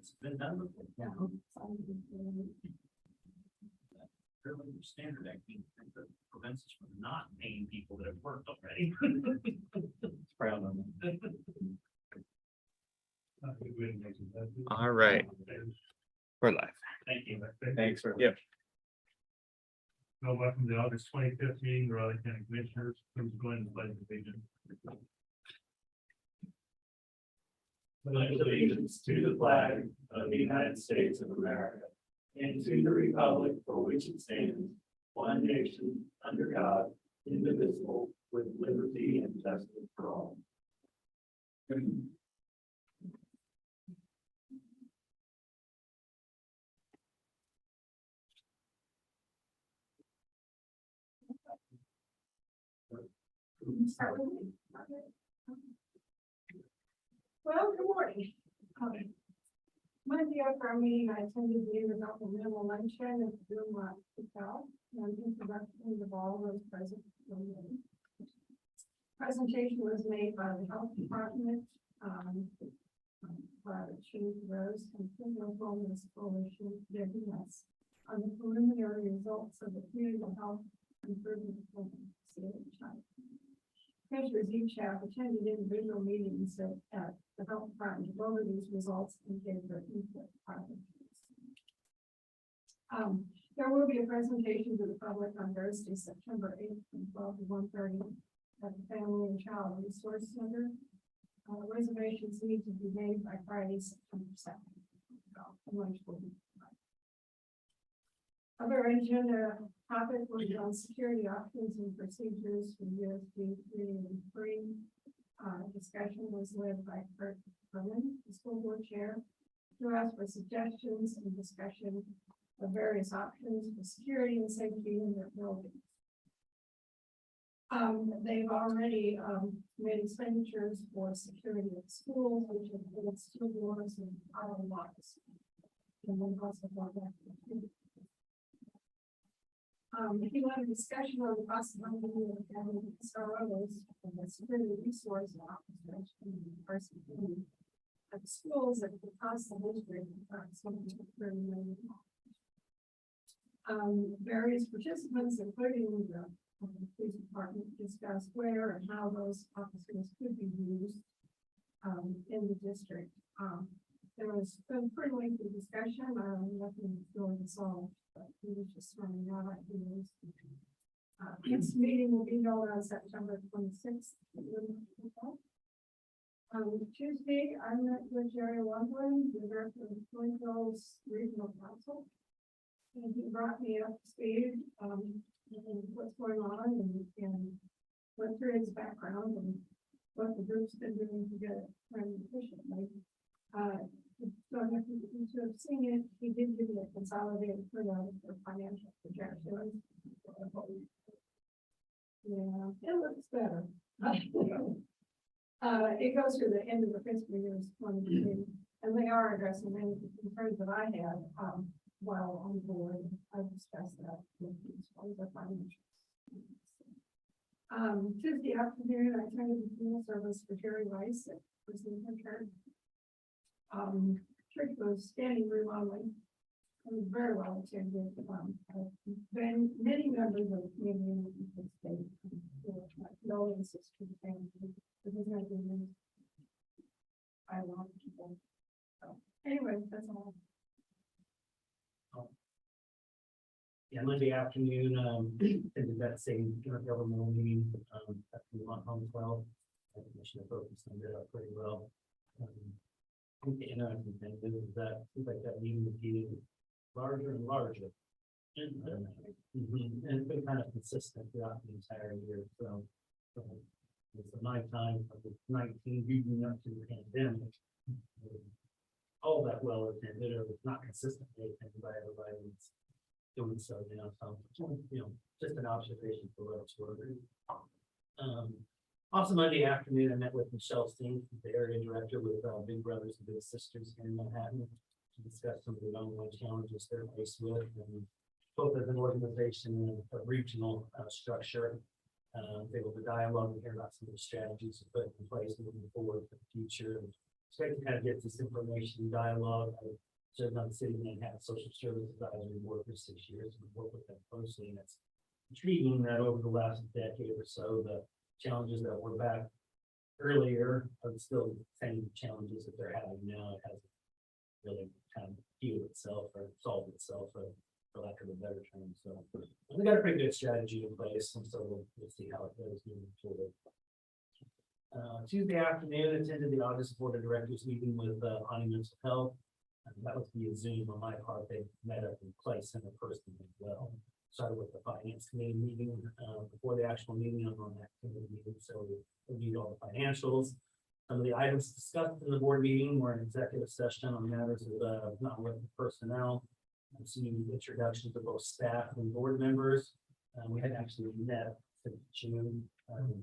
It's been done before. Fairly standard acting that prevents us from not paying people that have worked already. Proud of them. All right. We're live. Thank you. Thanks for. Yep. Well, welcome to the August 25th meeting, of Raleigh County Commissioners. Please join the pledge of allegiance. Pledge allegiance to the flag of the United States of America and to the republic for which it stands, one nation, under God, indivisible, with liberty and justice for all. Well, good morning. Monday after our meeting, I attended the Departmental Coordination luncheon at the room hotel and introduction of all those present. Presentation was made by the Health Department, by the Chief Rose and Criminal Homeless Coalition, WS, on the preliminary results of the community health improvement plan. Commissioners each have attended individual meetings at the health department to go over these results and give their input. There will be a presentation to the public on Thursday, September 8th from 12 to 1:30 at the Family and Child Resource Center. Reservations need to be made by Friday, September 2nd. Lunch will be provided. Other agenda topic was on security options and procedures for USB 3 and 3. Discussion was led by Kurt Berman, the school board chair, who asked for suggestions and discussion of various options for security and safety in their buildings. They've already made expenditures for security at schools, which includes two doors and auto locks. And then also brought back if you want a discussion on the possibility of having SROs and the security resource officers at schools that could cost the district something to $30 million. Various participants, including the police department, discussed where and how those officers could be used in the district. There was a pretty lengthy discussion. Nothing really solved, but we were just throwing out ideas. This meeting will be held on September 26th. Tuesday, I met with Jerry Loveland, the director of Twinville's Regional Council, and he brought me up to speed on what's going on and went through his background and what the group's been doing to get it running efficiently. So if you have seen it, he did give me a consolidated printout for financial projections. Yeah, it looks better. It goes through the end of the fiscal year's 2022, and they are addressing many concerns that I had while on board. I discussed that with the financials. Tuesday afternoon, I attended the funeral service for Jerry Rice at Rezoning Application. Church was standing remodeling. It was very well attended. Then many members of the community participated. Condolences to the family. It was not been by a lot of people. So anyway, that's all. Yeah, Monday afternoon, attended that same intergovernmental meeting at the home 12. I think we should have focused on that pretty well. I think the interesting thing is that seems like that meeting is getting larger and larger. And it's been kind of consistent throughout the entire year. So it's a nighttime of the 19 leading up to the pandemic. All that well attended, or was not consistently attended by everybody that's doing so now. So just an observation for what it's worth. Also Monday afternoon, I met with Michelle Steen, the area director with Big Brothers and Big Sisters here in Manhattan, to discuss some of the ongoing challenges they're faced with, and both as an organization and a regional structure. They will dialogue and hear about some of the strategies to put in place moving forward for the future, and expect to kind of get this information dialogue. I served on the city and had social service advisory board for 6 years and worked with them closely. And it's intriguing that over the last decade or so, the challenges that were back earlier are still the same challenges that they're having now. It hasn't really kind of healed itself or solved itself, for lack of a better term. So we got a pretty good strategy in place, and so we'll see how it goes moving forward. Tuesday afternoon, attended the August Board of Directors meeting with Honey Mental Health. That was via Zoom on my part. They met up in place in person as well. Started with the finance committee meeting before the actual meeting. I'm on that committee meeting, so we reviewed all the financials. Some of the items discussed in the board meeting were an executive session on matters of non-elected personnel. Some introductions to both staff and board members. We had actually met in June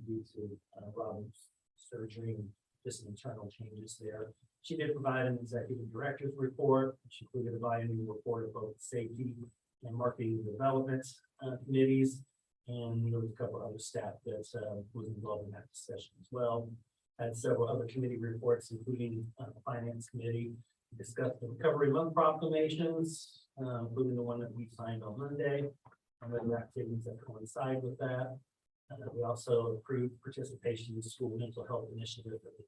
due to Robin's surgery and just some internal changes there. She did provide an executive director's report, which included a biannual report of both safety and marketing development committees. And there was a couple other staff that was involved in that discussion as well. Had several other committee reports, including the finance committee. We discussed the recovery month proclamations, including the one that we signed on Monday, and other activities that coincide with that. We also approved participation in the school mental health initiative for the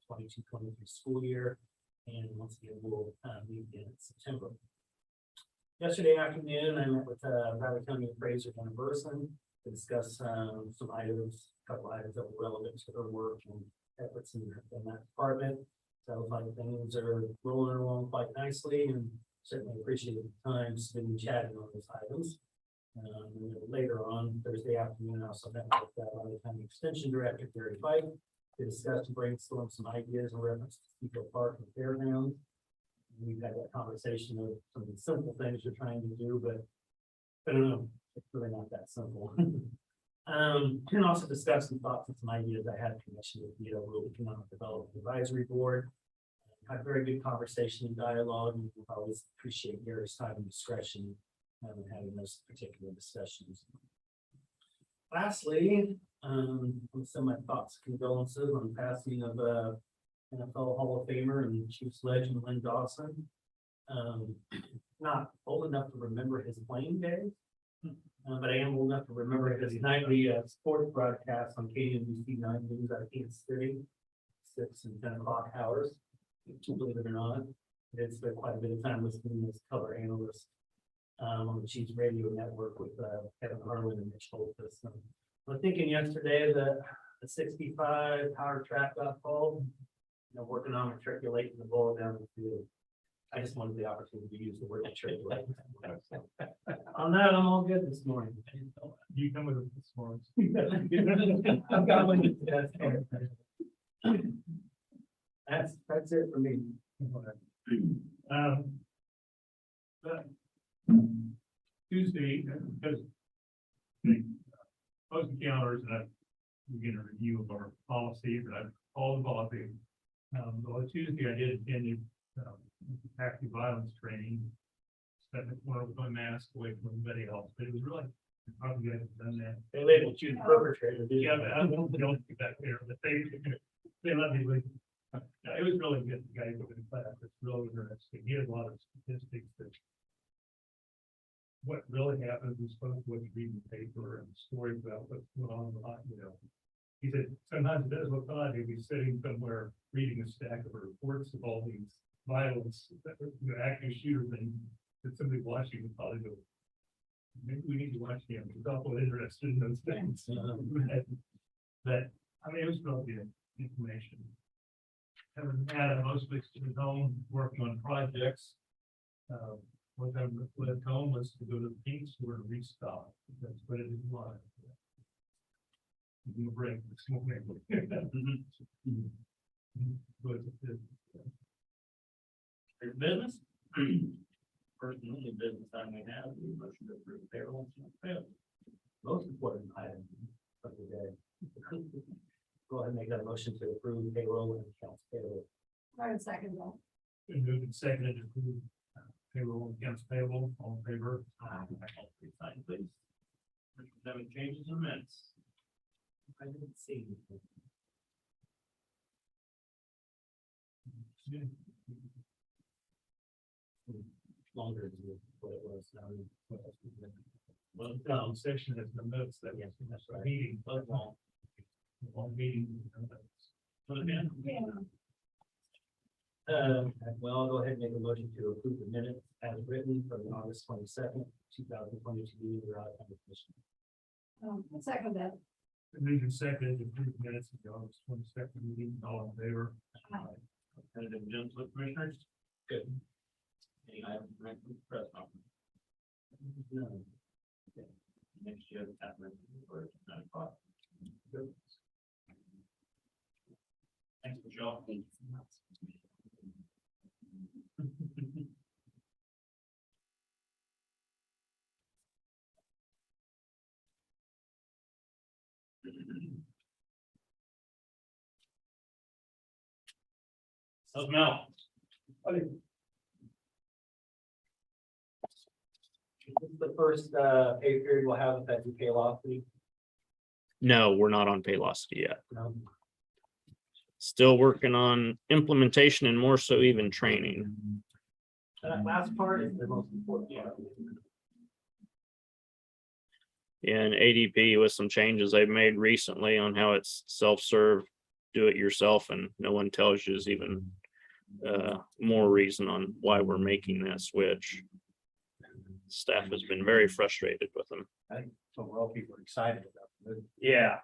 22-23 school year. And once again, we'll meet in September. Yesterday afternoon, I met with Valley County Appraiser Jenna Burson to discuss some items, a couple items that were relevant to her work and efforts in that department. So like things are rolling along quite nicely, and certainly appreciate the time spending chatting on those items. And then later on Thursday afternoon, I also met with Valley County Extension Director Gary Pike to discuss and brainstorm some ideas in reference to Eco Park and Fairgrounds. We've had that conversation of some of the simple things you're trying to do, but I don't know, it's really not that simple. And also discuss some thoughts and some ideas I had commissioned with the Rural Economic Development Advisory Board. Had a very good conversation and dialogue, and we always appreciate Gary's time and discretion in having those particular discussions. Lastly, some of my thoughts, condolences on the passing of NFL Hall of Famer and Chiefs legend Lynn Dawson. Not old enough to remember his playing days, but I am old enough to remember his nightly sports broadcast on KNBC 9 News out of Kansas City, 6 and 10 o'clock hours. Believe it or not, it's spent quite a bit of time listening as color analyst on the Chiefs radio network with Kevin Harlan and Mitch Holtis. I'm thinking yesterday that the 65 power track got called. Working on matriculating the ball down the field. I just wanted the opportunity to use the word matriculate. On that, I'm all good this morning. You come with it this morning. I've got one. That's it for me. Tuesday, because posting calendars and we get a review of our policy, but I've all the policy. On Tuesday, I did attend active violence training. Spent the corner with my mask away from everybody else, but it was really probably guys have done that. They labeled you the perpetrator. Yeah, but I don't get back there, but they let me leave. It was really good. The guy who in class, it's really interesting. He had a lot of statistics that what really happens is supposed to what you read in the paper and stories about what's going on, He said sometimes it does look odd. He'd be sitting somewhere reading a stack of reports of all these violence, active shooter things that somebody watching would probably go, maybe we need to watch him. He's awful interested in those things. But I mean, it was really good information. Having had a mostly at home working on projects. What I left home was to go to the paint store to restock. That's what it was. Give a break this morning. Business. First and only business item we have, the motion to approve payroll. Most important item of the day. Go ahead and make that motion to approve payroll and accounts payable. I would second that. Been moved and seconded to approve payroll and accounts payable. All in favor? All three sign, please. Having changes in minutes. I didn't see anything. Longer than what it was. Well, down section is the notes that. Yeah, that's right. Meeting, but long. Long meeting. But again. Yeah. Well, I'll go ahead and make a motion to approve the minutes as written for the August 22nd, 2022. Commission. Second that. Moving second to approve minutes of the August 22nd meeting, all in favor? Aye. Tentative agenda, commissioners? Good. Any items for next week's press conference? No. Okay. Next year, the conference for 9 o'clock. Good. Thanks, Michelle. Thank you so much. How's Mel? This is the first pay period we'll have with that new Paylocity. No, we're not on Paylocity yet. Um, Still working on implementation and more so even training. That last part is the most important part. And ADP with some changes they've made recently on how it's self-serve, do it yourself, and no one tells you is even more reason on why we're making that switch. Staff has been very frustrated with them. I think overall people are excited about the move. Yeah.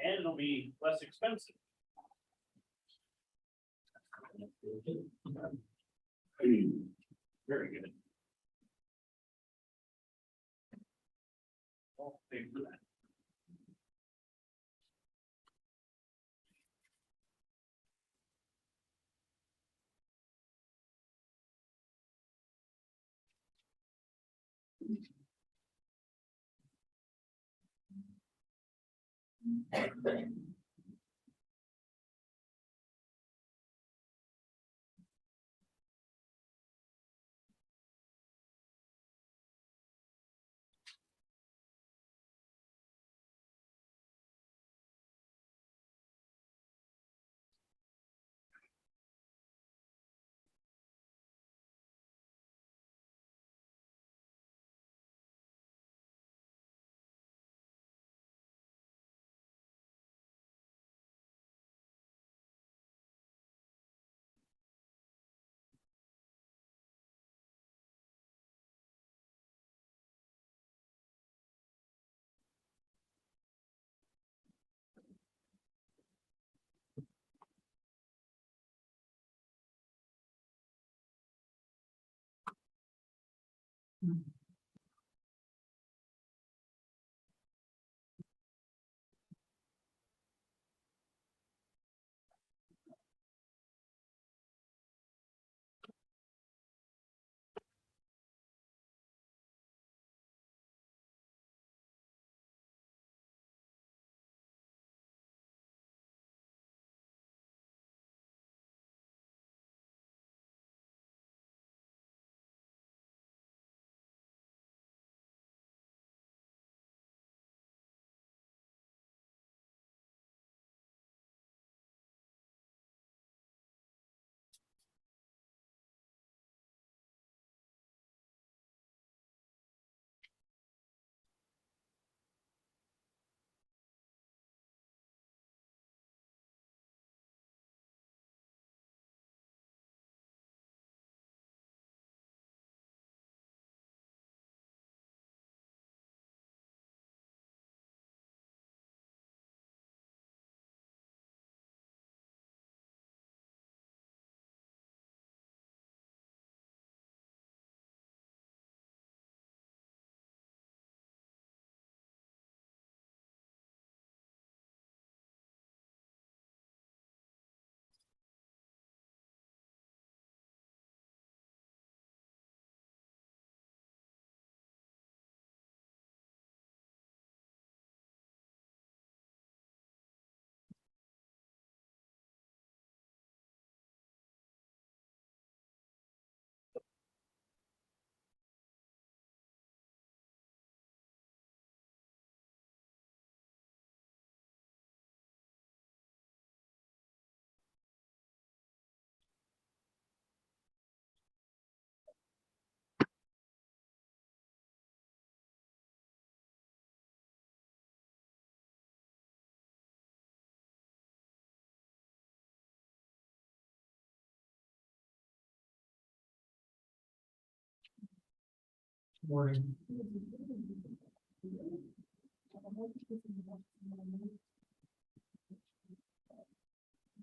And it'll be less expensive. Very good. Well, thank you for that. Morning.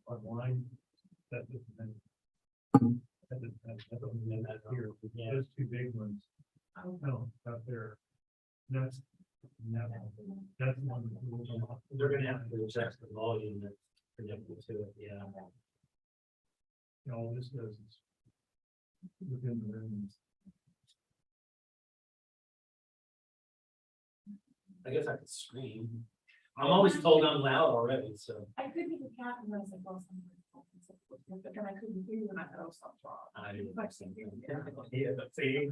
Online. That doesn't. That's here. Yeah. Those two big ones. No, out there. That's. That's one. They're gonna have to adjust the volume that's projected to it, yeah. All this does is. Within the rooms. I guess I could scream. I'm always told I'm loud already, so. I could be the cat and I was like, well, something, but then I couldn't hear you and I thought, oh, something's wrong. I do. Like, something, Yeah, but see,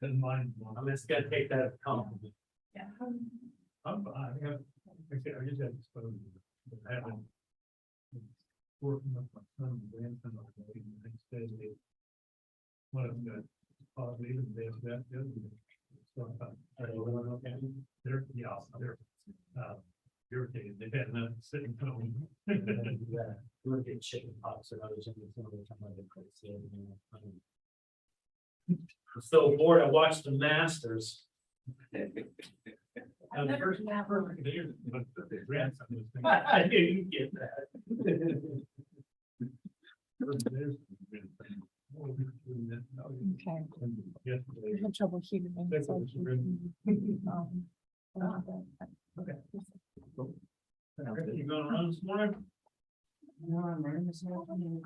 I'm just gonna take that as a compliment. yeah. I'm fine. I just had exposure. I haven't. Working with my son and grandson on the next day. One of them got positive and they have that. The other one. So, they're, yeah, they're, irritated. They've had enough sitting home. We're getting chicken pox or others in the time I've been crazy. I'm so bored. I watched the Masters. I've never been that one. But the grandson was thinking, I didn't get that. Okay. Yesterday. I had trouble hearing. That's what was written. Okay. You going around this morning? No, I'm running this whole thing.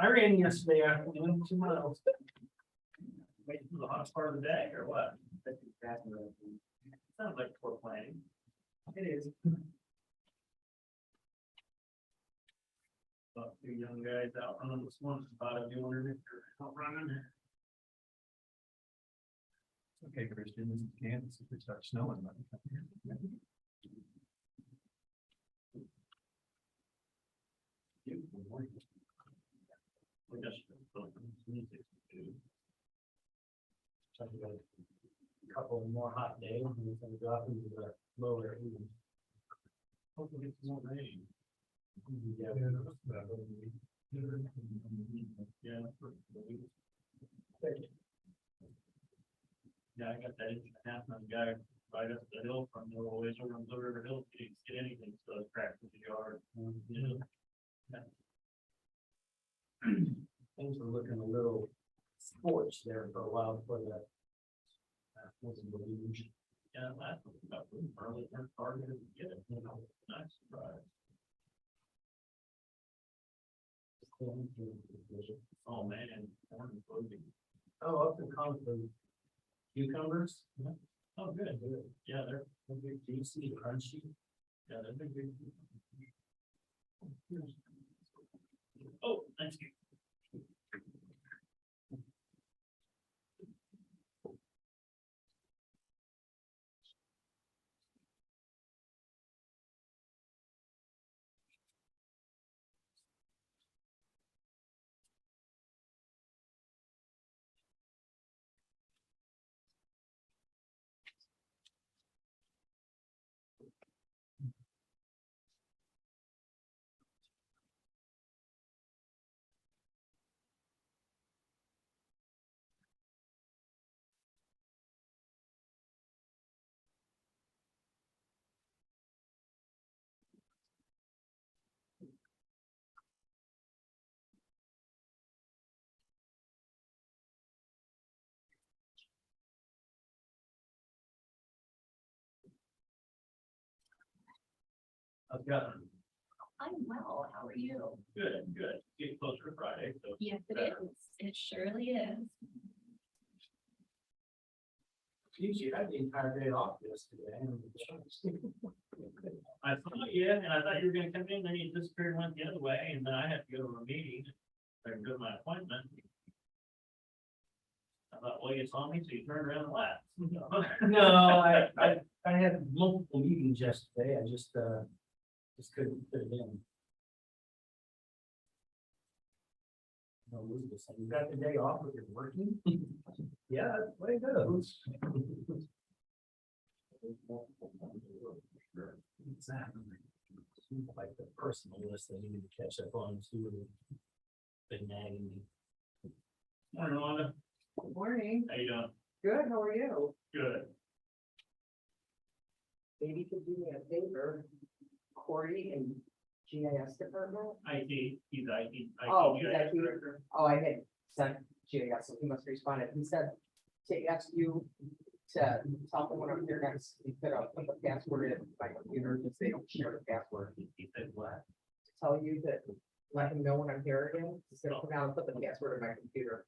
I ran yesterday afternoon, 2 miles. Waiting for the hottest part of the day or what? Sounds like poor planning. It is. About 2 young guys out running this morning, about if you wondering if you're out running. Okay, Christian, this is Kansas. If it starts snowing. Beautiful morning. We just- Trying to go a couple more hot days and it's gonna drop into the lower 80s. Hopefully it's more rain. Yeah. Yeah. Yeah, I got that inch and a half on the guy right up the hill from the old ways over on the River Hill. He didn't get anything, so it cracked in the yard. You know? Things were looking a little scorched there for a while before that. Wasn't the huge. Yeah, last one got really early, and targeted to get it, you know, nice surprise. Oh, man, corn and clothing. Oh, up in Concord. Cucumbers? Yeah. Oh, good, good. Yeah, they're big, juicy, crunchy. Yeah, they're big. Oh, thank you. I've got I'm well, how are you? good, good. Getting closer to Friday, so. Yes, it is. It surely is. Usually I had the entire day off yesterday. I thought, yeah, and I thought you were gonna come in, then you disappeared, went the other way, and then I had to go to a meeting. Or go to my appointment. I thought, well, you saw me, so you turned around and left. No, I had multiple meetings yesterday. I just couldn't fit it in. No, Elizabeth said, you got the day off, but you're working? Yeah, way it goes. Exactly. Like the personal list I needed to catch up on too. Been nagging me. Morning, Wanda. Good morning. How you doing? Good, how are you? Good. Maybe you could do me a favor, Corey in GIS department? IT, he's IT. Oh, he's GIS IT. director. Oh, I had sent GIS, so he must respond. He said to ask you to tell him when I'm here next, he could put the password in my computer, because they don't share the password. He said what? To tell you that, let him know when I'm here again, he's gonna come out and put the password in my computer.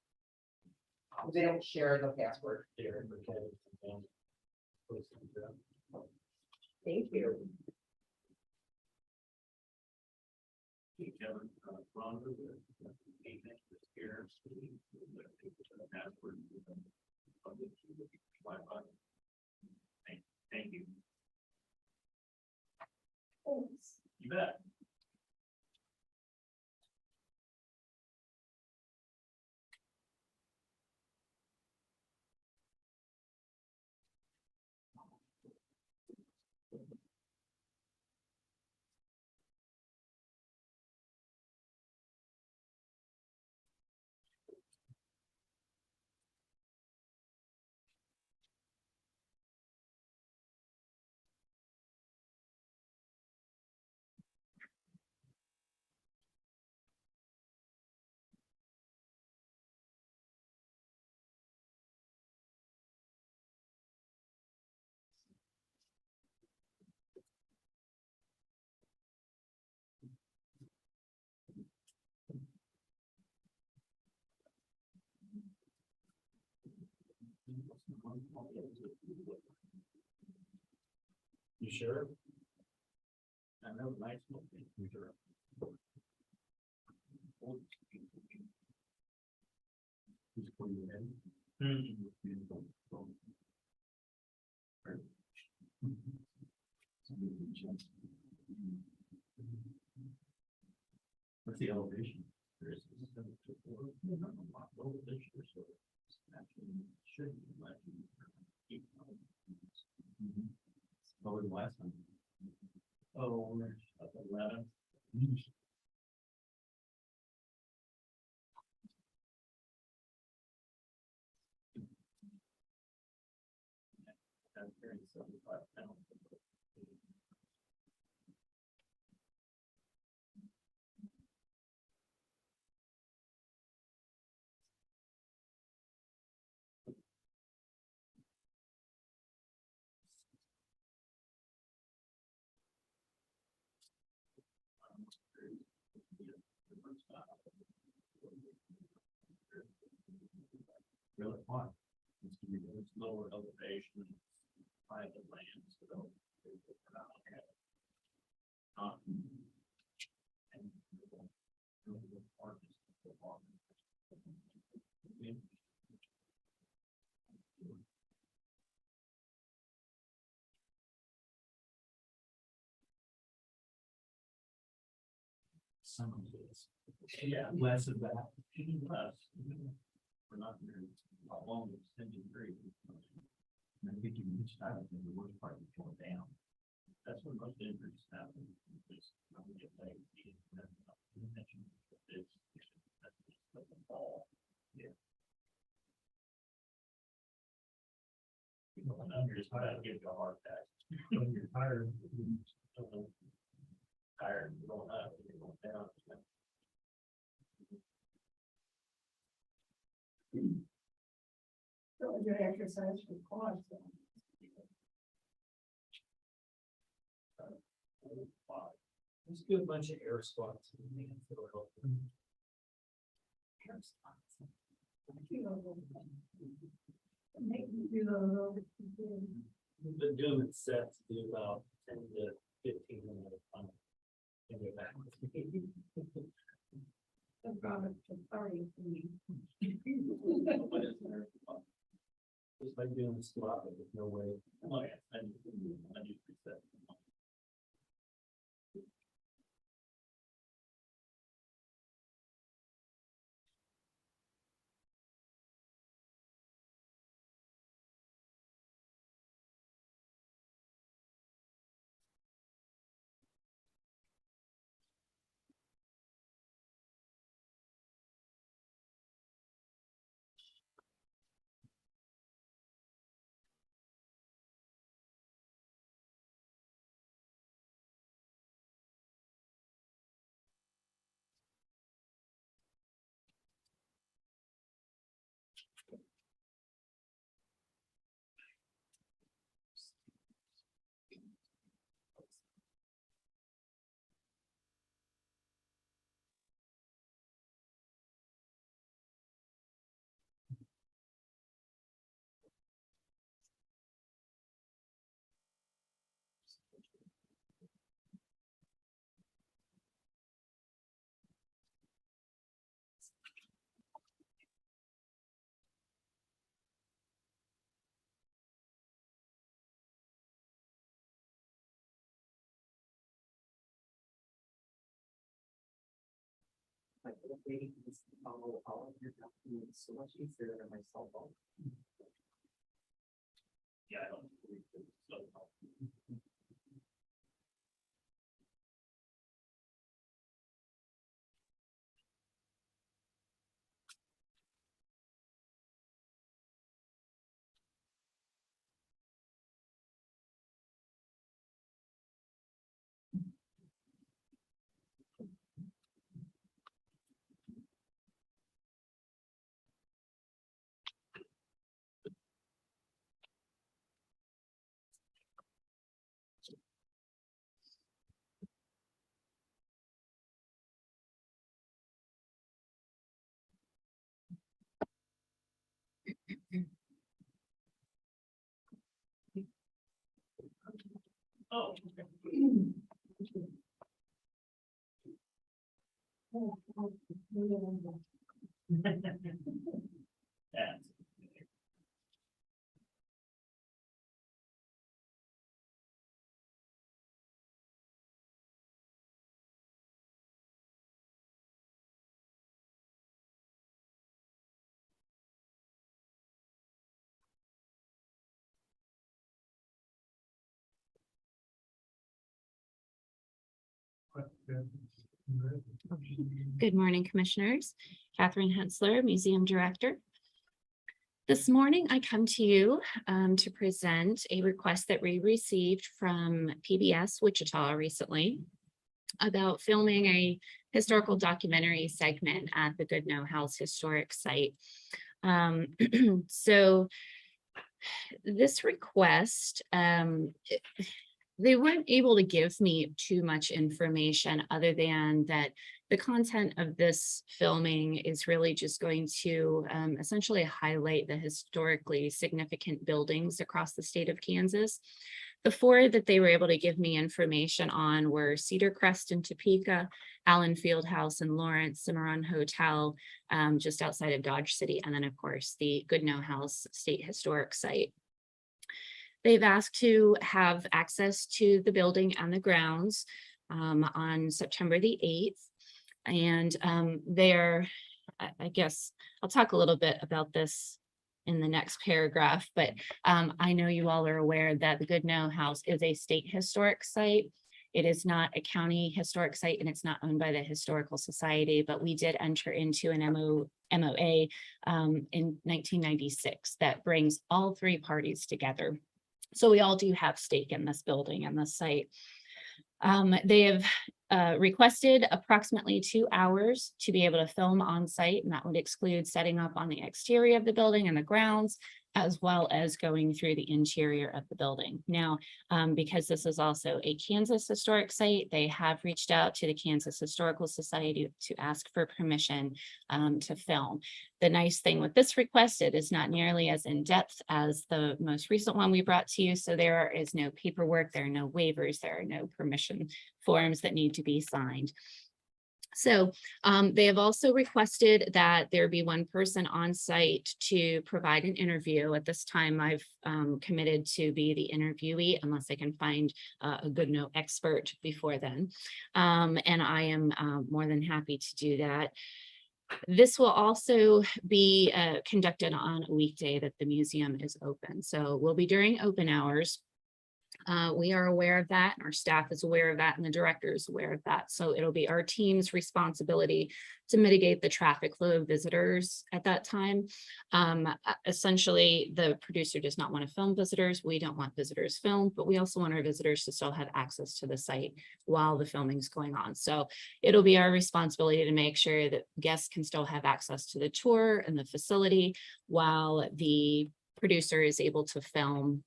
They don't share the password. There, okay, and post it to them. Thank you. Hey, Kevin, Ron, he thinks it's here. Password. Thank you. Thanks. You bet. You sure? I know, nice looking. Who's putting it in? What's the elevation? There is a 7 to 4. Low this year, so it's actually should be like. What was the last one? Oh, we're up at 11. That's carrying 75 pounds. Really fun. It's lower elevation, private land, so. Some of this. Yeah. Less of that. Less. We're not very long extended period. And I think you reached out, and the worst part is going down. That's when most injuries happen. It's not get laid. It's the fall. Yeah. You're just trying to give you a heart attack. When you're tired, Tired, you're going up, you're going down. So good exercise for quads. let's do a bunch of air squats. It'll help. Air squats. Make me do those. We've been doing it sets, do about 10 to 15 minutes. And go back. I've got it to 30. What is there? Just like doing a squat, but there's no way. Oh, yeah, I do preset. Like, maybe you can follow all of your documents so much easier than my cell phone. Yeah, I don't. believe it's so. Oh. Yeah. Good morning, Commissioners. Catherine Hensler, Museum Director. This morning, I come to you to present a request that we received from PBS Wichita recently about filming a historical documentary segment at the Goodnow House Historic Site. So this request, they weren't able to give me too much information other than that the content of this filming is really just going to essentially highlight the historically significant buildings across the state of Kansas. The four that they were able to give me information on were Cedar Crest in Topeka, Allen Fieldhouse in Lawrence, Cimarron Hotel just outside of Dodge City, and then of course the Goodnow House State Historic Site. They've asked to have access to the building and the grounds on September the 8th. And I guess I'll talk a little bit about this in the next paragraph, but I know you all are aware that the Goodnow House is a state historic site. It is not a county historic site and it's not owned by the Historical Society, but we did enter into an MOA in 1996 that brings all three parties together. So we all do have stake in this building and this site. They have requested approximately 2 hours to be able to film on site, and that would exclude setting up on the exterior of the building and the grounds, as well as going through the interior of the building. Now, because this is also a Kansas historic site, they have reached out to the Kansas Historical Society to ask for permission to film. The nice thing with this request, it is not nearly as in-depth as the most recent one we brought to you. So there is no paperwork, there are no waivers, there are no permission forms that need to be signed. So they have also requested that there be one person on site to provide an interview. At this time, I've committed to be the interviewee unless I can find a Goodnow expert before then. And I am more than happy to do that. This will also be conducted on a weekday that the museum is open. So we'll be during open hours. We are aware of that, and our staff is aware of that, and the director is aware of that. So it'll be our team's responsibility to mitigate the traffic flow of visitors at that time. Essentially, the producer does not want to film visitors. We don't want visitors filmed, but we also want our visitors to still have access to the site while the filming is going on. So it'll be our responsibility to make sure that guests can still have access to the tour and the facility while the producer is able to film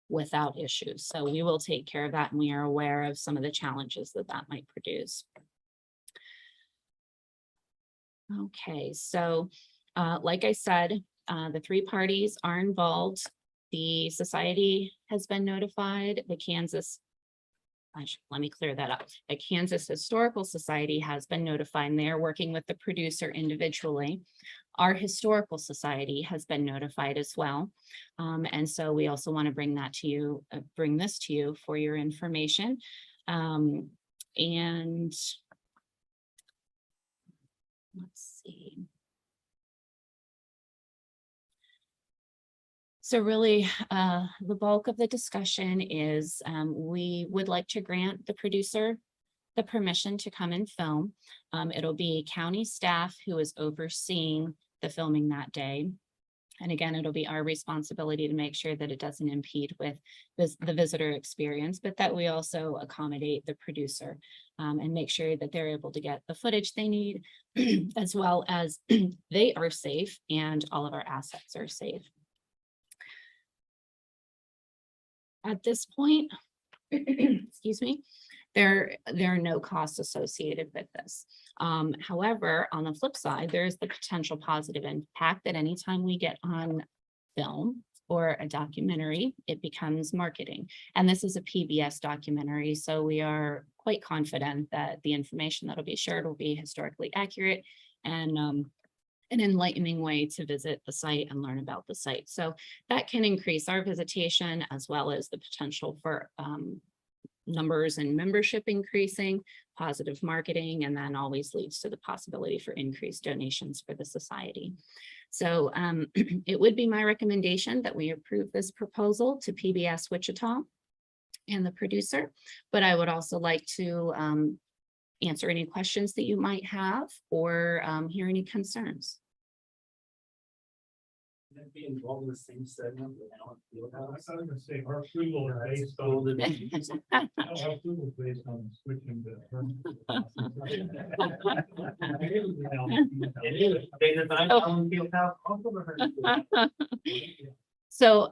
without issues. So we will take care of that, and we are aware of some of the challenges that that might produce. Okay, so like I said, the three parties are involved. The society has been notified. The Kansas, let me clear that up. The Kansas Historical Society has been notified, and they're working with the producer individually. Our Historical Society has been notified as well. And so we also want to bring that to you, bring this to you for your information. And let's see. So really, the bulk of the discussion is we would like to grant the producer the permission to come and film. It'll be county staff who is overseeing the filming that day. And again, it'll be our responsibility to make sure that it doesn't impede with the visitor experience, but that we also accommodate the producer and make sure that they're able to get the footage they need, as well as they are safe and all of our assets are safe. At this point, excuse me, there are no costs associated with this. However, on the flip side, there is the potential positive impact that anytime we get on film or a documentary, it becomes marketing. And this is a PBS documentary, so we are quite confident that the information that will be shared will be historically accurate and an enlightening way to visit the site and learn about the site. So that can increase our visitation as well as the potential for numbers and membership increasing, positive marketing, and then always leads to the possibility for increased donations for the society. So it would be my recommendation that we approve this proposal to PBS Wichita and the producer, but I would also like to answer any questions that you might have or hear any concerns. Can that be involved in the same segment with Alan I Fieldhouse? was gonna say, our approval is based on, our approval is based on switching the. So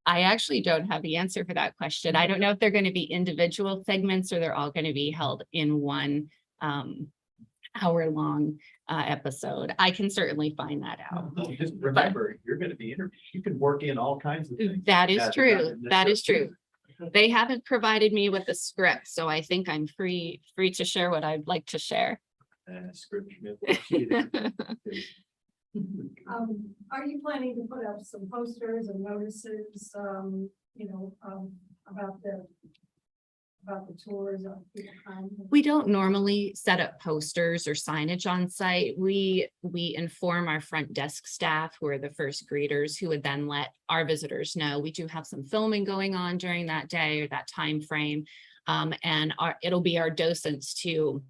I actually don't have the answer for that question. I don't know if they're going to be individual segments or they're all going to be held in one hour-long episode. I can certainly find that out. Just remember, you're gonna be interviewed. You can work in all kinds of things. That is true. That is true. true. They haven't provided me with a script, so I think I'm free to share what I'd like to share. Scripture. Are you planning to put up some posters and notices, about the tours of people coming? We don't normally set up posters or signage on site. We inform our front desk staff, who are the first greeters, who would then let our visitors know. We do have some filming going on during that day or that time frame. And it'll be our docents to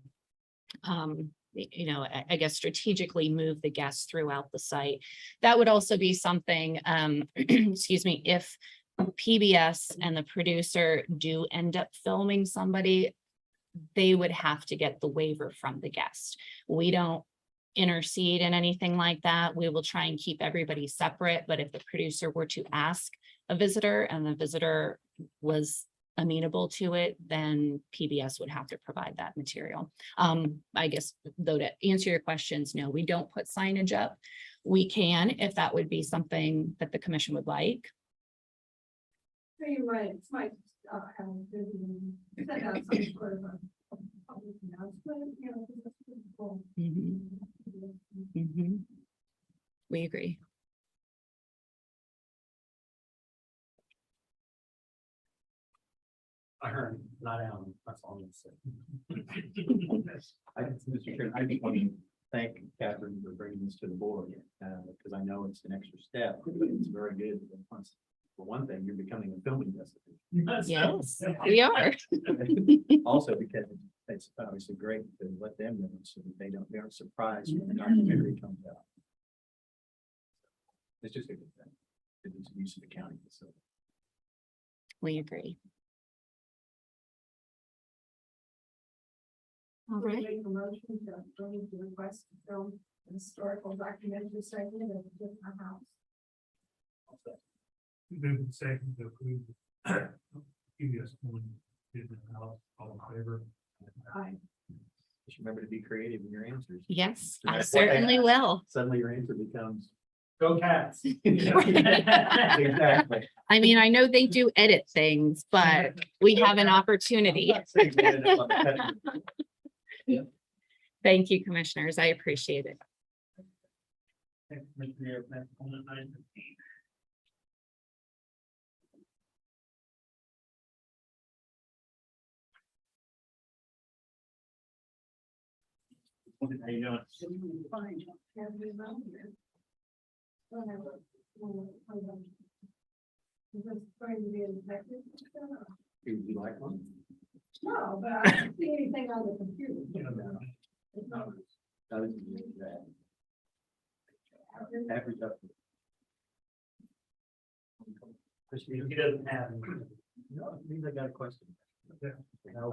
I guess strategically move the guests throughout the site. That would also be something, excuse me, if PBS and the producer do end up filming somebody, they would have to get the waiver from the guest. We don't intercede in anything like that. We will try and keep everybody separate, but if the producer were to ask a visitor and the visitor was amenable to it, then PBS would have to provide that material. I guess, though, to answer your questions, no, we don't put signage up. We can, if that would be something that the commission would like. So you might send out some sort of a public announcement, because that's pretty cool. We agree. I heard, not Alan, that's all I'm gonna say. Mr. Chairman, I just want to thank Catherine for bringing this to the board, because I know it's an extra step, but it's very good. For one thing, you're becoming a filming destination. Yes, we are. Also, because it's obviously great to let them know so that they aren't surprised when the documentary comes out. It's just a good thing. It's a use of the county facility. We agree. All right. Make a motion to approve the request to film a historical documentary segment of the different house. Move second to approve. PBS one, did the house, all in favor? Aye. Just remember to be creative in your answers. Yes, No I matter what they certainly ask, will. Suddenly your answer becomes. Go Cats. Exactly. I mean, I know they do edit things, but we have an opportunity. I'm not saying they end up on the pet- Thank you, commissioners. I appreciate it. How you doing? Fine. Have been around here. Whatever. Just trying to be infected. Would you like one? No, but I don't see anything on the computer. It's not. I was gonna do that. Average up. Christine, he doesn't have. No, I think I got a question. No.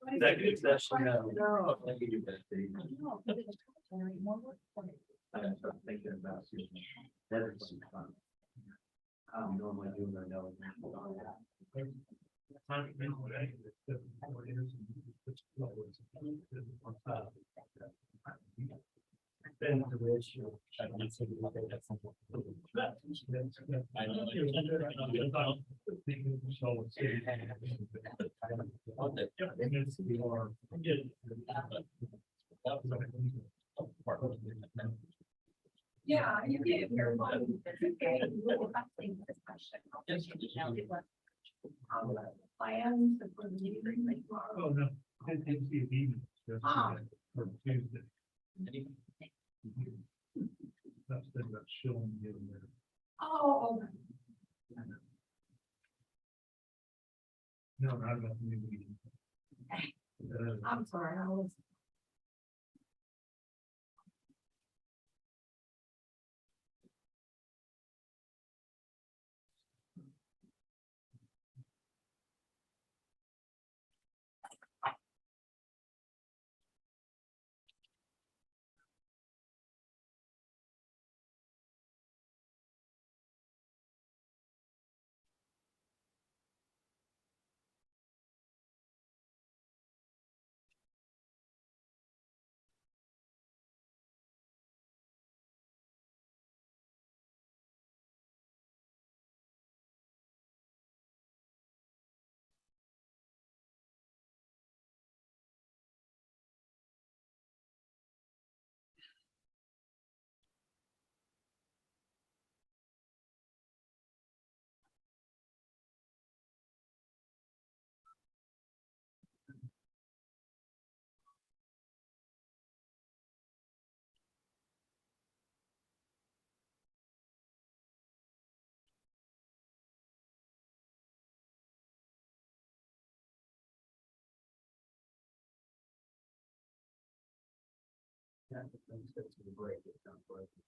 Executive session, no. No, I think you best be. No, but it's very more work for me. I'm thinking about you. That is fun. I'm normally doing right now. Then to which you. I don't see the way that's something. Yeah, you did. You're one. I think this question. Plans for the meeting tomorrow. Oh, no, I didn't see it even. Ah. Or Tuesday. That's the showing you there. Oh, No, not about the new meeting. I'm sorry, I was.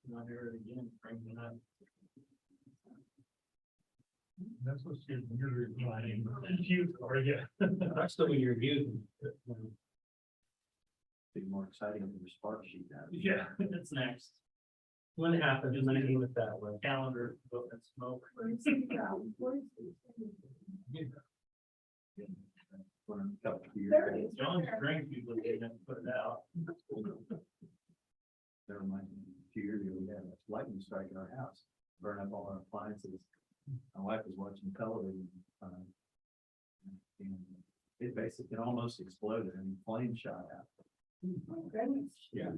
Not here again, bringing up. That's what's your, you are, yeah. That's still when you're using. Be more exciting than your spark sheet. Now. Yeah. It's next. When it happens, and then I aim it that way. Calendar, book and smoke. For a couple of years. There it is. John's drink people didn't put it out. Never mind, a few years ago, we had a lightning strike in our house, burn up all our appliances. My wife was watching television, and it basically almost exploded and flame shot out. Yeah.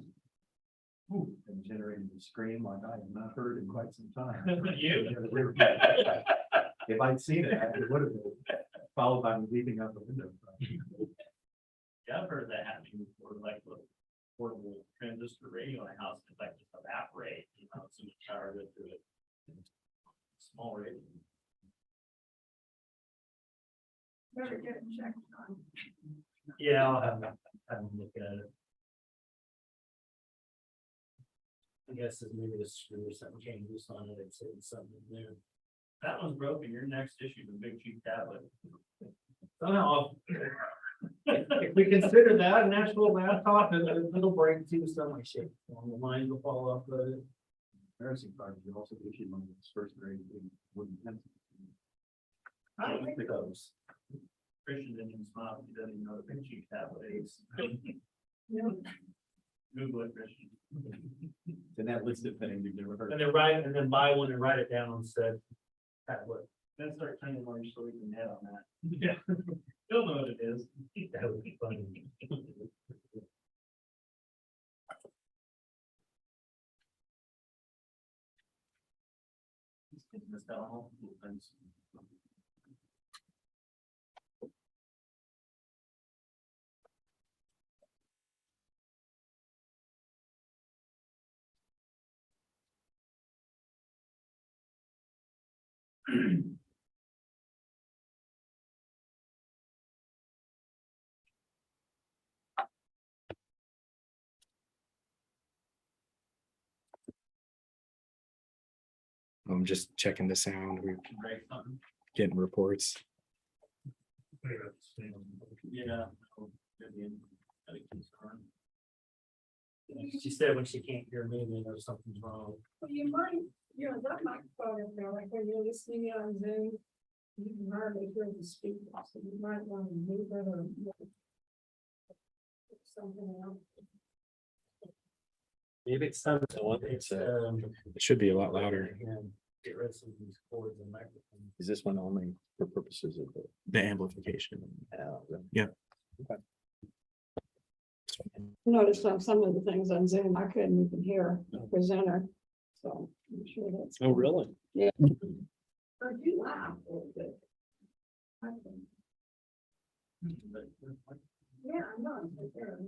And generated a scream like I have not heard in quite some time. You. If I'd seen it, it would have been followed by me leaping out the window. Yeah, I've heard that happening before, like the portable transistor radio in a house, it's like just evaporate, you know, so much power goes through it. Small radio. Better get it checked on. Yeah, I'll have them look at it. I guess if maybe the screw or something changes on it, it's something new. That one's broken, your next issue, the big cheap tablet. Somehow, if we consider that an actual laptop, it'll break too, some way shape, the lines will fall off of it. Embarrassing part, you also issued one of those first grade wooden pencils. I don't think those. Christian didn't even smile, he doesn't even know the big cheap tablet is. Google it, Christian. And that list of things you've never heard. And then buy one and write it down on said tablet. Then start turning more so we can head on that. Yeah. You'll know what it is. That would be funny. This down all the things. I'm just checking the sound. We're getting reports. Yeah. She said when she can't hear me, they know something's wrong. Well, you might, that microphone up there, like when you're listening on Zoom, you can hardly hear the speaker, so you might want to move it or something else. Maybe it's time. It should be a lot louder. Get rid of some of these cords and microphones. Is this one only for purposes of The amplification. the? Noticed on some of the things on Zoom, I couldn't even hear the presenter, so I'm sure that's. Oh, really? Or you laugh a little bit. I think. Yeah, I know. It's right there.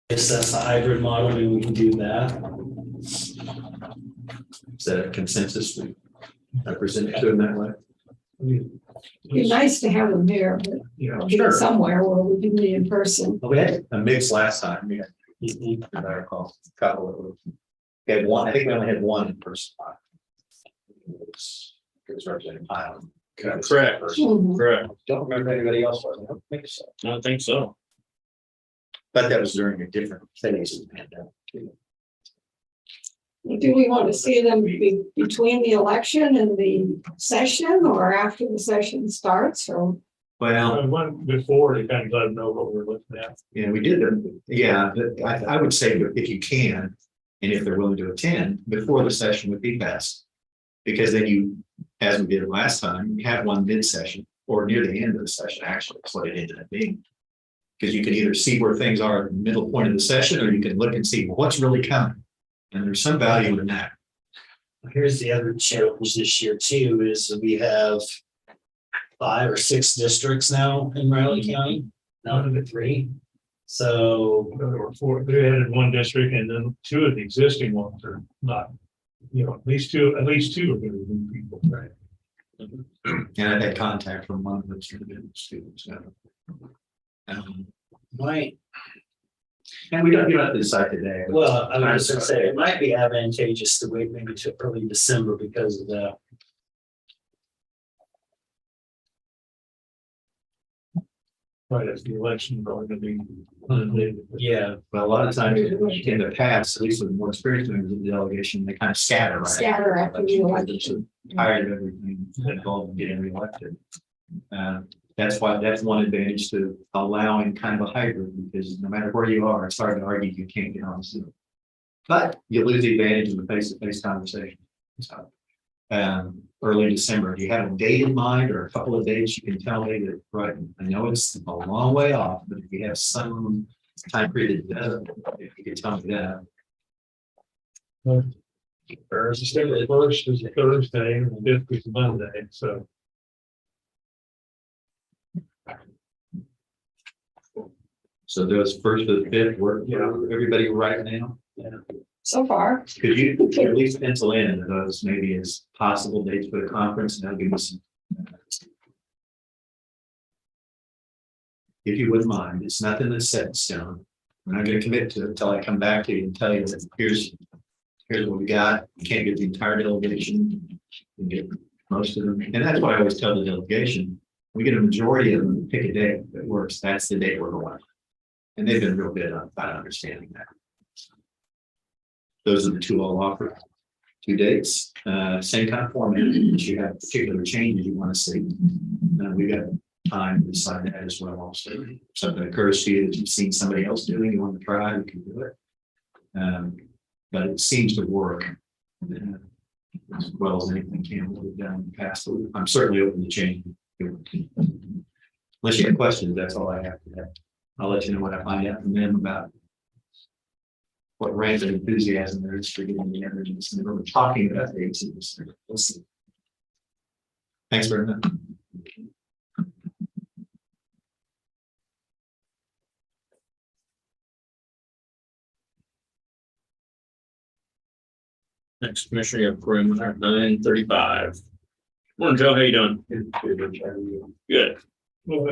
If that's a hybrid model, maybe we can do that. Is that a consensus? I present it to them that way? Be nice to have them here, but get somewhere where we can meet in person. Well, we had a mix last time. We had, as I recall, a couple of. We had one, I think we only had one in person. It was Representative Highland. Correct. Mhm. Correct. Don't remember anybody else was. I don't think so. I don't think so. But that was during a different phase of the pandemic. Do we want to see them between the election and the session or after the session starts or? Well, One before, they kind of let them know what we're looking at. yeah, we did. Yeah, but I would say that if you can, and if they're willing to attend, before the session would be best. Because then you, as we did last time, you have one mid-session or near the end of the session, actually, that's what it ended up being. Because you can either see where things are at the middle point of the session, or you can look and see what's really coming. And there's some value in that. Here's the other challenge this year too, is we have 5 or 6 districts now in Riley County, not the 3. So, There were 4, they added one district and then 2 of the existing ones are not, at least two are going to be new people. Right. And I've had contact from one of those students. might, And we don't give up this site today. well, I was just gonna say, it might be advantageous to wait maybe to early December because of the. Right, as the election probably gonna be inundated. Yeah, Well, a lot of times in the past, at least with more experienced members of the delegation, they kind of scatter. Right? Scatter after the election. Tired of everything involved in getting reelected. That's why that's one advantage to allowing kind of a hybrid, because no matter where you are, it's hard to argue you can't get on Zoom. But you lose the advantage of the face-to-face conversation. So, early December, do you have a date in mind or a couple of dates you can tell me that, right? I know it's a long way off, but if you have some time period, if you can tell me that. December 1st is a Thursday and the 5th is Monday, so. So those first to the 5th work for everybody right now? So far, Could you at least pencil in those maybe as possible dates for the conference, and that'll give us some. If you wouldn't mind, it's nothing that's set in stone. We're not gonna commit to it until I come back to you and tell you that here's what we got. You can't get the entire delegation. You get most of them, and that's why I always tell the delegation, we get a majority of them, pick a day that works. That's the day we're going. And they've been real good on understanding that. Those are the 2 I'll offer. 2 dates, same kind of format. If you have particular changes you want to see, we got time to decide that as well. Also, if something occurs to you that you've seen somebody else doing, you want to try, you can do it. But it seems to work as well as anything can that we've done in the past. So I'm certainly open to change. Unless you have questions, that's all I have to have. I'll let you know what I find out from them about what rampant enthusiasm there is for getting the energy. We're talking about the ACs. We'll see. Thanks very much. Next commissioner, you have perimeter 9:35. Morning, Joe. How you doing? Good. Well,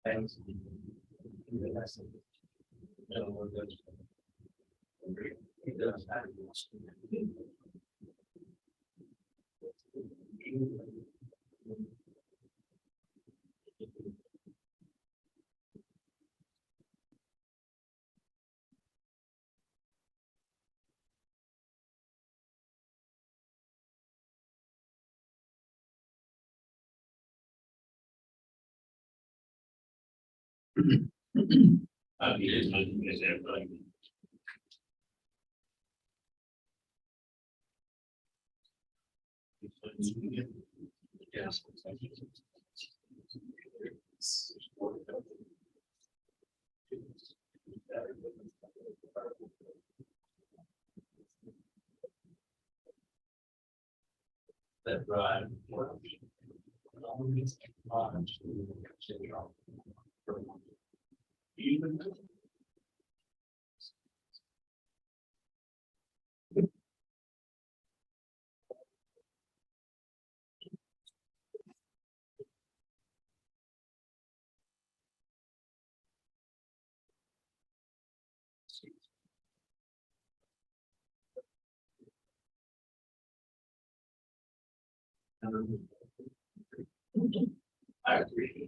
That drive. Even. I agree.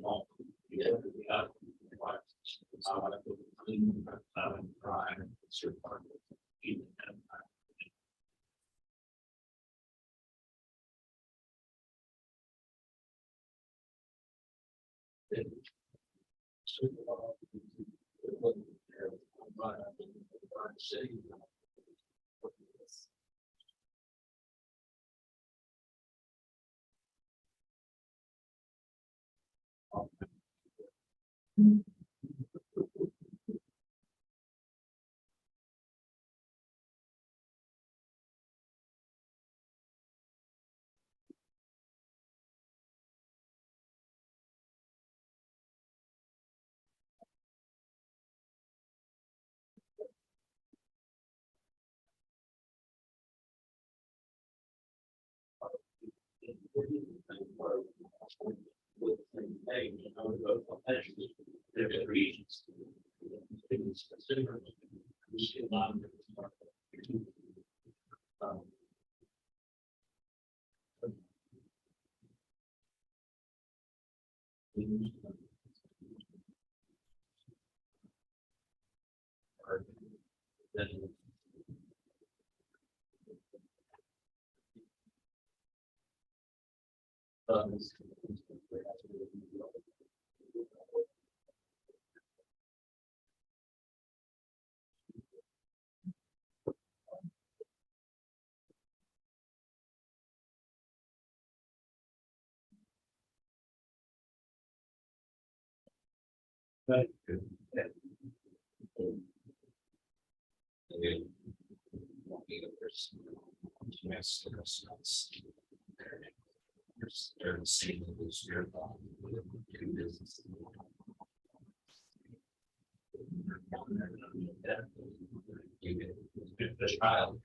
The child.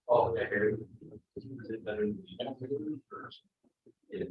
Oh, okay. Is it better than the first? Yeah.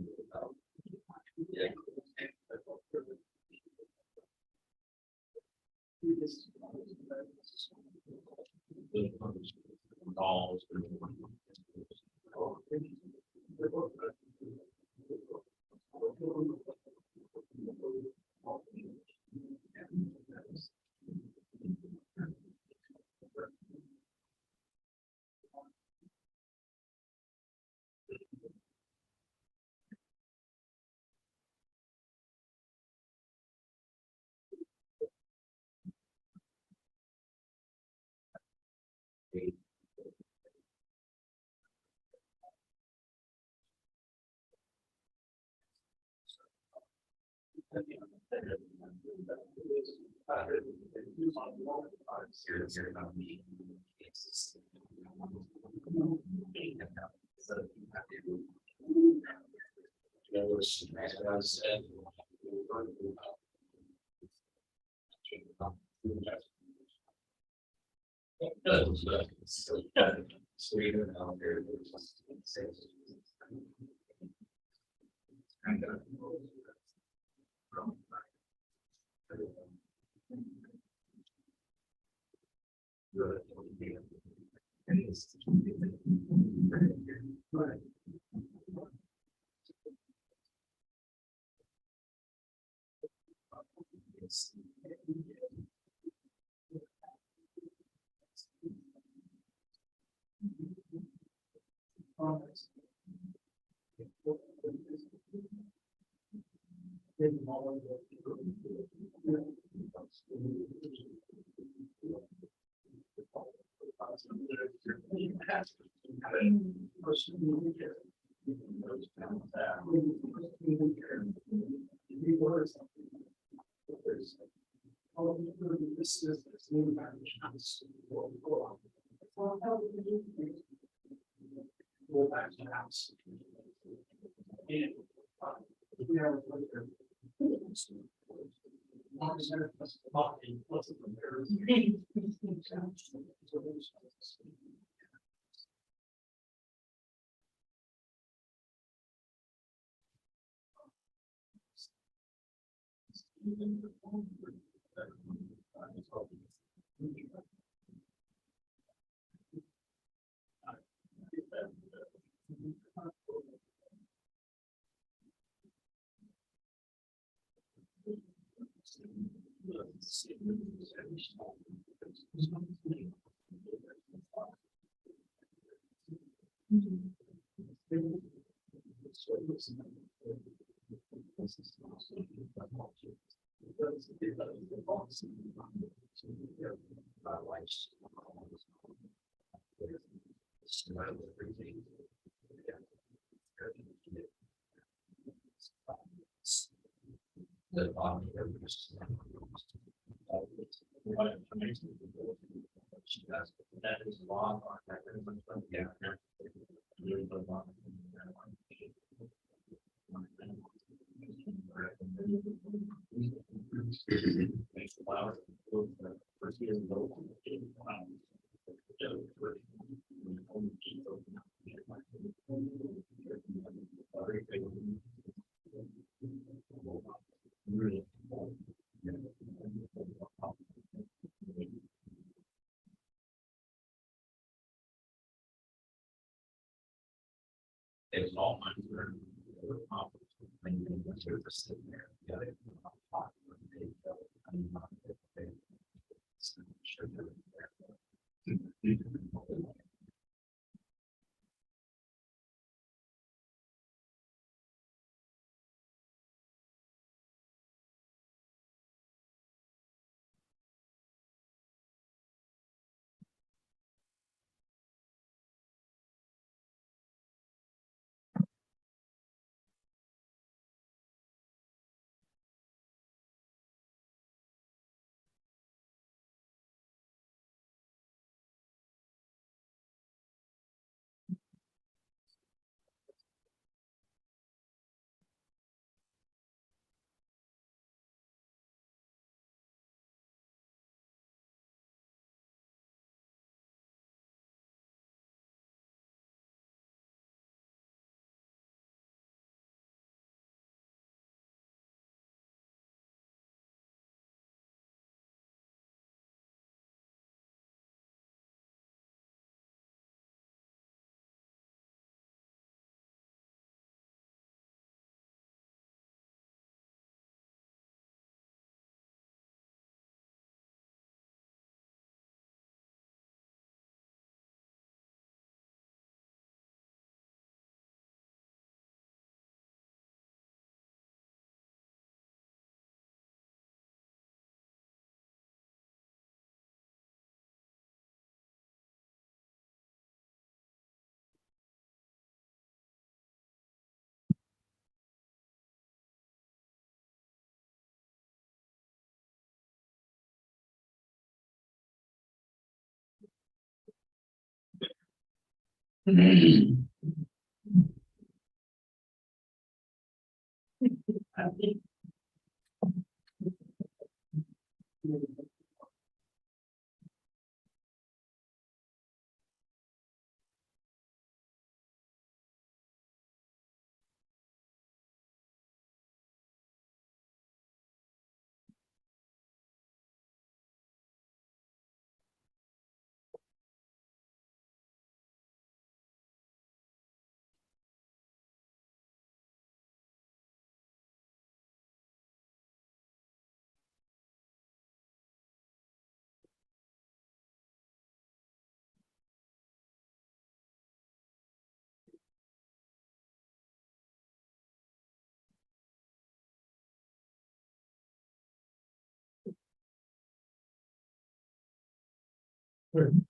Good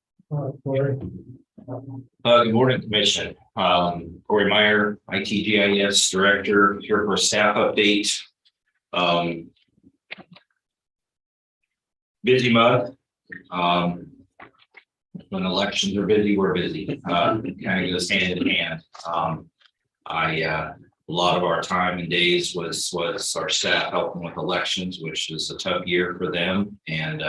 morning, Commission. Corey Meyer, IT GIS Director, here for a staff update. Busy month. When elections are busy, we're busy. Kind of goes hand in hand. A lot of our time and days was our staff helping with elections, which was a tough year for them. And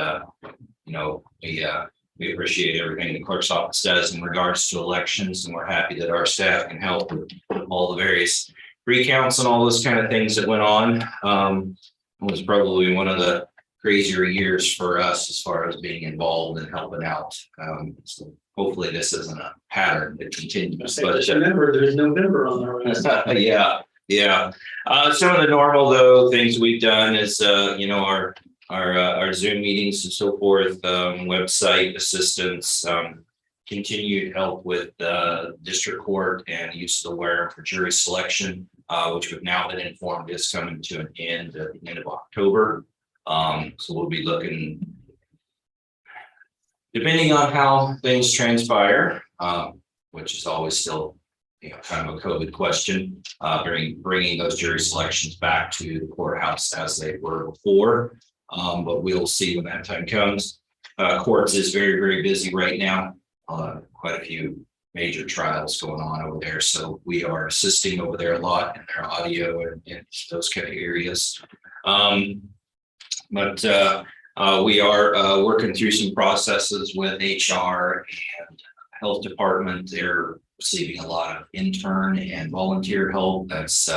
we appreciate everything the clerk's office does in regards to elections, and we're happy that our staff can help with all the various recounts and all those kind of things that went on. It was probably one of the crazier years for us as far as being involved and helping out. So hopefully this isn't a pattern that continues. But Remember, there's November on our list. yeah. Some of the normal though things we've done is our Zoom meetings and so forth, website assistance, continued help with district court and use of the where for jury selection, which we've now been informed is coming to an end at the end of October. So we'll be looking, depending on how things transpire, which is always still kind of a COVID question, bringing those jury selections back to the courthouse as they were before. But we'll see when that time comes. Courts is very, very busy right now. Quite a few major trials going on over there. So we are assisting over there a lot in their audio and those kind of areas. But we are working through some processes with HR and health department. They're receiving a lot of intern and volunteer help. That's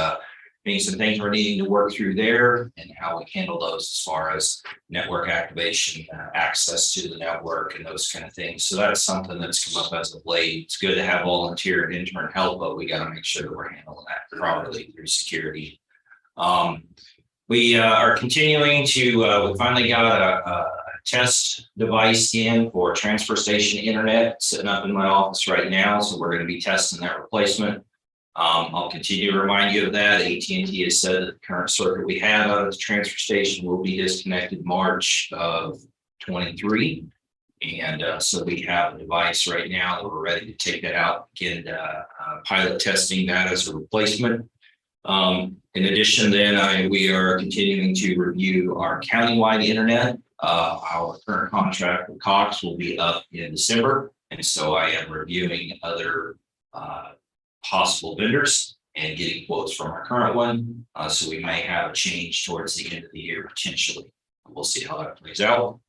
being some things we're needing to work through there and how we handle those as far as network activation, access to the network and those kind of things. So that's something that's come up as of late. It's good to have volunteer and intern help, but we got to make sure that we're handling that properly through security. We are continuing to, we finally got a test device in for transfer station internet sitting up in my office right now. So we're going to be testing that replacement. I'll continue to remind you of that. AT&T has said that the current circuit we have out of the transfer station will be disconnected March of 23. And so we have a device right now that we're ready to take that out, get pilot testing that as a replacement. In addition, then we are continuing to review our countywide internet. Our current contract with Cox will be up in December. And so I am reviewing other possible vendors and getting quotes from our current one. So we may have a change towards the end of the year, potentially. We'll see how that plays out.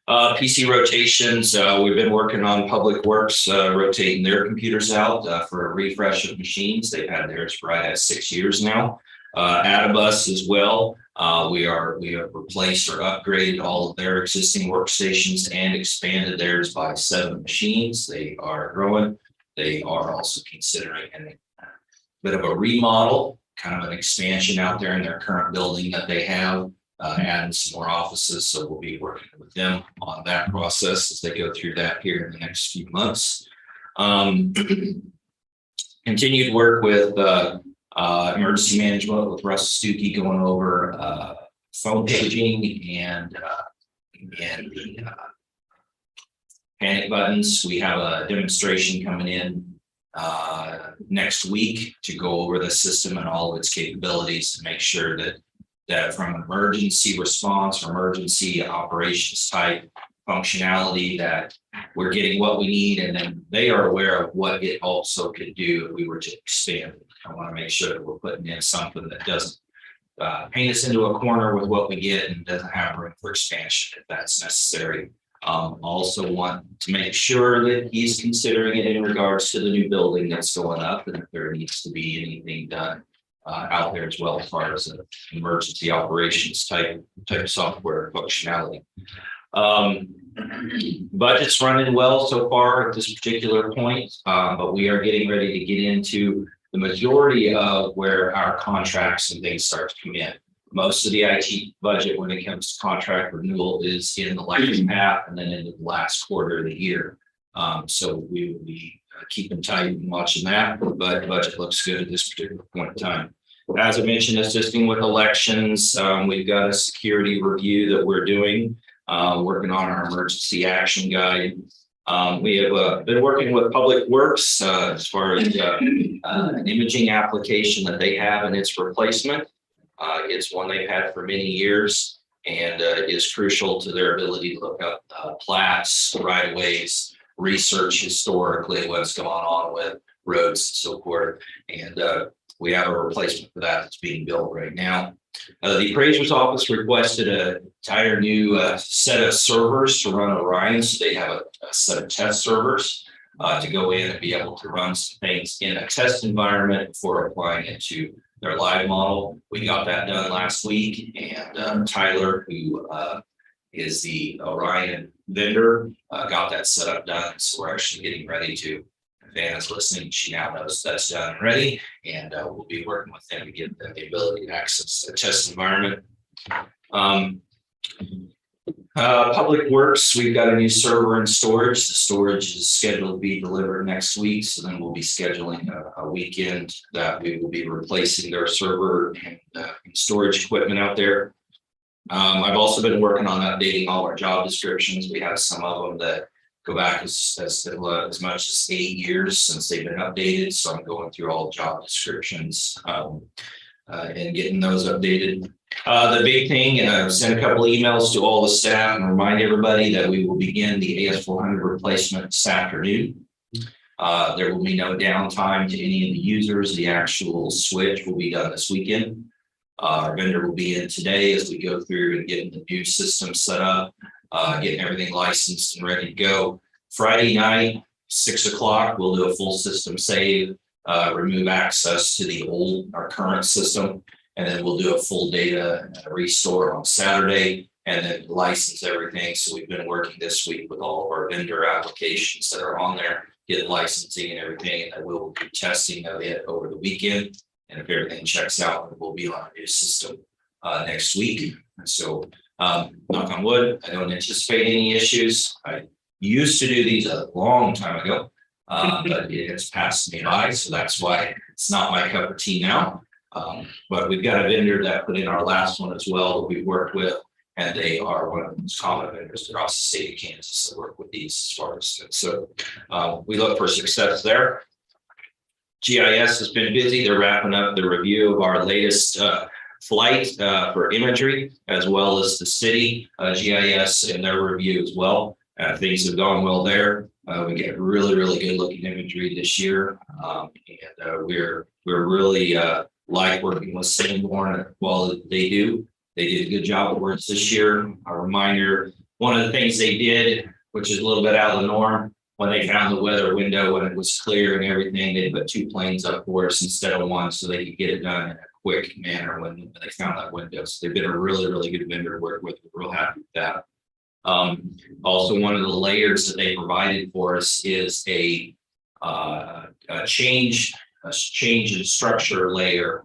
PC rotations, we've been working on Public Works, rotating their computers out for a refresh of machines. They've had theirs for right at 6 years now. Adabus as well. We have replaced or upgraded all of their existing workstations and expanded theirs by 7 machines. They are growing. They are also considering a bit of a remodel, kind of an expansion out there in their current building that they have, adding some more offices. So we'll be working with them on that process as they go through that here in the next few months. Continued work with emergency management with Russ Stuckey going over phone paging and the panic buttons. We have a demonstration coming in next week to go over the system and all of its capabilities to make sure that from emergency response or emergency operations type, functionality, that we're getting what we need, and then they are aware of what it also could do if we were to expand. I want to make sure that we're putting in something that doesn't paint us into a corner with what we get and doesn't have room for expansion if that's necessary. Also want to make sure that he's considering it in regards to the new building that's going up, and if there needs to be anything done out there as well, as far as an emergency operations type of software functionality. Budget's running well so far at this particular point, but we are getting ready to get into the majority of where our contracts and things start to come in. Most of the IT budget, when it comes to contract renewal, is in the last half and then into the last quarter of the year. So we will be keeping tight and watching that, but the budget looks good at this particular point in time. As I mentioned, assisting with elections, we've got a security review that we're doing, working on our emergency action guide. We have been working with Public Works as far as an imaging application that they have and its replacement. It's one they've had for many years and is crucial to their ability to look up plats, right of ways, research historically what's going on with roads and so forth. And we have a replacement for that that's being built right now. The appraiser's office requested an entire new set of servers to run Orion. So they have a set of test servers to go in and be able to run some things in a test environment before applying it to their live model. We got that done last week, and Tyler, who is the Orion vendor, got that set up done. So we're actually getting ready to. Vanna's listening. She now knows that's done and ready, and we'll be working with them to get them the ability to access the test environment. Public Works, we've got a new server and storage. The storage is scheduled to be delivered next week, so then we'll be scheduling a weekend that we will be replacing their server and storage equipment out there. I've also been working on updating all our job descriptions. We have some of them that go back as much as 8 years since they've been updated. So I'm going through all job descriptions and getting those updated. The big thing, send a couple of emails to all the staff and remind everybody that we will begin the AS400 replacement this afternoon. There will be no downtime to any of the users. The actual switch will be done this weekend. Our vendor will be in today as we go through and getting the new system set up. Getting everything licensed and ready to go. Friday night, 6 o'clock, we'll do a full system save, remove access to our current system, and then we'll do a full data restore on Saturday, and then license everything. So we've been working this week with all of our vendor applications that are on there, getting licensing and everything, and then we'll be testing of it over the weekend. And if everything checks out, we'll be on a new system next week. And so knock on wood, I don't anticipate any issues. I used to do these a long time ago, but it has passed me by, so that's why it's not my cup of tea now. But we've got a vendor that put in our last one as well that we worked with, and they are one of the most common vendors across the state of Kansas that work with these as far as so we look for success there. GIS has been busy. They're wrapping up the review of our latest flight for imagery, as well as the city GIS and their review as well. Things have gone well there. We get really good looking imagery this year, and we're really like working with Sanborn. While they did a good job of words this year. A reminder, one of the things they did, which is a little bit out of the norm, when they found the weather window when it was clear and everything, they put 2 planes up for us instead of 1, so they could get it done in a quick manner when they found that window. So they've been a really good vendor to work with. We're real happy with that. Also, one of the layers that they provided for us is a change in structure layer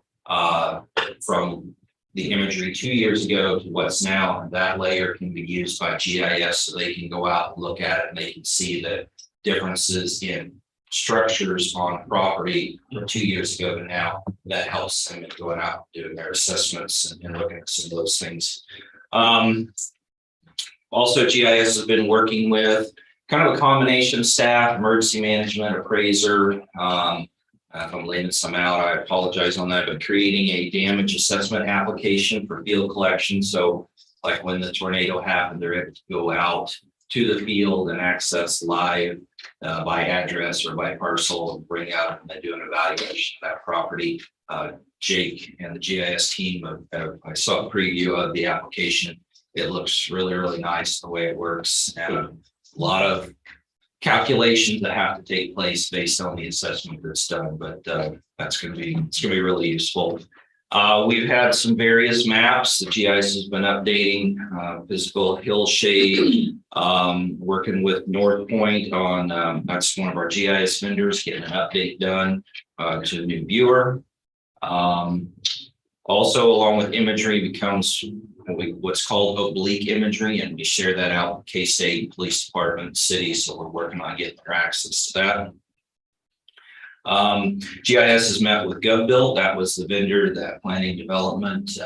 from the imagery 2 years ago to what's now. And that layer can be used by GIS, so they can go out and look at it and they can see the differences in structures on property from 2 years ago to now. That helps them in going out and doing their assessments and looking at some of those things. Also, GIS has been working with kind of a combination of staff, emergency management, appraiser. If I'm leaving some out, I apologize on that, but creating a damage assessment application for field collection. So like when the tornado happened, they're able to go out to the field and access live by address or by parcel, bring out and then do an evaluation of that property. Jake and the GIS team, I saw a preview of the application. It looks really, really nice the way it works, and a lot of calculations that have to take place based on the assessment that's done, but it's gonna be really useful. We've had some various maps. The GIS has been updating physical hill shade, working with North Point on that's one of our GIS vendors, getting an update done to a new viewer. Also, along with imagery becomes what's called oblique imagery, and we share that out with K-State Police Department, city. So we're working on getting their access to that. GIS has met with GovBuilt. That was the vendor that planning development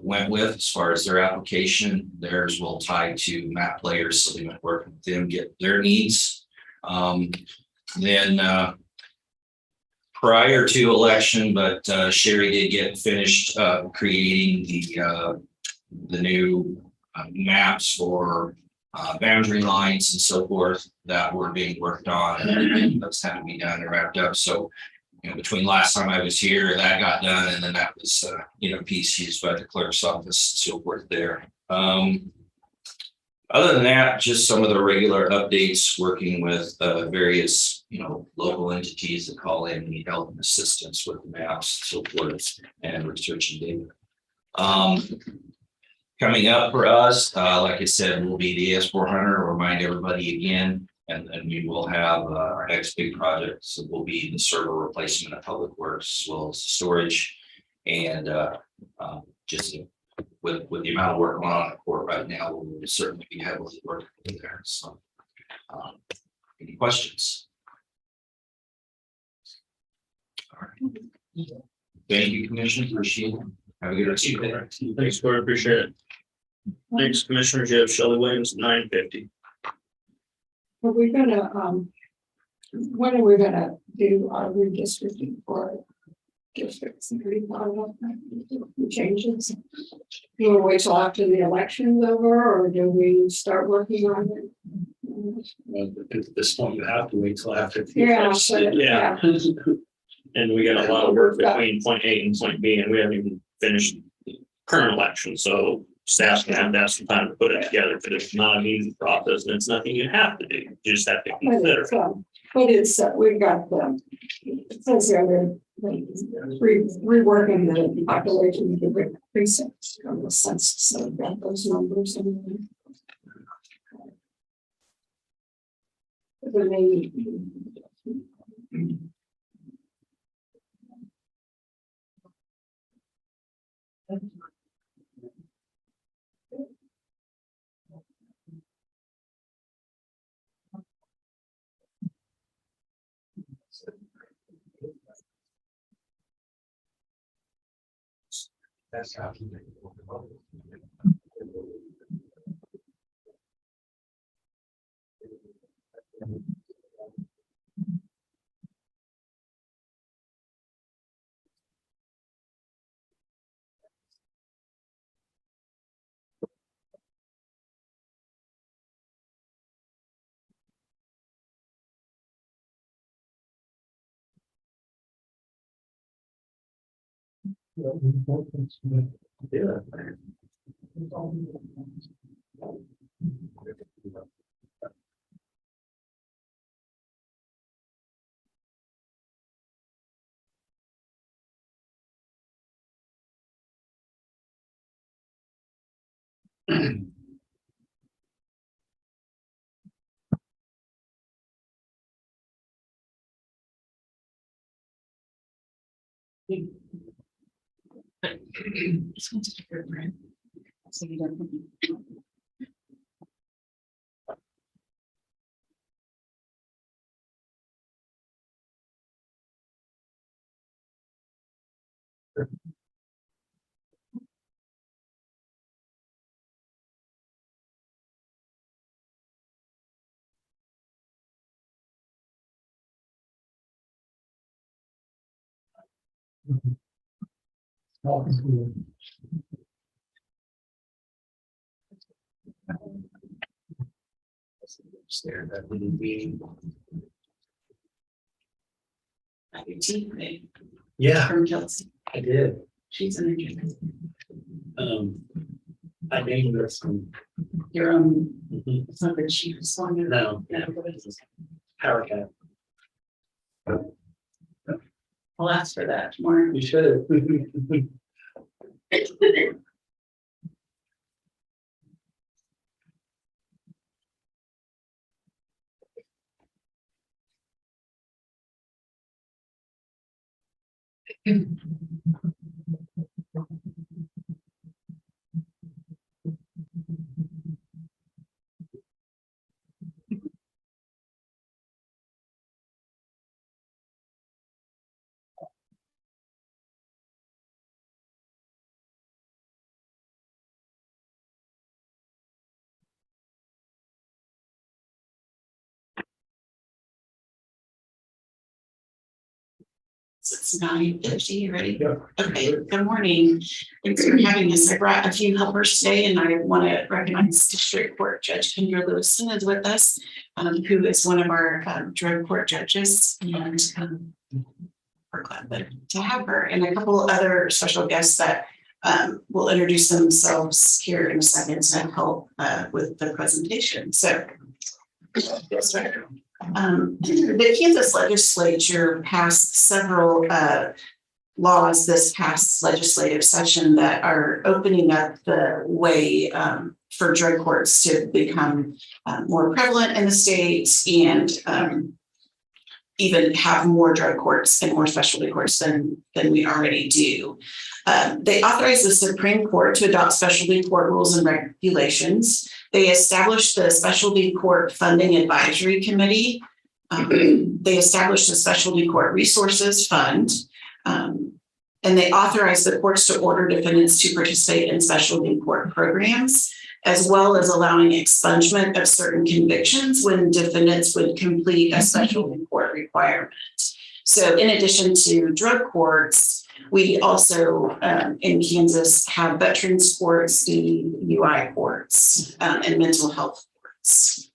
went with as far as their application. Theirs will tie to map players, so we went working with them, get their needs. Then prior to election, but Sherry did get finished creating the new maps for boundary lines and so forth that were being worked on, and those had to be done and wrapped up. So, between last time I was here, that got done, and then that was piece used by the clerk's office and so forth there. Other than that, just some of the regular updates, working with various local entities that call in, need help and assistance with the maps, so forth, and researching data. Coming up for us, like I said, will be the S400. I'll remind everybody again, and we will have our next big project. So will be the server replacement of Public Works, as well as storage, and just with the amount of work going on in the court right now, we'll certainly be heavily working there. So, any questions? All right. Thank you, Commissioner. Appreciate it. Have a good rest of your day. Thanks, Corey. Appreciate it. Next, Commissioner, you have Shelley Williams, 950. Are we gonna, when are we gonna do our redistricting for districts and changes? Do we wait till after the election's over, or do we start working on it? At this point, you have to wait till after. Yeah. Yeah. And we got a lot of work between point A and point B, and we haven't even finished the current election, so staff's gonna have to have some time to put it together, but it's not an easy process, and it's nothing you have to do, you just have to consider. But it's, we've got the, it says here, reworking the population of the precincts from the census, so we've got those numbers and. That's how. Yeah. This one's different, right? So you don't. there, that wouldn't be, Like your teammate yeah, from Kelsey. I did. She's in the I named her some, your own. mhm, It's not the chief's one. no, Yeah. Power Cat. I'll ask for that tomorrow. You should. So it's 9:50, you ready? Yeah. Okay, good morning. Thanks for having us. I brought a few helpers today and I want to recognize District Court Judge Kendra Lewison is with us, who is one of our drug court judges, and we're glad to have her, and a couple other special guests that will introduce themselves here in a second to help with the presentation. So get started. The Kansas legislature passed several laws this past legislative session that are opening up the way for drug courts to become more prevalent in the state, and even have more drug courts and more specialty courts than we already do. They authorized the Supreme Court to adopt specialty court rules and regulations. They established the Specialty Court Funding Advisory Committee. They established the Specialty Court Resources Fund. And they authorized the courts to order defendants to participate in specialty court programs, as well as allowing expungement of certain convictions when defendants would complete a specialty court requirement. So in addition to drug courts, we also in Kansas have veterans courts, DUI courts, and mental health courts.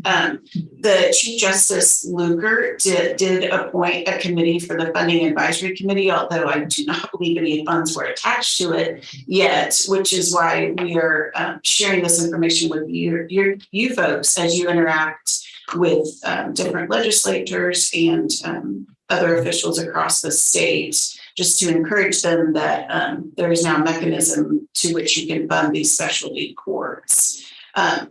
The Chief Justice Lugar did appoint a committee for the Funding Advisory Committee, although I do not believe any funds were attached to it yet, which is why we are sharing this information with you folks as you interact with different legislators and other officials across the state, just to encourage them that there is now a mechanism to which you can fund these specialty courts.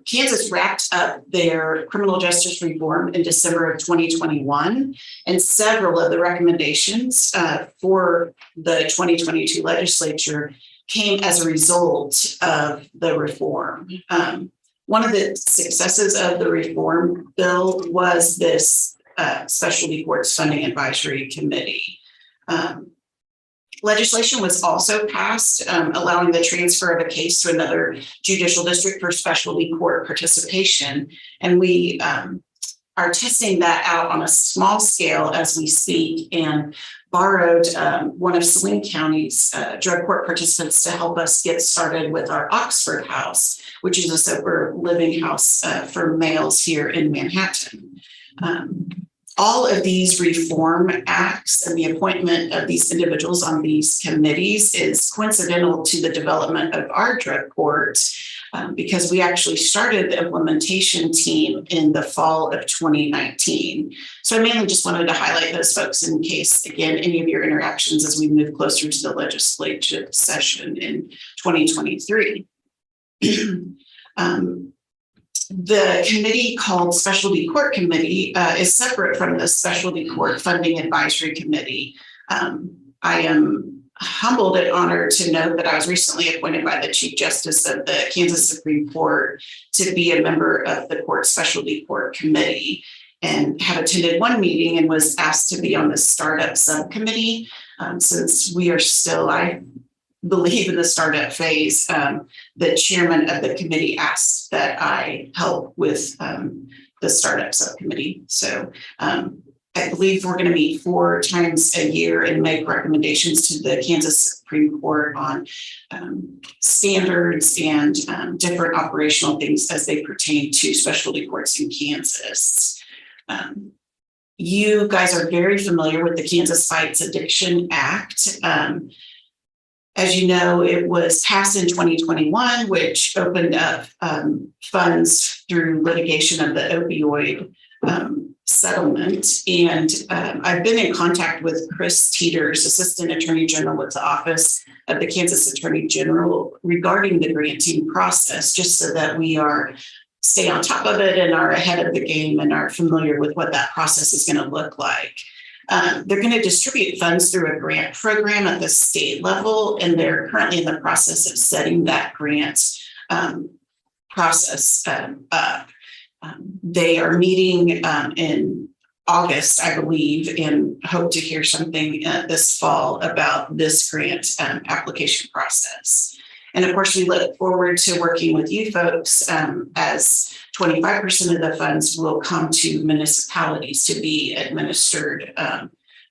Kansas wrapped up their criminal justice reform in December of 2021, and several of the recommendations for the 2022 legislature came as a result of the reform. One of the successes of the reform bill was this Specialty Courts Funding Advisory Committee. Legislation was also passed allowing the transfer of a case to another judicial district for specialty court participation. And we are testing that out on a small scale as we speak, and borrowed one of Saline County's drug court participants to help us get started with our Oxford House, which is a sober living house for males here in Manhattan. All of these reform acts and the appointment of these individuals on these committees is coincidental to the development of our drug court, because we actually started the implementation team in the fall of 2019. So I mainly just wanted to highlight those folks in case, again, any of your interactions as we move closer to the legislative session in 2023. The committee called Specialty Court Committee is separate from the Specialty Court Funding Advisory Committee. I am humbled and honored to note that I was recently appointed by the Chief Justice of the Kansas Supreme Court to be a member of the Court Specialty Court Committee, and have attended one meeting and was asked to be on the startup subcommittee. Since we are still, I believe, in the startup phase, the chairman of the committee asked that I help with the startup subcommittee. So I believe we're going to meet 4 times a year and make recommendations to the Kansas Supreme Court on standards and different operational things as they pertain to specialty courts in Kansas. You guys are very familiar with the Kansas Fights Addiction Act. As you know, it was passed in 2021, which opened up funds through litigation of the opioid settlement. And I've been in contact with Chris Teeters, Assistant Attorney General with the Office of the Kansas Attorney General, regarding the granting process, just so that we stay on top of it and are ahead of the game and are familiar with what that process is going to look like. They're going to distribute funds through a grant program at the state level, and they're currently in the process of setting that grant process up. They are meeting in August, I believe, and hope to hear something this fall about this grant application process. And of course, we look forward to working with you folks as 25% of the funds will come to municipalities to be administered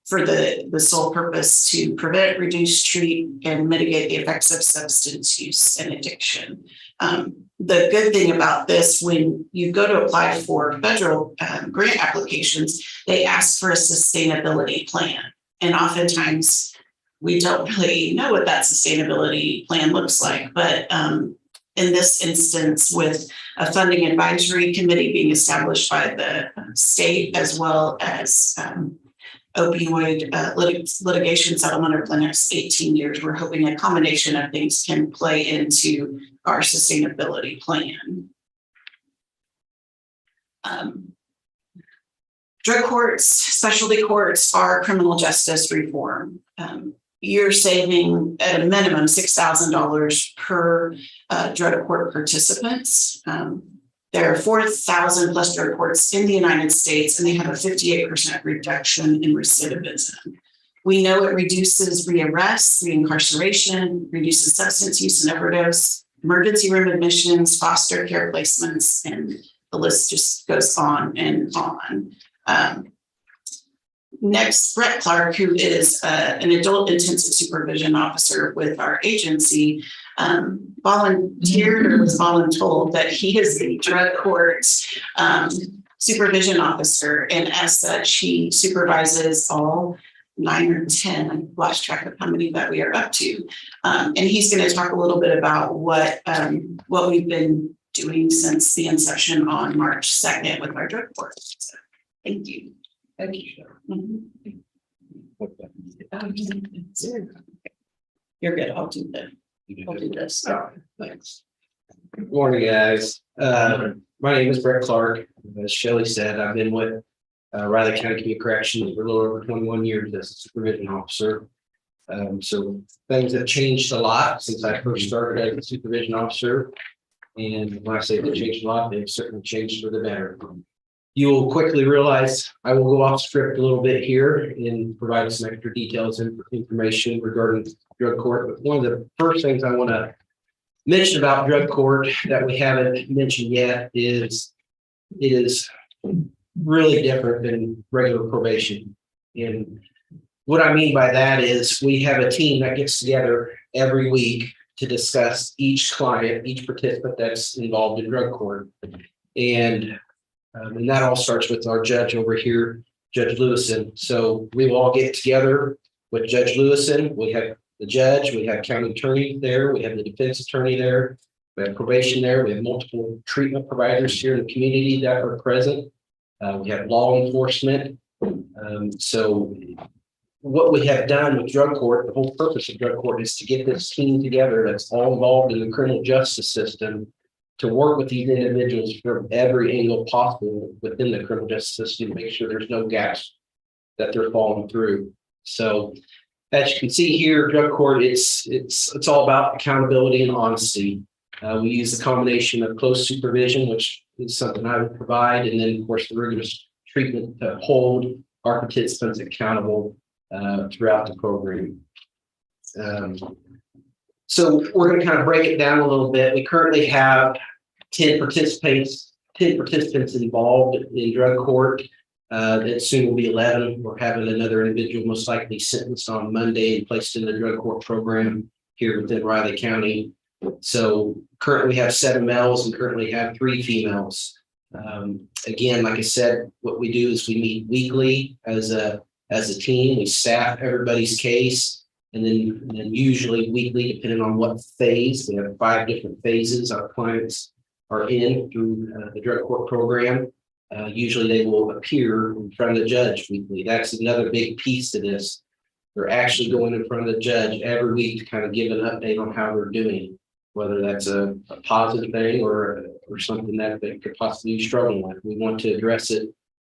for the sole purpose to prevent, reduce, treat, and mitigate the effects of substance use and addiction. The good thing about this, when you go to apply for federal grant applications, they ask for a sustainability plan. And oftentimes we don't really know what that sustainability plan looks like. But in this instance, with a funding advisory committee being established by the state, as well as opioid litigation settlement over the next 18 years, we're hoping a combination of things can play into our sustainability plan. Drug courts, specialty courts are criminal justice reform. You're saving at a minimum $6,000 per drug court participants. There are 4,000 plus drug courts in the United States, and they have a 58% reduction in recidivism. We know it reduces rearrest, reincarceration, reduces substance use and overdose, emergency room admissions, foster care placements, and the list just goes on and on. Next, Brett Clark, who is an adult intensive supervision officer with our agency, volunteered or was voluntold that he is the drug court supervision officer. And as such, he supervises all 9 or 10, I've lost track of how many that we are up to. And he's going to talk a little bit about what we've been doing since the inception on March 2nd with our drug court. So, thank you. Thank you. You're good. I'll do this. Thanks. Good morning, guys. My name is Brett Clark. As Shelley said, I've been with Riley County Community Corrections for a little over 21 years as a supervision officer. So things have changed a lot since I first started as a supervision officer. And when I say they've changed a lot, they've certainly changed for the better. You will quickly realize I will go off script a little bit here and provide some extra details and information regarding drug court. But one of the first things I want to mention about drug court that we haven't mentioned yet is it is really different than regular probation. And what I mean by that is we have a team that gets together every week to discuss each client, each participant that's involved in drug court. And that all starts with our judge over here, Judge Lewison. So we will all get together with Judge Lewison. We have the judge, we have county attorney there, we have the defense attorney there, we have probation there, we have multiple treatment providers here in the community that are present. We have law enforcement. So what we have done with drug court, the whole purpose of drug court is to get this team together that's all involved in the criminal justice system to work with these individuals from every angle possible within the criminal justice system to make sure there's no gaps that they're falling through. So as you can see here, drug court, it's all about accountability and honesty. We use a combination of close supervision, which is something I would provide, and then of course the rigorous treatment to hold our participants accountable throughout the program. So we're going to kind of break it down a little bit. We currently have 10 participants involved in drug court. That soon will be 11. We're having another individual most likely sentenced on Monday and placed in the drug court program here within Riley County. So currently we have 7 males and currently have 3 females. Again, like I said, what we do is we meet weekly as a team. We staff everybody's case, and then usually weekly, depending on what phase. We have 5 different phases our clients are in through the drug court program. Usually they will appear in front of the judge weekly. That's another big piece to this. They're actually going in front of the judge every week to kind of give an update on how they're doing, whether that's a positive thing or something that they could possibly be struggling with. We want to address it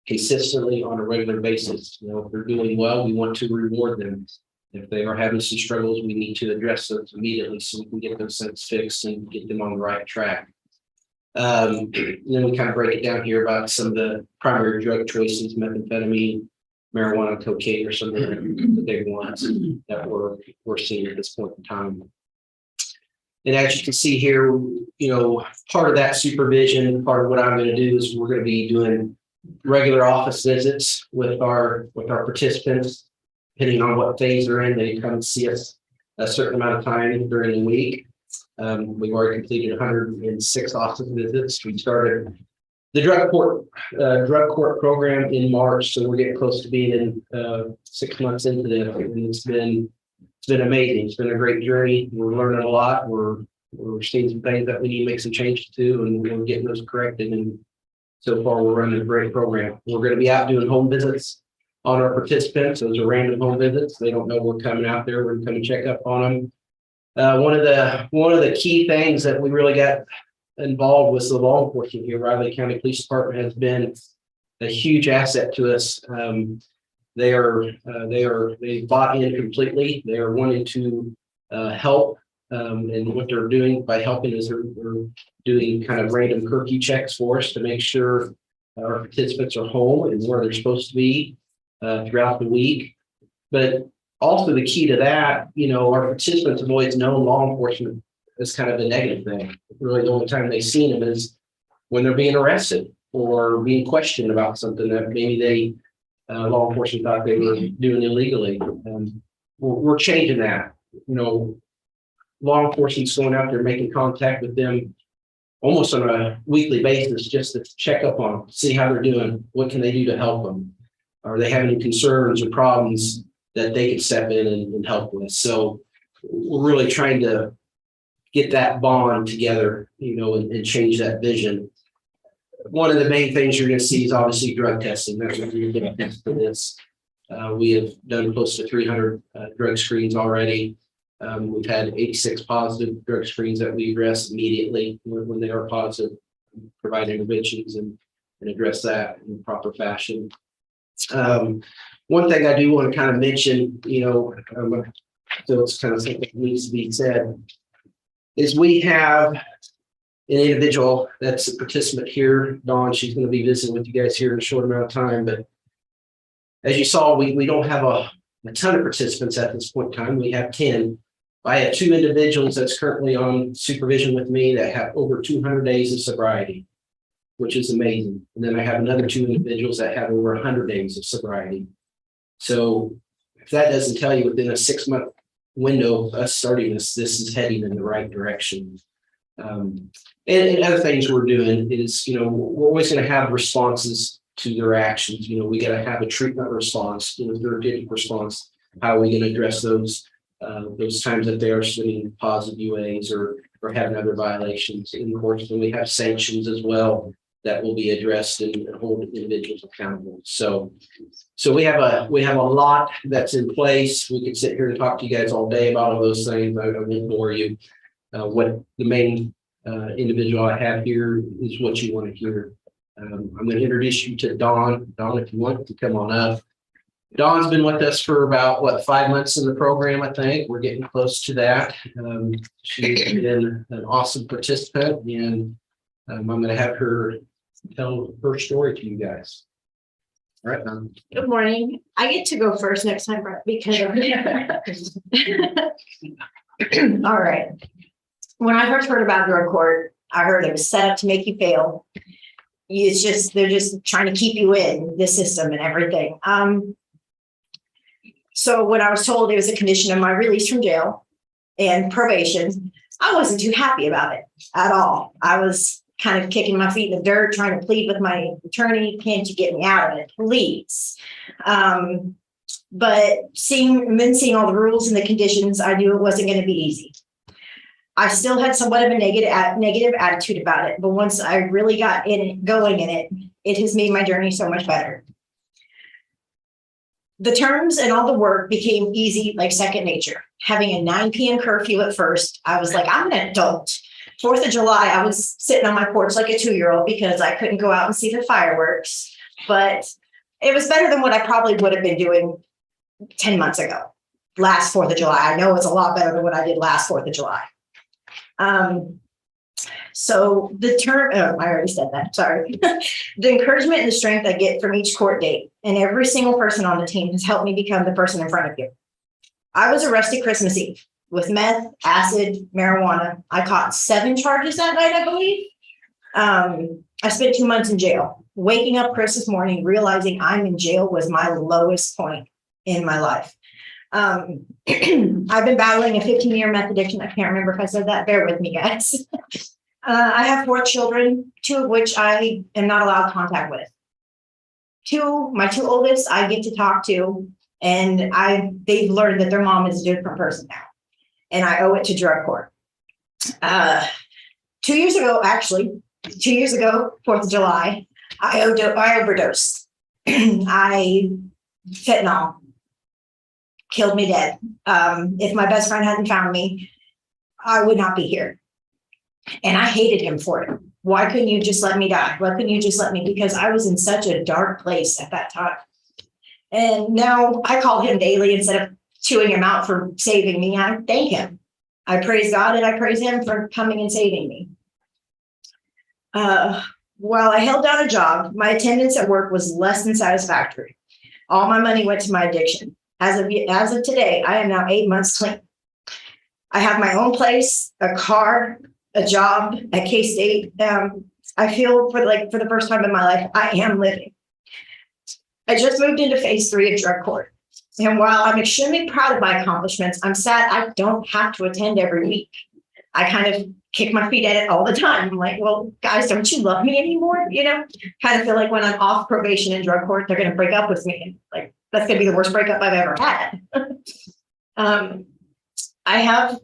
consistently on a regular basis. You know, if they're doing well, we want to reward them. If they are having some struggles, we need to address those immediately so we can get those things fixed and get them on the right track. Then we kind of break it down here about some of the primary drug choices: methamphetamine, marijuana, cocaine, or some of the big ones that we're seeing at this point in time. And as you can see here, you know, part of that supervision, part of what I'm going to do is we're going to be doing regular office visits with our participants, depending on what phase they're in. They come and see us a certain amount of time during the week. We've already completed 106 office visits. We started the drug court program in March, so we're getting close to being in 6 months into this. And it's been amazing. It's been a great journey. We're learning a lot. We're seeing some things that we need to make some changes to, and we're getting those corrected. And so far, we're running a great program. We're going to be out doing home visits on our participants. Those are random home visits. They don't know we're coming out there. We're going to come and check up on them. One of the key things that we really got involved with the law enforcement here. Riley County Police Department has been a huge asset to us. They bought in completely. They are wanting to help, and what they're doing by helping is they're doing kind of random curfew checks for us to make sure our participants are home and where they're supposed to be throughout the week. But also the key to that, you know, our participants have always known law enforcement as kind of a negative thing. Really, the only time they've seen them is when they're being arrested or being questioned about something that maybe law enforcement thought they were doing illegally. We're changing that. You know, law enforcement's going out there making contact with them almost on a weekly basis just to check up on them, see how they're doing, what can they do to help them? Are they having any concerns or problems that they can step in and help with? So we're really trying to get that bond together, you know, and change that vision. One of the main things you're going to see is obviously drug testing. That's what you're going to get for this. We have done close to 300 drug screens already. We've had 86 positive drug screens that we address immediately when they are positive, provide interventions and address that in the proper fashion. One thing I do want to kind of mention, you know, so it's kind of something that needs to be said, is we have an individual that's a participant here, Dawn. She's going to be visiting with you guys here in a short amount of time. But as you saw, we don't have a ton of participants at this point in time. We have 10. I have 2 individuals that's currently on supervision with me that have over 200 days of sobriety, which is amazing. And then I have another 2 individuals that have over 100 days of sobriety. So if that doesn't tell you within a 6-month window of us starting this is heading in the right direction. And other things we're doing is, you know, we're always going to have responses to their actions. You know, we got to have a treatment response, you know, therapeutic response. How are we going to address those times that they are submitting positive UAs or having other violations? And of course, then we have sanctions as well that will be addressed and hold individuals accountable. So we have a lot that's in place. We could sit here and talk to you guys all day about all those things. I won't bore you. What the main individual I have here is what you want to hear. I'm going to introduce you to Dawn. Dawn, if you want to come on up. Dawn's been with us for about 5 months in the program. I think we're getting close to that. She's been an awesome participant, and I'm going to have her tell her story to you guys. All right, Dawn. Good morning. I get to go first next time, Brett, because all right. When I first heard about drug court, I heard it was set up to make you fail. It's just, they're just trying to keep you in the system and everything. So when I was told it was a condition of my release from jail and probation, I wasn't too happy about it at all. I was kind of kicking my feet in the dirt, trying to plead with my attorney, can't you get me out of it, please? But seeing all the rules and the conditions, I knew it wasn't going to be easy. I still had somewhat of a negative attitude about it, but once I really got going in it, it has made my journey so much better. The terms and all the work became easy, like second nature. Having a 9 p.m. curfew at first, I was like, I'm an adult. 4th of July, I was sitting on my porch like a 2-year-old because I couldn't go out and see the fireworks, but it was better than what I probably would have been doing 10 months ago. Last 4th of July, I know it's a lot better than what I did last 4th of July. So the term, I already said that, sorry. The encouragement and the strength I get from each court date and every single person on the team has helped me become the person in front of you. I was arrested Christmas Eve with meth, acid, marijuana. I caught 7 charges that night, I believe. I spent 2 months in jail. Waking up Christmas morning, realizing I'm in jail was my lowest point in my life. I've been battling a 15-year meth addiction. I can't remember if I said that. Bear with me, guys. I have 4 children, 2 of which I am not allowed contact with. My 2 oldest I get to talk to, and they've learned that their mom is a different person now, and I owe it to drug court. 2 years ago, 4th of July, I overdosed. Fentanyl killed me dead. If my best friend hadn't found me, I would not be here. And I hated him for it. Why couldn't you just let me die? Why couldn't you just let me? Because I was in such a dark place at that time. And now I call him daily instead of chewing him out for saving me. I thank him. I praise God and I praise him for coming and saving me. While I held down a job, my attendance at work was less than satisfactory. All my money went to my addiction. As of today, I am now 8 months clean. I have my own place, a car, a job at K-State. I feel for the first time in my life, I am living. I just moved into phase 3 of drug court. And while I'm extremely proud of my accomplishments, I'm sad I don't have to attend every week. I kind of kick my feet at it all the time. I'm like, well, guys, don't you love me anymore? You know, kind of feel like when I'm off probation in drug court, they're going to break up with me. Like, that's going to be the worst breakup I've ever had.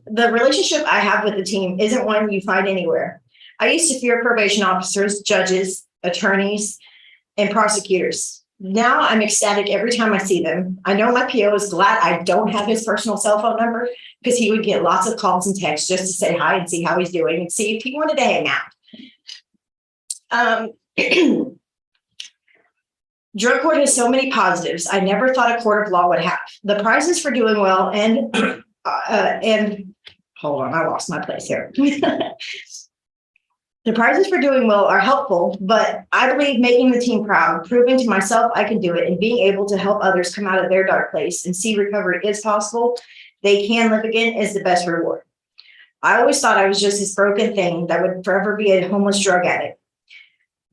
The relationship I have with the team isn't one you find anywhere. I used to fear probation officers, judges, attorneys, and prosecutors. Now I'm ecstatic every time I see them. I know my PO is glad I don't have his personal cell phone number because he would get lots of calls and texts just to say hi and see how he's doing and see if he wanted to hang out. Drug court has so many positives I never thought a court of law would have. The prizes for doing well and hold on, I lost my place here. The prizes for doing well are helpful, but I believe making the team proud, proving to myself I can do it, and being able to help others come out of their dark place and see recovery is possible, they can live again, is the best reward. I always thought I was just this broken thing that would forever be a homeless drug addict.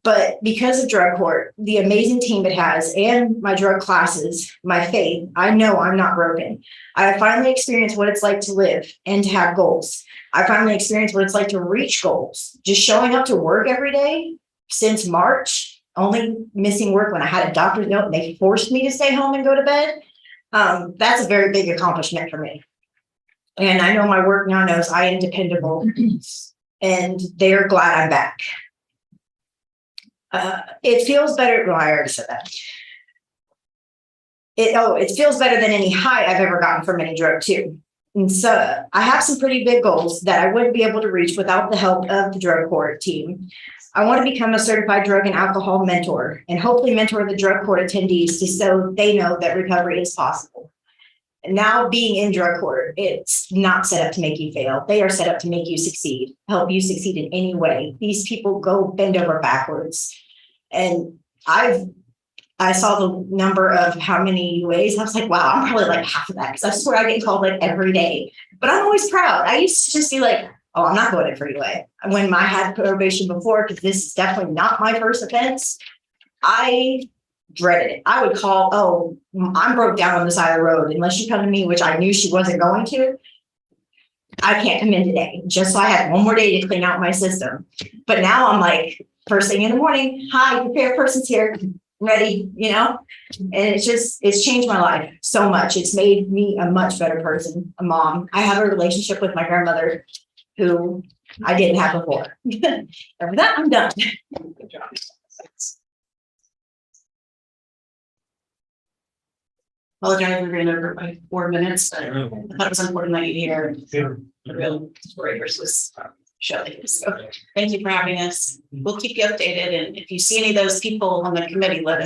But because of drug court, the amazing team it has, and my drug classes, my faith, I know I'm not broken. I have finally experienced what it's like to live and to have goals. I finally experienced what it's like to reach goals. Just showing up to work every day since March, only missing work when I had a doctor's note and they forced me to stay home and go to bed. That's a very big accomplishment for me. And I know my work now knows I am dependable and they're glad I'm back. It feels better. Well, I already said that. It feels better than any high I've ever gotten from any drug too. And so I have some pretty big goals that I wouldn't be able to reach without the help of the drug court team. I want to become a certified drug and alcohol mentor and hopefully mentor the drug court attendees just so they know that recovery is possible. And now being in drug court, it's not set up to make you fail. They are set up to make you succeed, help you succeed in any way. These people go bend over backwards. And I saw the number of how many UAs. I was like, wow, I'm probably like half of that because I swear I get called like every day. But I'm always proud. I used to just be like, oh, I'm not going in freeway. When I had probation before, because this is definitely not my first offense, I dreaded it. I would call, oh, I'm broke down on the side of the road, unless you come to me, which I knew she wasn't going to. I can't come in today, just so I had one more day to clean out my system. But now I'm like, first thing in the morning, hi, prepared person's here, ready, you know? And it's changed my life so much. It's made me a much better person, a mom. I have a relationship with my grandmother who I didn't have before. And with that, I'm done. Good job. Apologize for being over by 4 minutes, but I thought it was important that you hear the real story versus Shelley. So thank you for having us. We'll keep you updated, and if you see any of those people on the committee, let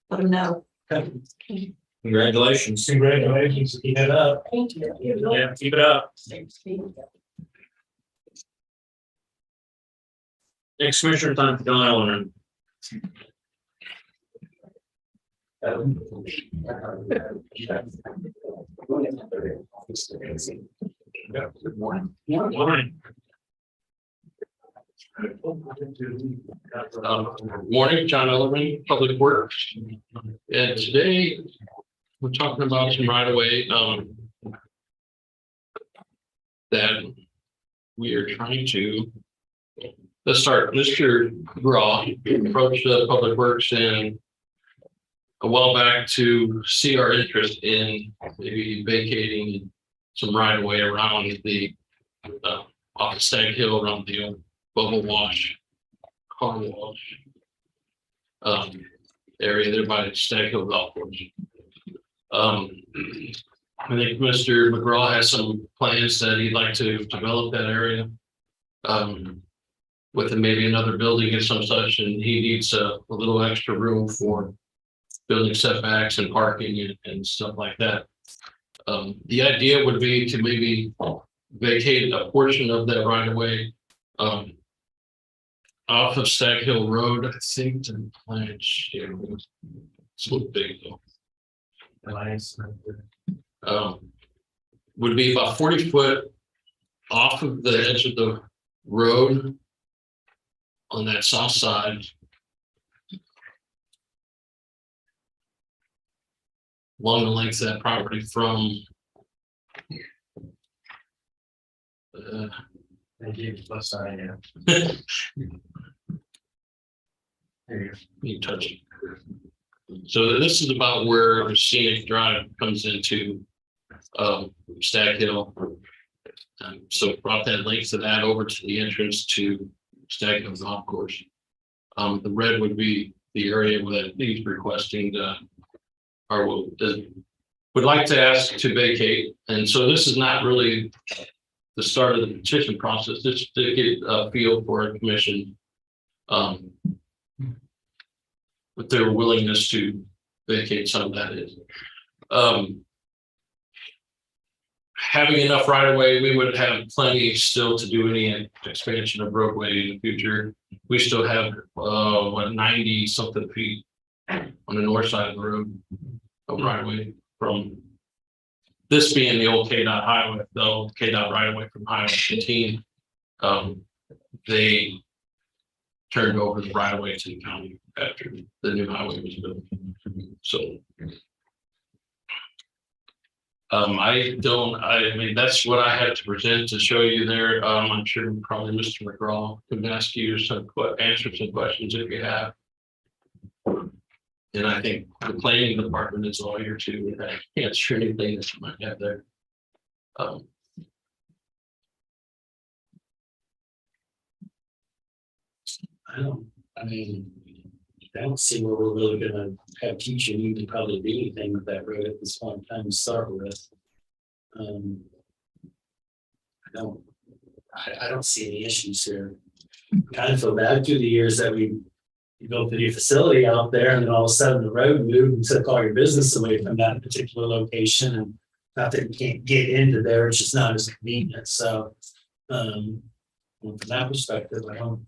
them know. Congratulations. Congratulations, keep it up. Thank you. Yeah, keep it up. Next commissioner time for John Ellen. Good morning. Morning. Morning, John Ellerman, Public Works. And today we're talking about some right of way that we are trying to. Let's start. Mr. Graw approached the Public Works and a while back to see our interest in maybe vacating some right of way around the off of Stag Hill, around the old bubble wash, car wash area there by Stag Hill Golf Course. I think Mr. McGraw has some plans that he'd like to develop that area with maybe another building or some such, and he needs a little extra room for building setbacks and parking and stuff like that. The idea would be to maybe vacate a portion of that right of way off of Stag Hill Road. I think the plan here, it's a little big though. Would be about 40 foot off of the edge of the road on that south side. Along the length of that property from you touch it. So this is about where the scenic drive comes into Stag Hill. So brought that length of that over to the entrance to Stag Hill Golf Course. The red would be the area that he's requesting or would like to ask to vacate. And so this is not really the start of the petition process, just to get a feel for a commission with their willingness to vacate some of that is. Having enough right of way, we would have plenty still to do any expansion of roadway in the future. We still have 90 something feet on the north side of the road of right of way from this being the old KDOT highway, the old KDOT right of way from Highway 15. They turned over the right of way to the county after the new highway was built. So I mean, that's what I had to present to show you there. I'm sure probably Mr. McGraw can ask you answer some questions if you have. And I think the planning department is all here too. I can't answer anything that you might have there. I don't see where we're really gonna have teaching you to probably do anything with that road at this point in time to start with. I don't see any issues here. Kind of feel bad through the years that you built the new facility out there and then all of a sudden the road moved and took all your business away from that particular location, and not that you can't get into there, it's just not as convenient. So from that perspective, I don't.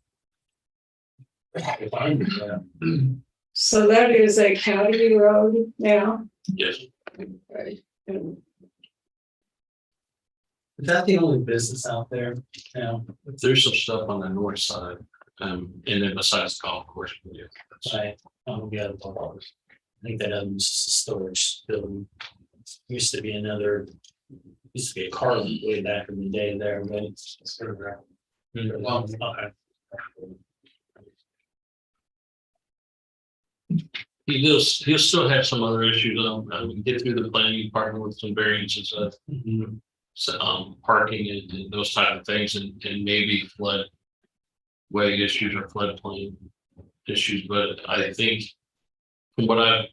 So that is a county road now. Yes. Right. And Is that the only business out there now? There's some stuff on the north side, and then besides the golf course. Yeah, that's- Yeah, I think that other was just a storage building. Used to be a car lot way back in the day there, but it's sort of around. Okay. He'll still have some other issues, we can get through the planning department with some variances of, parking and those type of things, and maybe flood way issues or floodplain issues, but I think from what I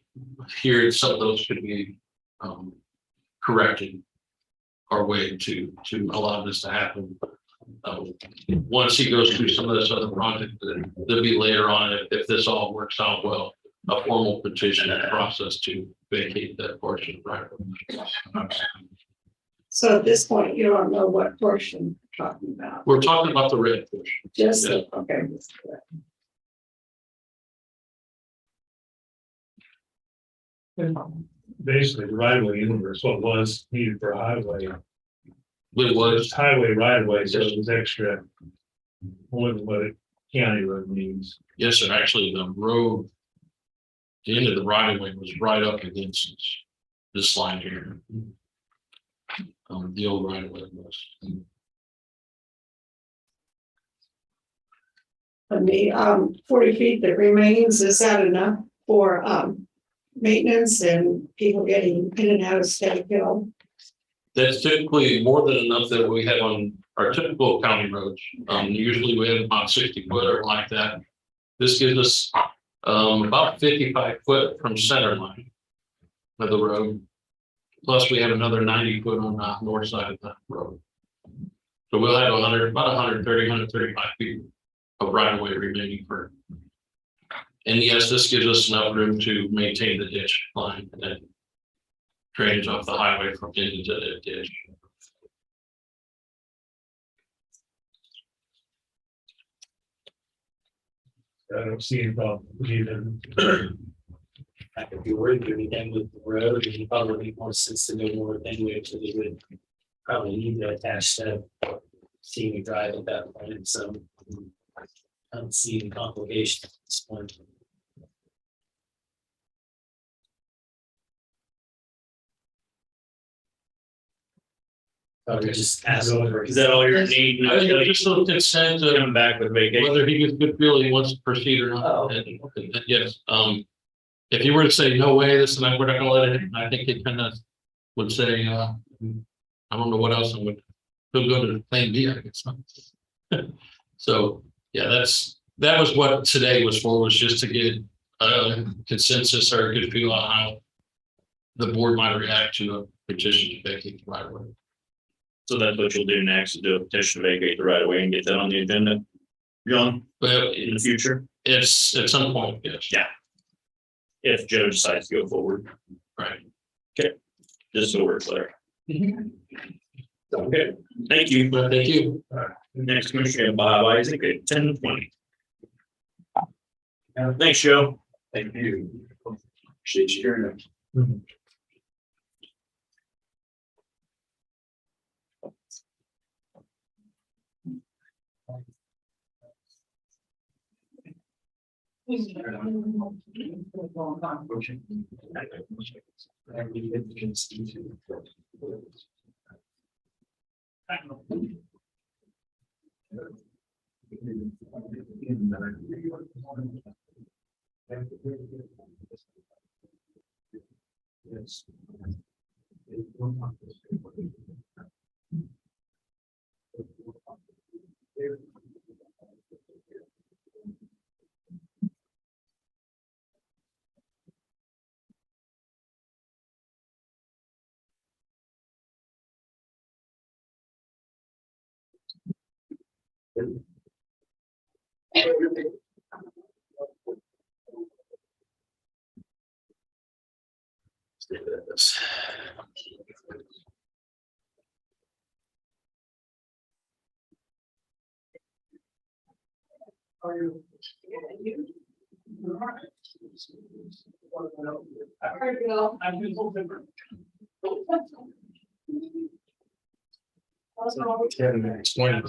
hear, some of those could be, corrected our way to allow this to happen. Once he goes through some of this other project, there'll be later on, if this all works out well, a formal petition process to vacate that portion, right? So at this point, you don't know what portion you're talking about. We're talking about the red portion. Just, Yeah. okay. Basically, the right of way universe, what was needed for a highway, It was, highway right of way, so it was extra. More than what a county road needs. yes, sir, actually, the road, the end of the right of way was right up against this line here. The old right of way was. And the 40 feet that remains, is that enough for maintenance and people getting in and out of State Hill? That's typically more than enough that we have on our typical county roads. Usually we have about 60 foot or like that. This gives us about 55 foot from center line of the road. Plus we have another 90 foot on the north side of the road. So we'll have about 130, 135 feet of right of way remaining for. And yes, this gives us enough room to maintain the ditch line and drainage off the highway from into the ditch. I don't see any problem with even. Like if you were to do anything with the road, it probably make more sense to do more anyway, so they would probably need to attach that scenic drive at that point, so. I don't see any complication at this point. Probably just ask over. Is that all you're needing? I think just a little consent to Come back with vacation. whether he gets good feel he wants to proceed or not. Oh. And yes, if you were to say, no way, this and that, we're not gonna let it, I think it kind of would say, I don't know what else I would, he'll go to plan B, I guess. So, yeah, that was what today was for, was just to get a consensus or a good feel on how the board might react to a petition to vacate the right of way. So that's what you'll do next, is do a petition to vacate the right of way and get that on the agenda, John, But in the future, it's at some point, yes. Yeah. if Joe decides to go forward. Right. Just so we're clear. Okay, thank you. Thank you. Next commissioner, Bob Isaac at 10:20. Thanks, Joe. Thank you. Appreciate you hearing it. 10, 20.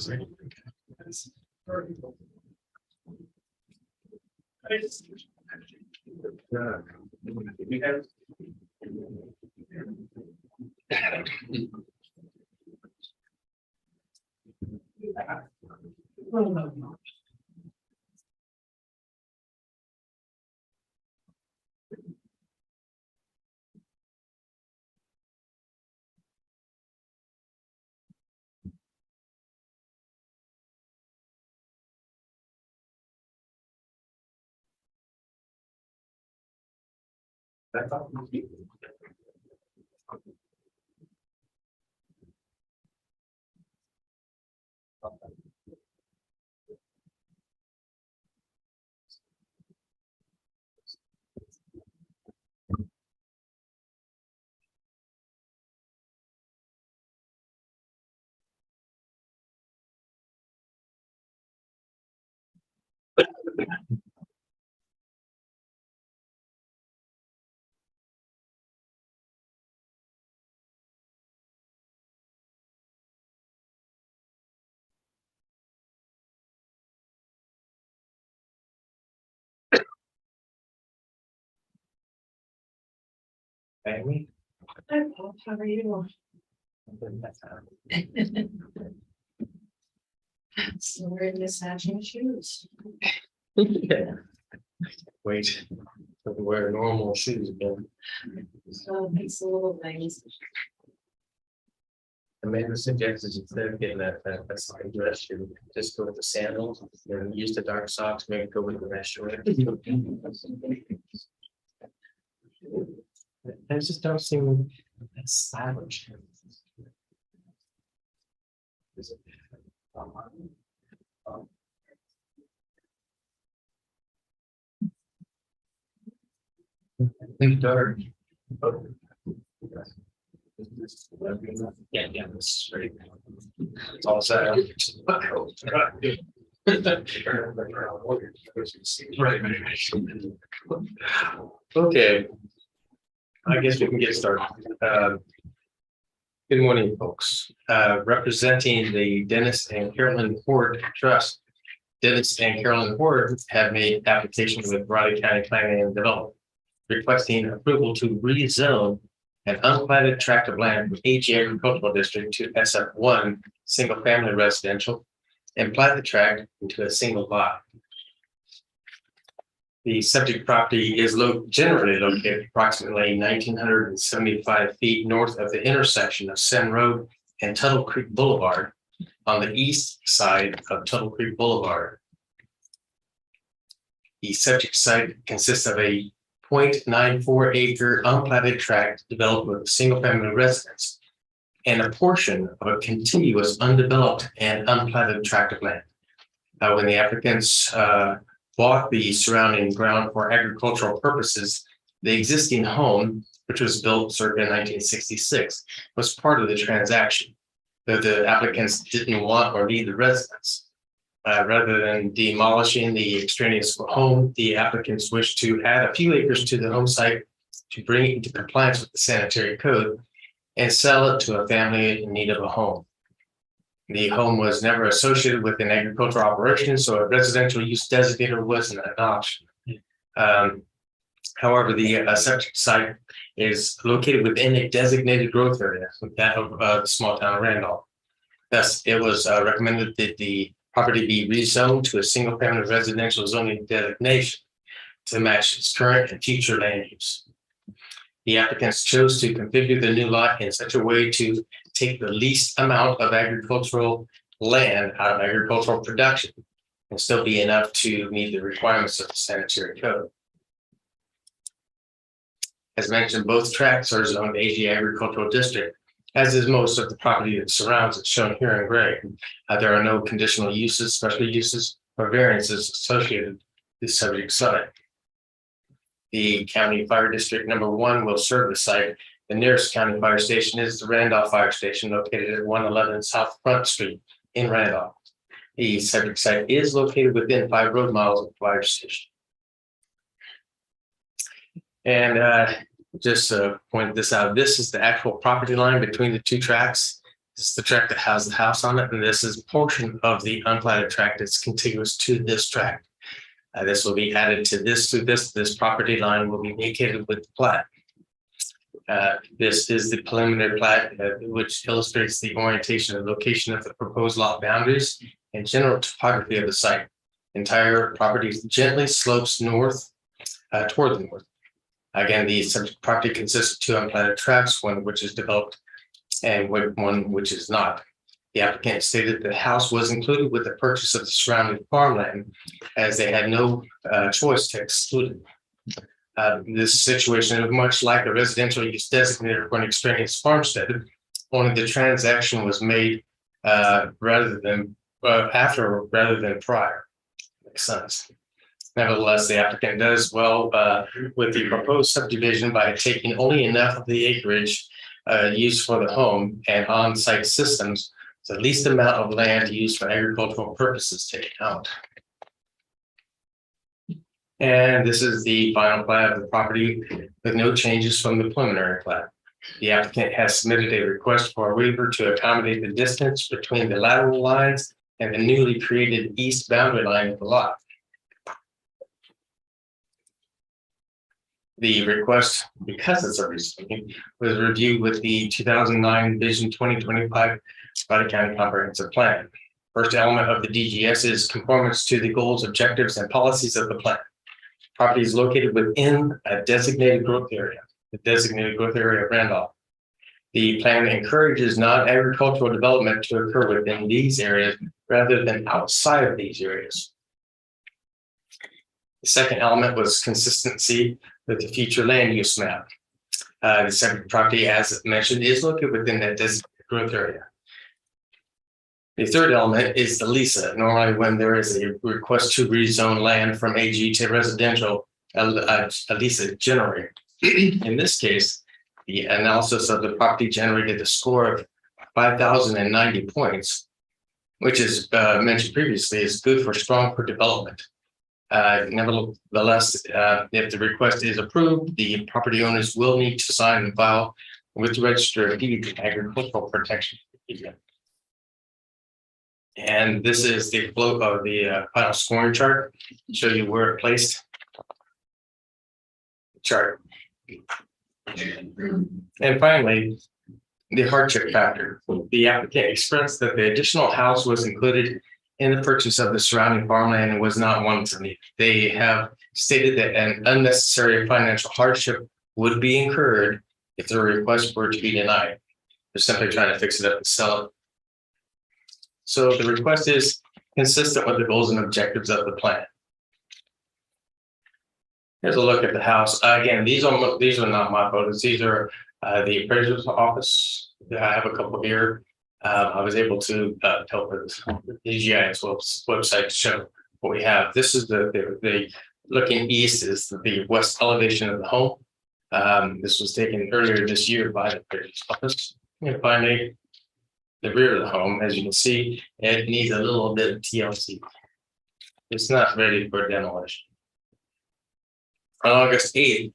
Amy? Hi, Paul. How are you? So we're in this matching shoes. Wait, wear normal shoes again. So it's a little things. Amanda suggested instead of getting that side dress, you just go with the sandals, and use the dark socks, maybe go with the mesh. I just don't seem that stylish. Think dark. Yeah, that's right. It's all set up. Right. Okay. I guess we can get started. Good morning, folks. Representing the Dennis and Carolyn Ford Trust. Dennis and Carolyn Ford have made application with Raleigh County Planning and Development, requesting approval to rezone an unplatted tract of land from AG Agricultural District to SF1 single family residential and plat the tract into a single lot. The subject property is generally located approximately 1,975 feet north of the intersection of Sen Road and Tuttle Creek Boulevard on the east side of Tuttle Creek Boulevard. The subject site consists of a 0.94 acre unplatted tract developed with a single family residence and a portion of a contiguous undeveloped and unplatted tract of land. When the applicants bought the surrounding ground for agricultural purposes, the existing home, which was built circa 1966, was part of the transaction, though the applicants didn't want or need the residence. Rather than demolishing the extraneous home, the applicants wished to add a few acres to the home site to bring it into compliance with the sanitary code and sell it to a family in need of a home. The home was never associated with an agricultural operation, so a residential use designator wasn't an option. However, the subject site is located within a designated growth area, that of the small town of Randolph. Thus, it was recommended that the property be rezoned to a single family residential zoning designation to match its current and future land use. The applicants chose to configure the new lot in such a way to take the least amount of agricultural land out of agricultural production and still be enough to meet the requirements of the sanitary code. As mentioned, both tracts are zoned AG Agricultural District, as is most of the property that surrounds it, shown here in gray. There are no conditional uses, special uses, or variances associated with the subject site. The County Fire District number 1 will serve the site. The nearest county fire station is the Randolph Fire Station, located at 111 South Front Street in Randolph. The subject site is located within 5 road miles of the fire station. And just point this out, this is the actual property line between the two tracts. This is the tract that has the house on it, and this is portion of the unplatted tract that's contiguous to this tract. This will be added to this property line will be vacated with the plat. This is the preliminary plat, which illustrates the orientation and location of the proposed lot boundaries and general topography of the site. Entire property gently slopes north, toward the north. Again, the subject property consists of 2 unplatted tracts, one which is developed and one which is not. The applicant stated the house was included with the purchase of the surrounding farmland, as they had no choice to exclude it. This situation is much like a residential use designated for an extraneous farmstead. Only the transaction was made after rather than prior. Makes sense. Nevertheless, the applicant does well with the proposed subdivision by taking only enough of the acreage used for the home and on-site systems, the least amount of land used for agricultural purposes taken out. And this is the final plat of the property with no changes from the preliminary plat. The applicant has submitted a request for a waiver to accommodate the distance between the lateral lines and the newly created east boundary line of the lot. The request, because it's a rezoning, was reviewed with the 2009 Vision 2025 Nevada County Comprehensive Plan. First element of the DGS is conformance to the goals, objectives, and policies of the plan. Property is located within a designated growth area, the designated growth area of Randolph. The plan encourages non-agricultural development to occur within these areas rather than outside of these areas. The second element was consistency with the future land use map. The subject property, as mentioned, is located within that designated growth area. The third element is the LISA. Normally, when there is a request to rezone land from AG to residential, a LISA generated. In this case, the analysis of the property generated a score of 5,090 points, which is mentioned previously is good for strong for development. Nevertheless, if the request is approved, the property owners will need to sign and file with the Register of Deeds agricultural protection. And this is the flow of the final scoring chart. Show you where it placed. Chart. And finally, the hardship factor. The applicant expressed that the additional house was included in the purchase of the surrounding farmland and was not one to meet. They have stated that an unnecessary financial hardship would be incurred if the request were to be denied. They're simply trying to fix it up and sell it. So the request is consistent with the goals and objectives of the plan. Here's a look at the house. Again, these are not my photos. These are the appraiser's office. I have a couple here. I was able to help with the GIS website to show what we have. This is the looking east is the west elevation of the home. This was taken earlier this year by the appraiser's office. And finally, the rear of the home, as you can see, it needs a little bit of TLC. It's not ready for demolition. On August 8th,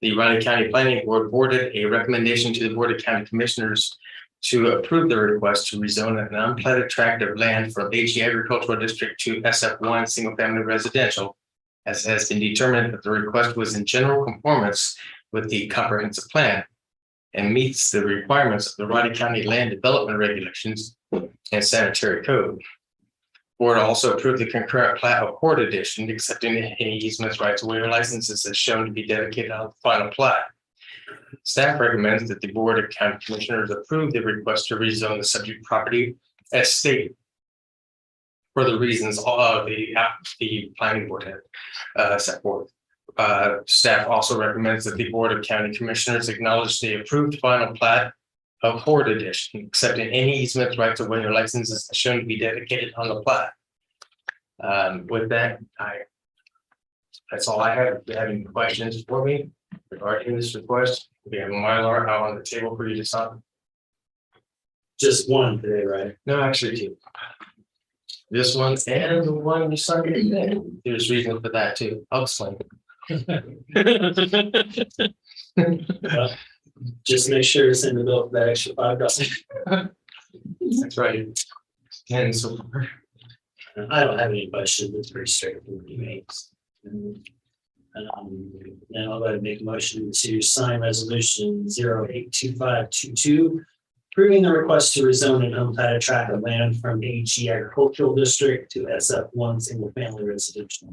the Riley County Planning Board forwarded a recommendation to the Board of County Commissioners to approve the request to rezone an unplatted tract of land from HE Agricultural District to SF1 Single Family Residential, as has been determined that the request was in general conformance with the comprehensive plan and meets the requirements of the Riley County Land Development Regulations and Sanitary Code. Board also approved the concurrent plat of Horde Edition, accepting any easements, rights of way, or licenses as shown to be dedicated on the final plat. Staff recommends that the Board of County Commissioners approve the request to rezone the subject property as stated for the reasons of the planning board had set forth. Staff also recommends that the Board of County Commissioners acknowledge the approved final plat of Horde Edition, accepting any easements, rights of way, or licenses shown to be dedicated on the plat. With that, that's all I have. If you have any questions for me regarding this request, we have a Mylar out on the table for you to sign. Just one today, right? No, actually two. This one and the one you signed today. There's reason for that too. I'll explain. Just make sure it's in the bill for that extra $5. That's right. And so. I don't have any questions. It's pretty straightforward to me. Now I'll go ahead and make a motion to sign resolution 082522, approving the request to rezone and unplatted a tract of land from AG Agricultural District to SF1 Single Family Residential.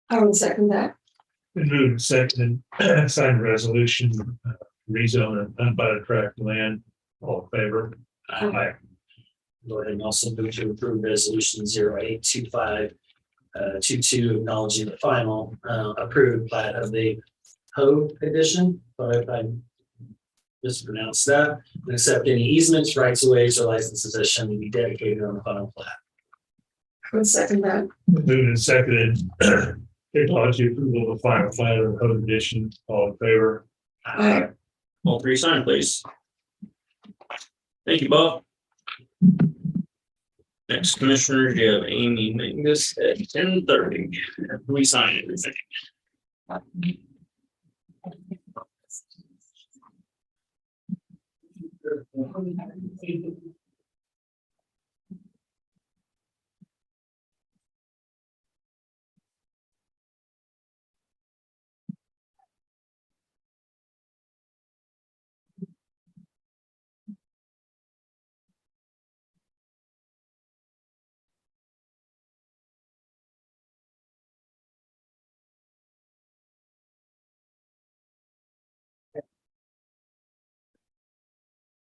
I would second that. Been moved and seconded, sign the resolution, rezone and unplatted tract of land, all in favor? Aye. Go ahead and also move to approve resolution 082522, acknowledging the final approved plat of the Ho edition. Sorry if I mispronounced that. And accept any easements, rights of ways, or licenses that shall be dedicated on the final plat. I would second that. Moved and seconded, acknowledge the approval of the final plat of the code edition, all in favor? Aye. All three sign, please. Thank you, Bob. Next, commissioners, you have Amy Mingus at 10:30. We sign everything.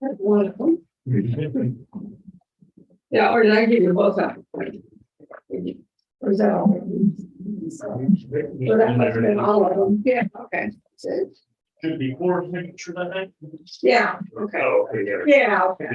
That's one of them. Yeah, or did I give you both up? Or is that all? So that must have been all of them. Yeah, okay. So, Should be 4 signatures, I think. yeah, okay. Oh, okay, yeah. Yeah, okay.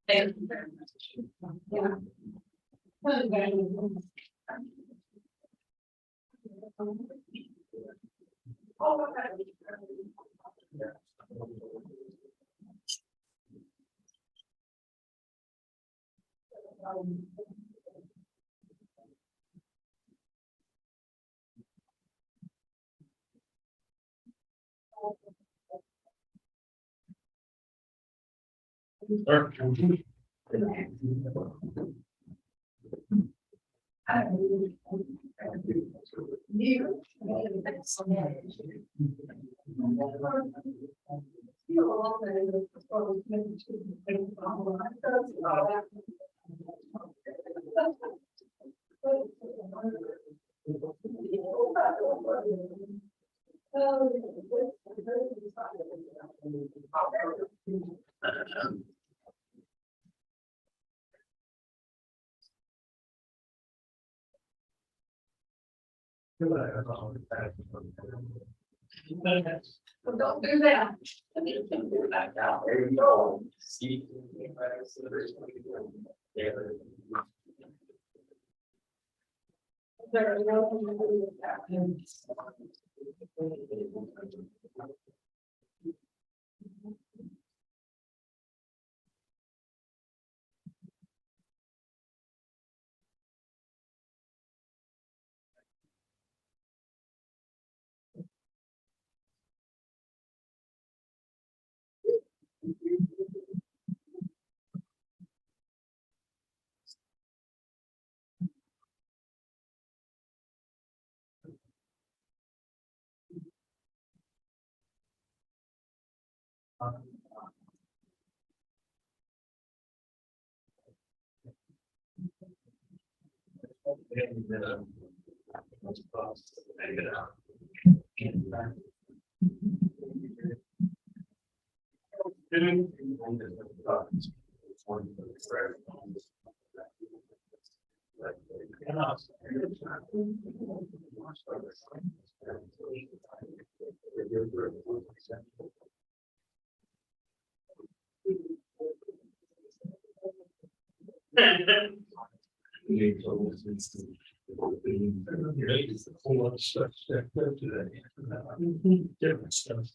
Thank you very much. Yeah. Don't do that. There you go. It's a whole lot of stuff stacked up to that. Different stuff.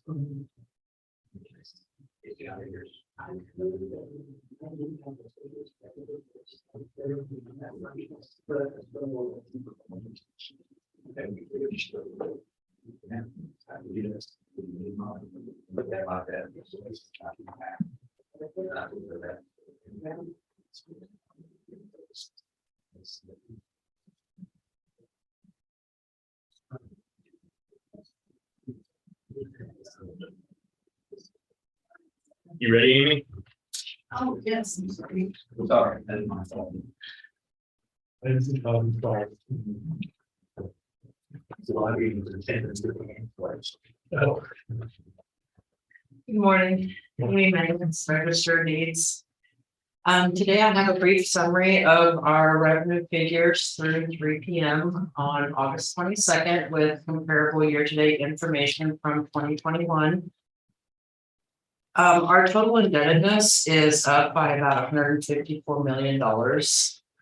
You ready, Amy? Oh, yes, I'm sorry. Sorry, that is my fault. It's a problem solved. It's a lot of meetings and attendance. Oh, Good morning, we maintenance register needs. Today I have a brief summary of our revenue figures through 3 p.m. on August 22nd with comparable year-to-date information from 2021. Our total indebtedness is up by about $154 million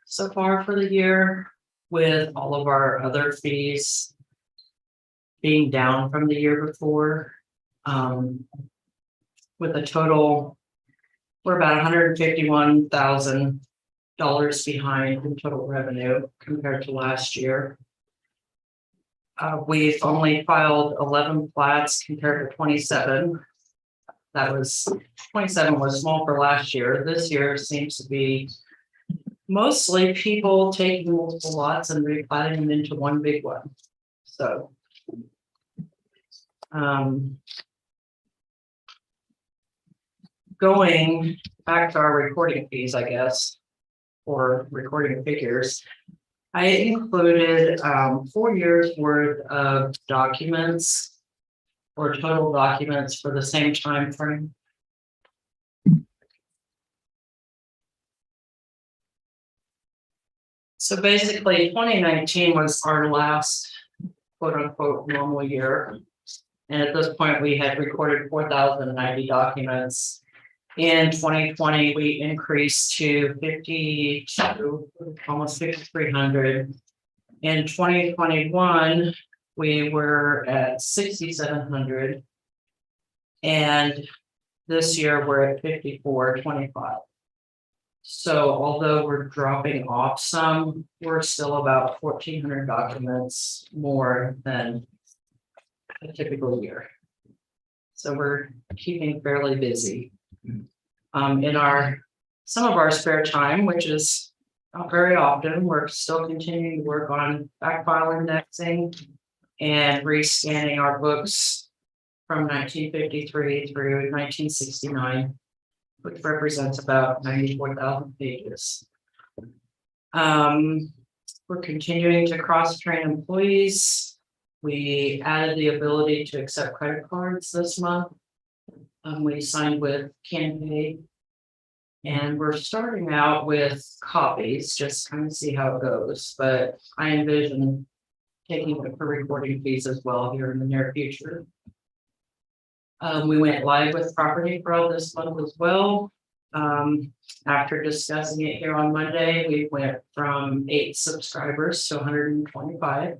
so far for the year, with all of our other fees being down from the year before. With a total, we're about $151,000 behind in total revenue compared to last year. We've only filed 11 plats compared to 27. That was 27 was small for last year. This year seems to be mostly people taking multiple lots and replatting them into one big one. So going back to our recording fees, I guess, or recording figures, I included 4 years worth of documents or total documents for the same time frame. So basically 2019 was our last quote unquote normal year. And at this point, we had recorded 4,090 documents. In 2020, we increased to 52, almost 5,300. In 2021, we were at 6,700. And this year we're at 5,425. So although we're dropping off some, we're still about 1,400 documents more than a typical year. So we're keeping fairly busy. In some of our spare time, which is not very often, we're still continuing to work on backfile indexing and rescanning our books from 1953 through 1969, which represents about 94,000 pages. We're continuing to cross-train employees. We added the ability to accept credit cards this month. We signed with CanPay. And we're starting out with copies, just kind of see how it goes. But I envision taking it for recording fees as well here in the near future. We went live with Property Pro this month as well. After discussing it here on Monday, we went from 8 subscribers to 125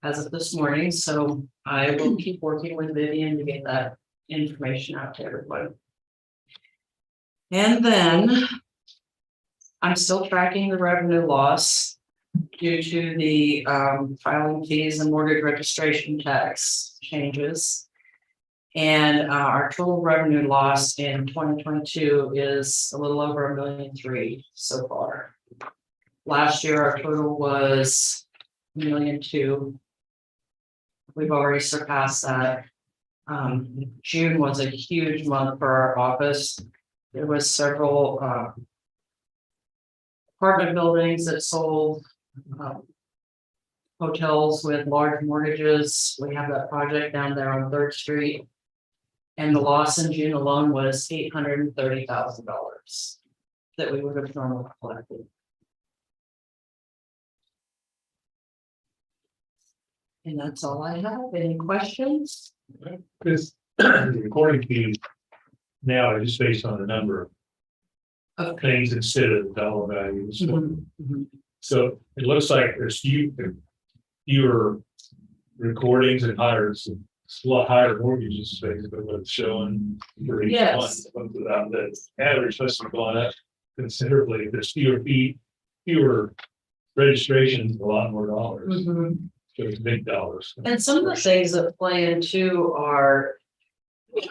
as of this morning. So I will keep working with Vivian to get that information out to everyone. And then I'm still tracking the revenue loss due to the filing fees and mortgage registration tax changes. And our total revenue loss in 2022 is a little over $1.3 million so far. Last year, our total was $1.2 million. We've already surpassed that. June was a huge month for our office. There was several apartment buildings that sold, hotels with large mortgages. We have that project down there on 3rd Street. And the loss in June alone was $830,000 that we would have normally collected. And that's all I have. Any questions? this the recording fee now is based on the number of things instead of the dollar value. So So it looks like there's fewer recordings and it's a lot higher mortgages space than what it's showing. For each Yes. one. Without the average must have gone up considerably. There's fewer registrations, a lot more dollars. So it's big dollars. And some of the things that play into are,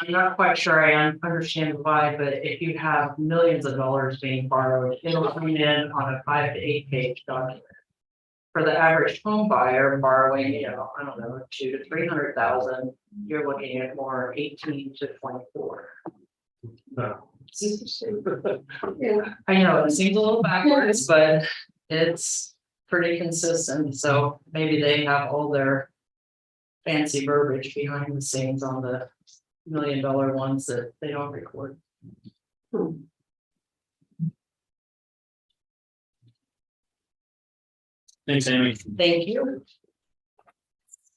I'm not quite sure I understand why, but if you have millions of dollars being borrowed, it'll come in on a 5 to 8 page document. For the average home buyer borrowing, I don't know, 2 to 300,000, you're looking at more 18 to 24. No. I know it seems a little backwards, but it's pretty consistent, so maybe they have all their fancy verbiage behind the scenes on the $1 million ones that they don't record. Thanks, Amy. Thank you.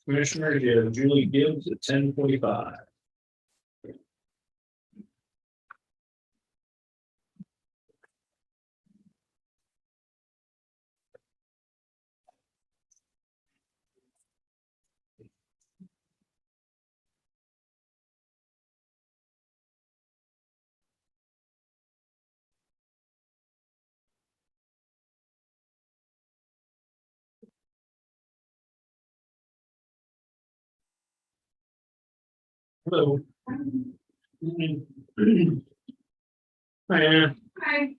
Commissioner Julie Gibbs at 10:45. Hello. Hi. Hi.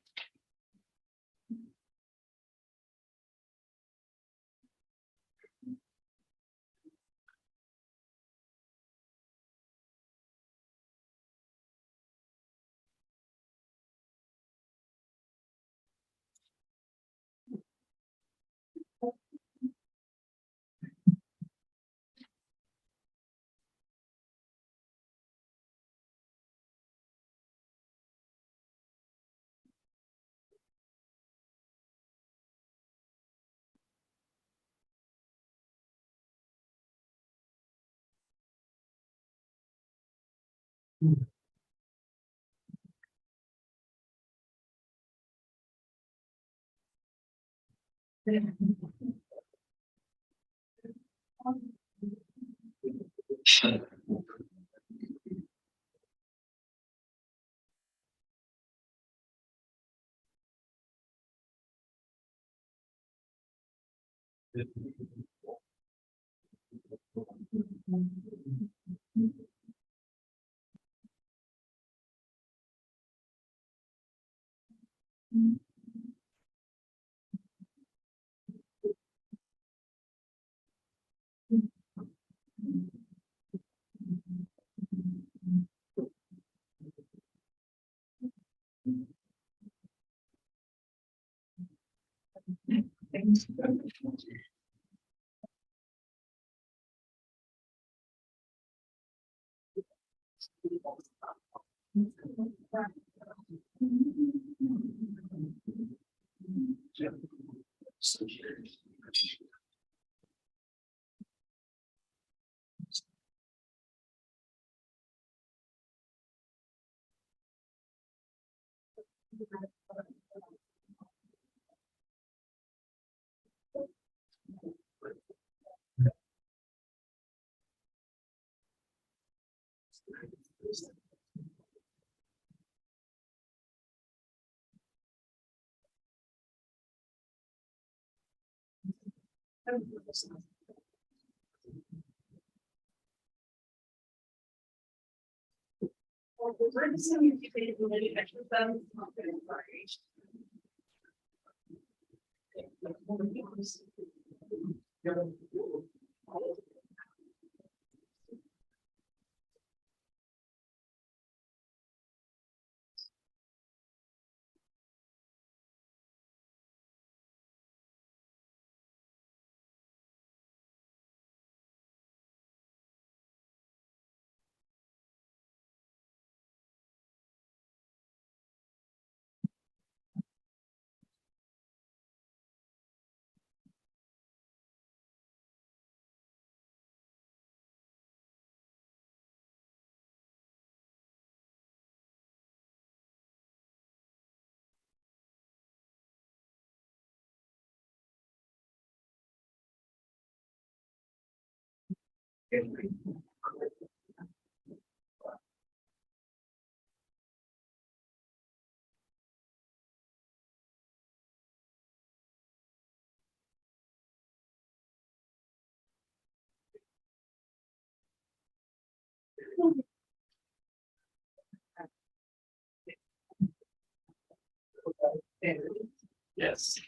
Yes.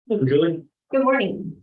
Julie? Good morning.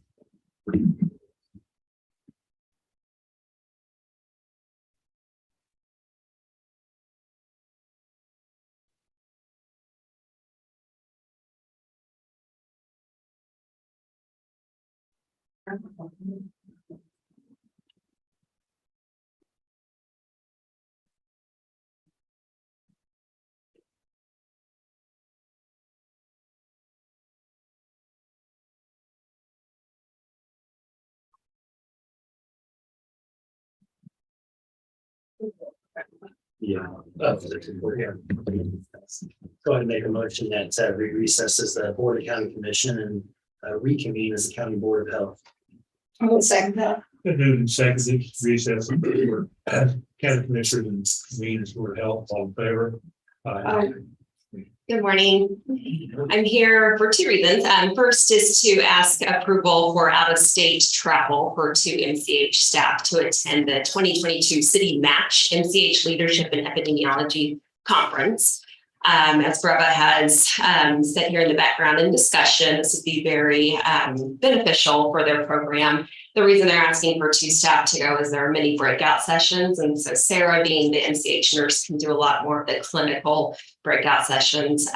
Yeah. Go ahead and make a motion that we recess as the Board of County Commission and reconvene as the County Board of Health. I will second that. Been moved and seconded, recess for county commissioners and conveners for health, all in favor? Aye. Good morning. I'm here for two reasons. First is to ask approval for out-of-state travel for two MCH staff to attend the 2022 City Match MCH Leadership and Epidemiology Conference. As Breva has said here in the background in discussion, this would be very beneficial for their program. The reason they're asking for two staff to go is there are many breakout sessions. And so Sarah, being the MCH nurse, can do a lot more of the clinical breakout sessions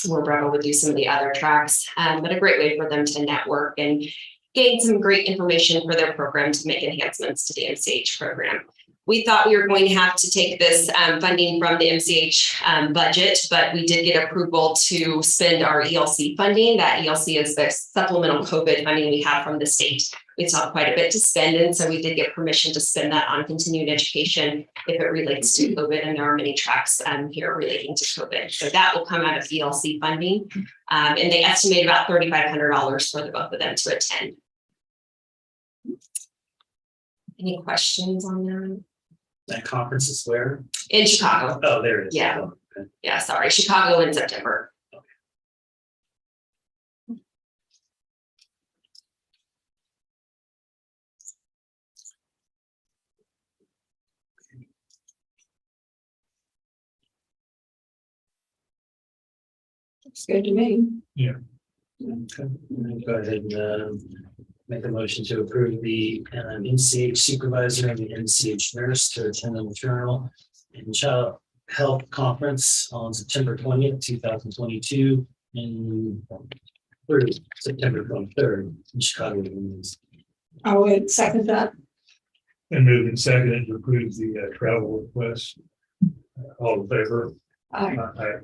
where Breva would do some of the other tracks, but a great way for them to network and gain some great information for their program to make enhancements to the MCH program. We thought we were going to have to take this funding from the MCH budget, but we did get approval to spend our ELC funding. That ELC is the supplemental COVID funding we have from the state. We still have quite a bit to spend, and so we did get permission to spend that on continuing education if it relates to COVID, and there are many tracks here relating to COVID. So that will come out of ELC funding, and they estimate about $3,500 for the both of them to attend. Any questions on that? That conference is where? In Chicago. Oh, there it is. Yeah. Oh, okay. Yeah, sorry, Chicago in September. It's good to me. Okay. Go ahead and make a motion to approve the MCH supervisor and the MCH nurse to attend the maternal and child health conference on September 20th, 2022 through September 23rd in Chicago. I would second that. And moved and seconded to approve the travel request. All in favor? Aye. Aye.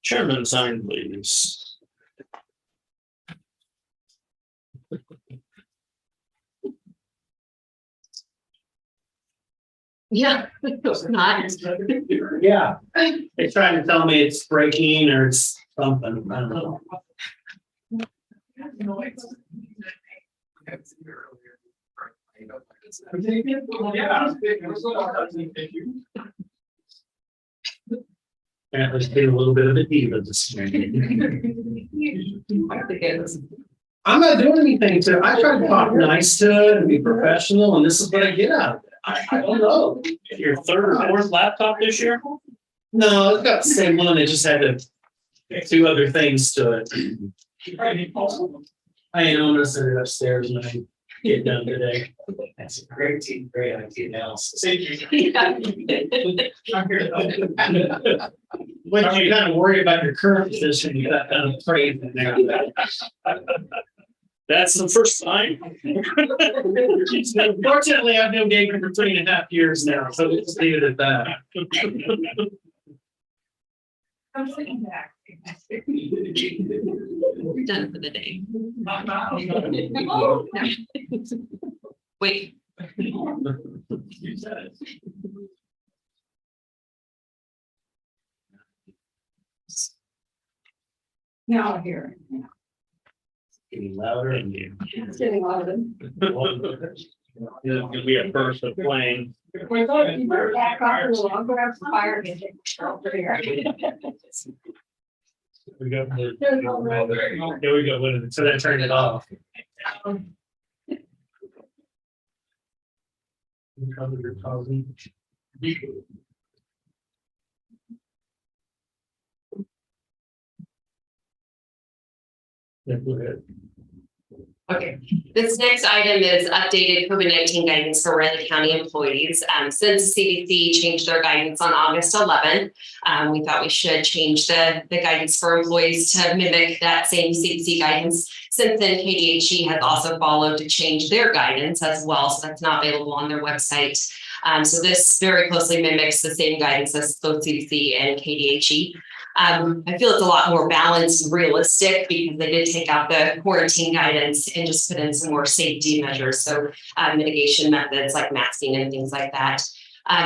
Chairman sign, please. Yeah, it's not. Yeah, they're trying to tell me it's breaking or it's something. I don't know. Apparently it's been a little bit of a diva this morning. I'm not doing anything to it. I try to talk nice to it and be professional, and this is what I get out of it. I don't know. Your third or fourth laptop this year? No, it's got the same one. It just had to do other things to it. I am gonna send it upstairs when I get done today. That's a great team, great IT analysis. When you kind of worry about your current position, you got kind of afraid in there. That's the first time. Fortunately, I've known David for 3.5 years now, so we'll just leave it at that. I'm sitting back. We're done for the day. Wait, You said it. Now I hear it. Getting louder and you. It's getting louder. It'll be a first of playing. You better back off a little. I'll grab some fire and take it over here. We got the. There we go. So then turn it off. Cover your cousin. Yeah, go ahead. Okay, this next item is updated COVID-19 guidance for Raleigh County employees. Since CDC changed their guidance on August 11th, we thought we should change the guidance for employees to mimic that same CDC guidance. Since then, KDHE has also followed to change their guidance as well, so that's not available on their website. So this very closely mimics the same guidance as both CDC and KDHE. I feel it's a lot more balanced and realistic because they did take out the quarantine guidance and just put in some more safety measures. So mitigation methods like masking and things like that.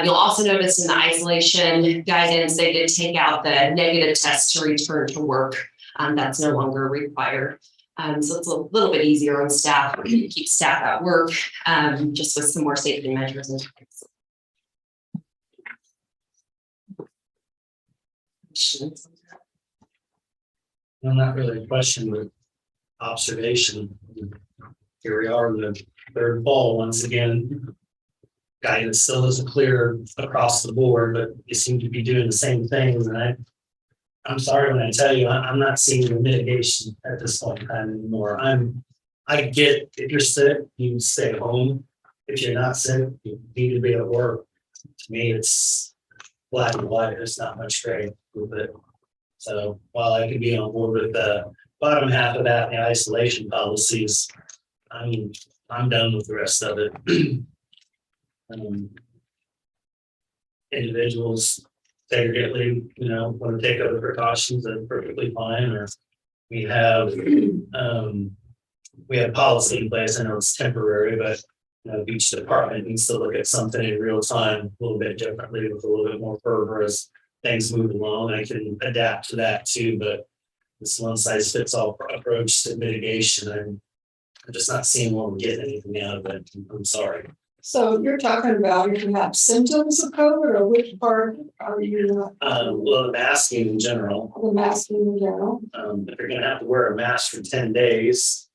You'll also notice in the isolation guidance, they did take out the negative test to return to work. That's no longer required. So it's a little bit easier on staff, to keep staff at work, just with some more safety measures in place. Well, not really a question, but observation. Here we are in the third fall once again. Guidance still isn't clear across the board, but you seem to be doing the same things. And I'm sorry when I tell you, I'm not seeing the mitigation at this point in time anymore. I get if you're sick, you stay home. If you're not sick, you need to be at work. To me, it's black and white. There's not much gray with it. So while I could be on board with the bottom half of that, the isolation policies, I mean, I'm done with the rest of it. Individuals segregately, want to take other precautions, that's perfectly fine. Or we have policy in place. I know it's temporary, but each department needs to look at something in real time a little bit differently with a little bit more fervor as things move along. I can adapt to that too, but this one size fits all approach to mitigation, I'm just not seeing where we're getting anything out of it. I'm sorry. So you're talking about if you have symptoms of COVID, or which part are you? Well, the masking in general. The masking in general. If you're gonna have to wear a mask for 10 days,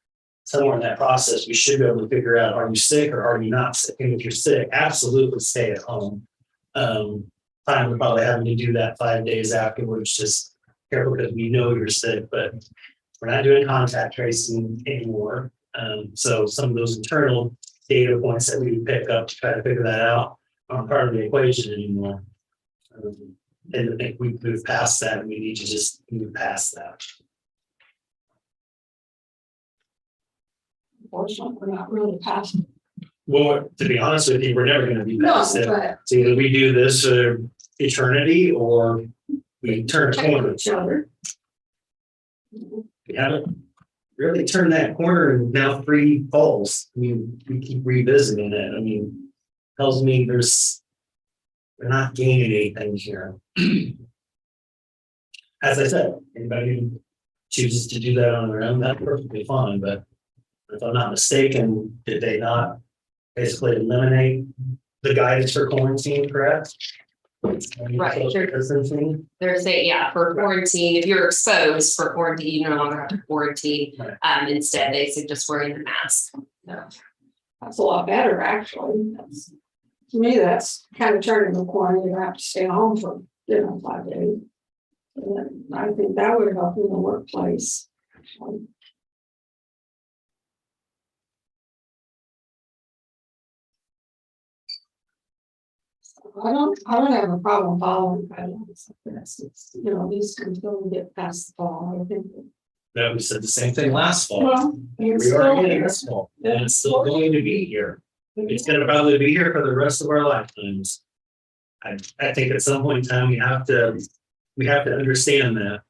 somewhere in that process, we should be able to figure out, are you sick or are you not sick? And if you're sick, absolutely stay at home. Fine, we're probably having to do that 5 days afterwards, just careful because we know you're sick, but we're not doing contact tracing anymore. So some of those internal data points that we pick up to try to figure that out aren't part of the equation anymore. And I think we've moved past that, and we need to just move past that. Unfortunately, we're not really past. Well, to be honest with you, we're never gonna be No, past it. but So either we do this for eternity or we turn a corner. each other. We haven't really turned that corner and now 3 falls. We keep revisiting it. I mean, tells me we're not gaining anything here. As I said, anybody who chooses to do that on their own, that's perfectly fine, but if I'm not mistaken, did they not basically eliminate the guidance for quarantine, correct? Right. Distancing. They're saying, yeah, for quarantine, if you're exposed for quarantine, you no longer have to quarantine. Right. Instead, they suggest wearing the mask. That's a lot better, actually. To me, that's kind of turning the corner. You have to stay home for 5 days. And I think that would help in the workplace. I don't have a problem following guidelines like this. It's, at least until we get past the fall, I think. That we said the same thing last fall. Well, it's We are still getting here. this fall, and it's still going to be here. It's gonna probably be here for the rest of our lifetimes. I think at some point in time, we have to understand that.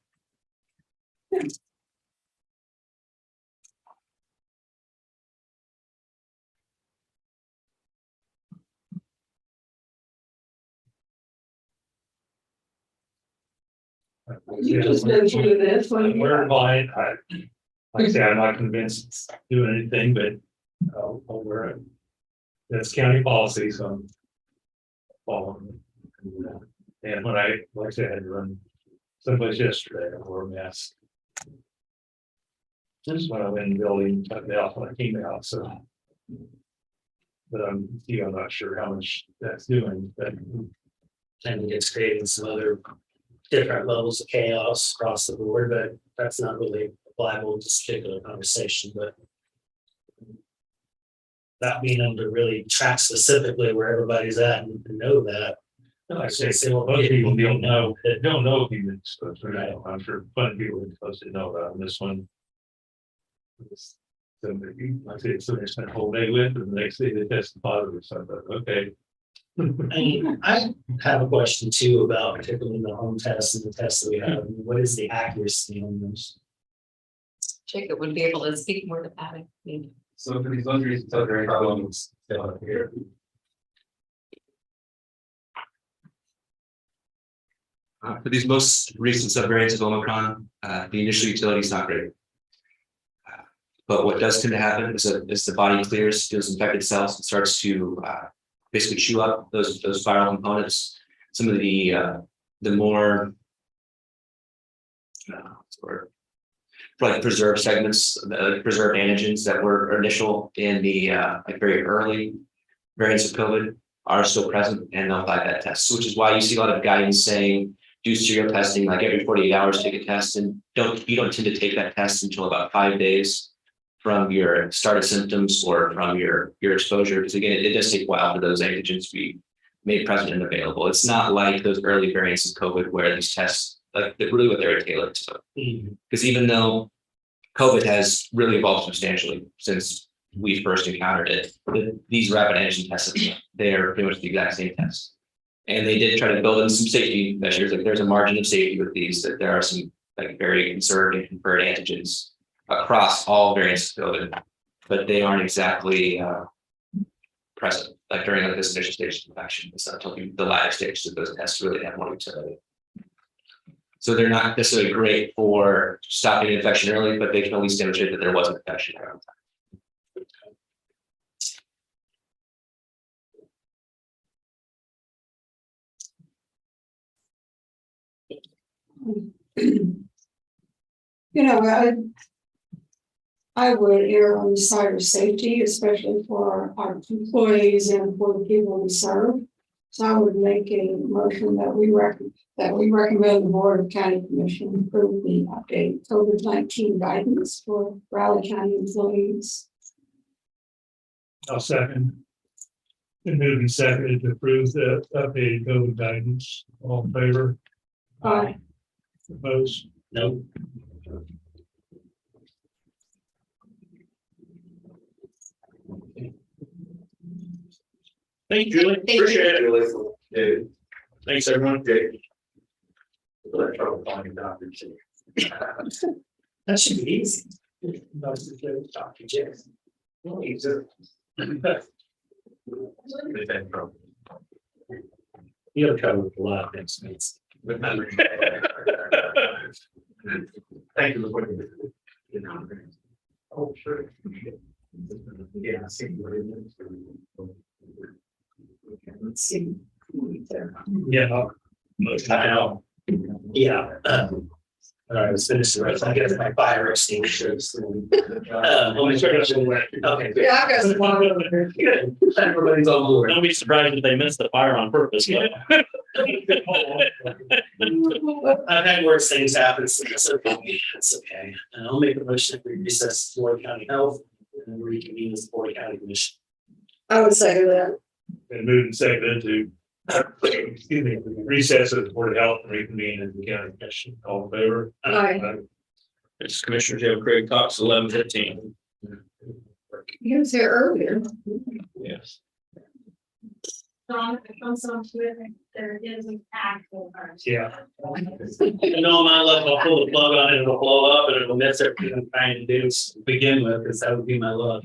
You just go through this one. Where mine, like I say, I'm not convinced it's doing anything, but I'll wear it. That's county policy, so I'm following it. And when I, like I said, I had to run someplace yesterday, I wore a mask. Just when I went in the building, cut it off when I came out, so. But I'm not sure how much that's doing, but And it's creating some other different levels of chaos across the board, but that's not really applicable to this particular conversation, but. Not being able to really track specifically where everybody's at and know that. like I say, well, most people don't know if you've been exposed or not. I'm sure plenty of people are supposed to know about this one. Somebody, like I said, somebody spent a whole day with, and the next day they tested positive, so I thought, okay. I have a question too about particularly the home tests and the tests that we have. What is the accuracy on those? Jacob would be able to speak more to that. I think. So for these most recent subvariant problems, here. For these most recent subvariants of Omicron, the initial utility is not great. But what does tend to happen is that as the body clears those infected cells and starts to basically chew up those viral components, some of the more like preserved segments, preserved antigens that were initial in the like very early variants of COVID are still present, and they'll apply that test, which is why you see a lot of guidance saying do serial testing, like every 48 hours, take a test, and you don't tend to take that test until about 5 days from your start of symptoms or from your exposure, because again, it does take a while for those antigens to be made present and available. It's not like those early variants of COVID where these tests, like really what they're tailored to. Because even though COVID has really evolved substantially since we first encountered it, these rapid antigen tests, they're pretty much the exact same test. And they did try to build in some safety measures, like there's a margin of safety with these, that there are some like very conserved and conferred antigens across all variants of COVID, but they aren't exactly present, like during like this initial stage of infection. It's not until the latter stages of those tests really have more utility. So they're not necessarily great for stopping infection early, but they can at least demonstrate that there was an infection around time. You know, I would err on the side of safety, especially for our employees and for the people we serve. So I would make a motion that we recommend the Board of County Commission approve the updated COVID-19 guidance for Raleigh County employees. I'll second. Been moved and seconded to approve the updated COVID guidance. All in favor? Aye. Opposed? No. Thank you, Julie. Thank you. Appreciate it. Thanks, everyone. That should be easy. Dr. Jackson. You have covered a lot of things, mates. Thank you for putting it. Oh, sure. Yeah, I see. Let's see. Yeah. Motion. I know. Yeah. All right, let's finish the rest. I guess my fire extinguishers. Let me check it out. Okay. Yeah, I got some. Good. Everybody's on board. Don't be surprised if they missed the fire on purpose. I've had worse things happen, so it's okay. It's okay. And I'll make a motion that we recess Floyd County Health and reconvene as Floyd County Commission. I would say that. Been moved and seconded to excuse me, recess of the Board of Health and reconvene as the county commission. All in favor? Aye. It's Commissioner Joe Craig Cox, 11:15. He was here earlier. Yes. John, it comes on to it, there is an actual. Yeah. You know, my luck, I'll pull the plug on it, it'll blow up and it'll mess everything I'm trying to do to begin with, because that would be my luck.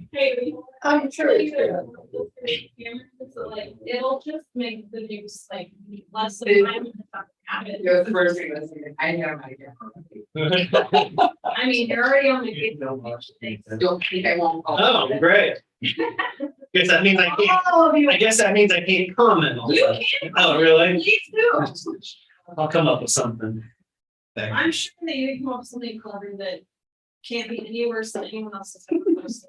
I'm sure you So like, it'll just make the news like less of time. You're the first thing that's, I know my. I mean, they're already on the. Don't think I won't. Oh, great. Guess that means I can't, All of you. I guess that means I can't comment on You that. can. Oh, really? Please do. I'll come up with something. I'm sure that you can come up with something clever that can't be any worse than anyone else has ever posted.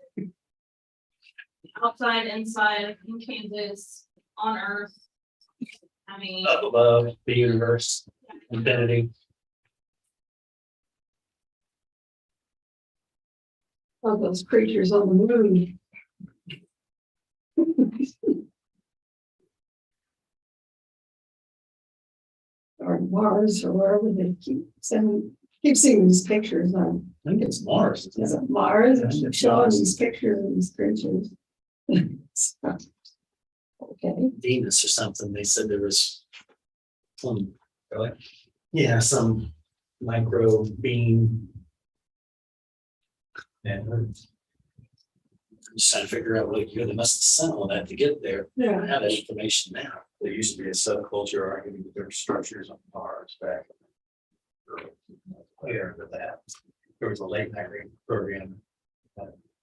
Outside, inside, in Kansas, on Earth. I mean, Up above the universe, infinity. of those creatures on the moon. Or Mars or wherever they keep seeing these pictures on. I think it's Mars. Is it Mars? I think it's Showing Mars. these pictures of these creatures. Okay. Venus or something. They said there was some, yeah, some micro being. And I'm just trying to figure out what they must have sent all that to get there. I Yeah. don't have that information now. There used to be a subculture arguing that there were structures on Mars back. Clear with that. There was a late night program.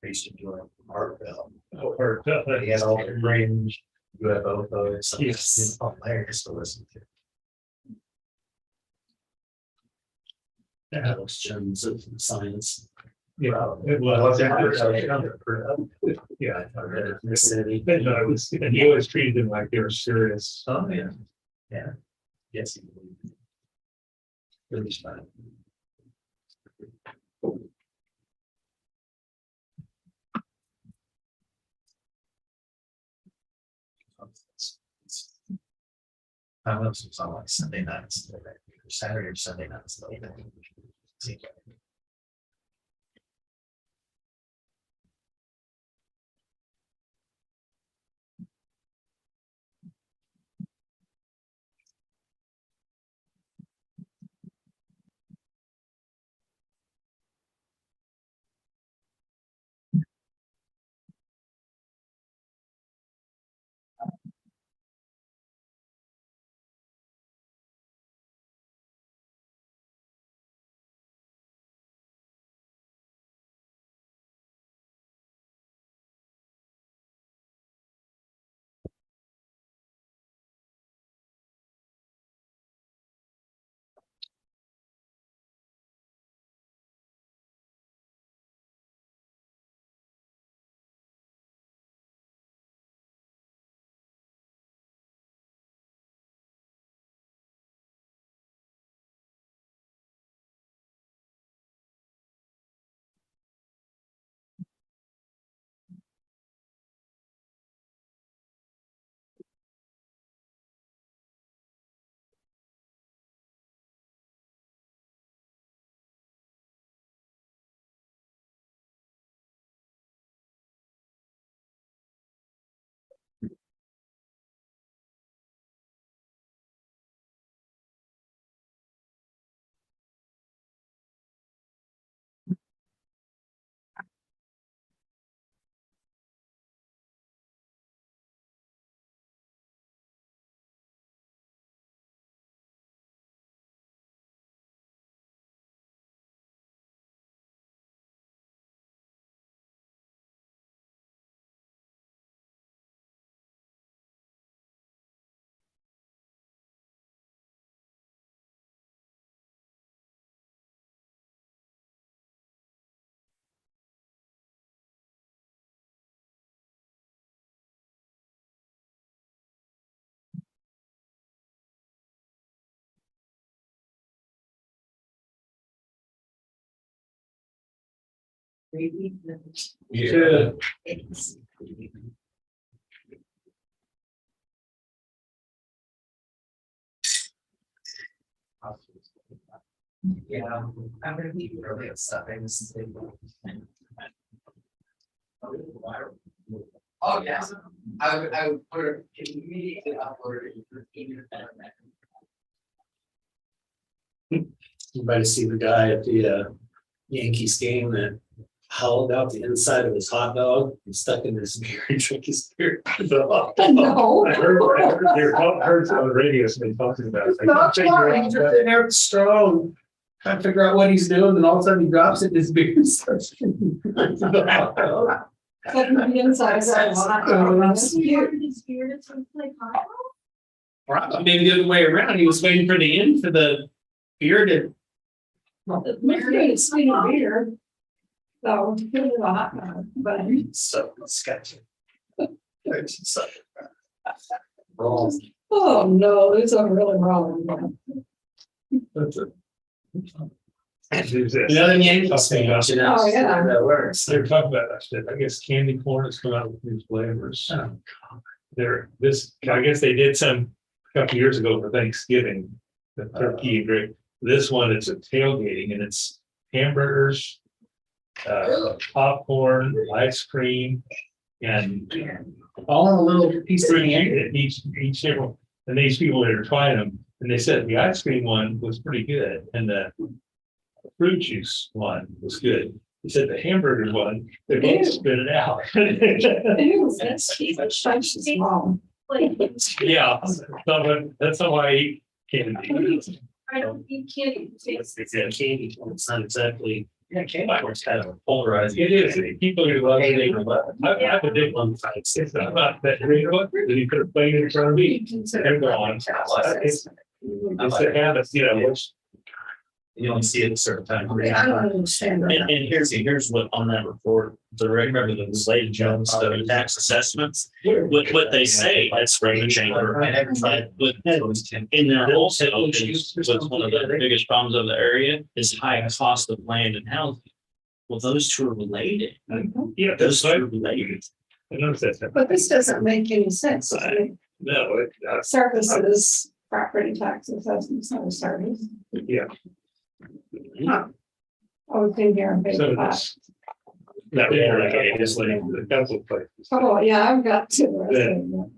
Based in doing art film. He had all the fringe, UFO photos. So Yes. it's hilarious to listen to. Alex Jones of science. Yeah, it was. Yeah. Vicinity. But no, it was, and he always treated them like they were serious. Oh, yeah. Yeah. Yes. He believed it. It was fun. I don't know, it's on like Sunday nights, Saturday or Sunday nights. Yeah. Yeah, I'm gonna be really upset. Oh, yes, I would put it immediately upload it. Anybody see the guy at the Yankees game that hollowed out the inside of his hot dog and stuck in his beer and drank his beer. No. I heard on the radio somebody talking about it. Not smart, he's just in there strong, trying to figure out what he's doing, and all of a sudden he drops it in his beer and starts drinking the hot dog. The inside of that hot dog. Or maybe the other way around, he was waiting for the end for the beer to. Maybe sweet beer. So, give it a hot dog, but. So sketchy. Wrong. Oh, no, it's a really wrong. That's it. Another Yankee sandwich, you know. Oh, yeah. That works. They're talking about that shit. I guess candy corn has come out with new flavors. Oh, I guess they did some a couple years ago for Thanksgiving. The turkey and drink. This one, it's a tailgating and it's hamburgers, popcorn, ice cream, and all in a little piece of candy. each different. And these people that are trying them, and they said the ice cream one was pretty good, and the fruit juice one was good. He said the hamburger one, they both spit it out. Ew, that's wrong. Yeah, that's how I eat candy. I don't eat candy. It's candy, it's not exactly. Yeah, candy corn's kind of polarizing. It is, people who love it. I have a big one. One. It's not about that green one, that you put a plate in front of me, and go on. It's the habit, you know, which. You only see it at a certain time. I don't understand. And here's what on that report, the remember the Slade Jones, the tax assessments, what they say, that's from the chamber. But in their wholesale, what's one of the biggest problems of the area is high cost of land and housing. Well, those two are related. Yeah, Those two are related. I noticed that. But this doesn't make any sense. No, Services, property taxes, that's not a service. yeah. Huh. I was in here and paid So that. that's. That is like a couple of places. Oh, yeah, I've got two.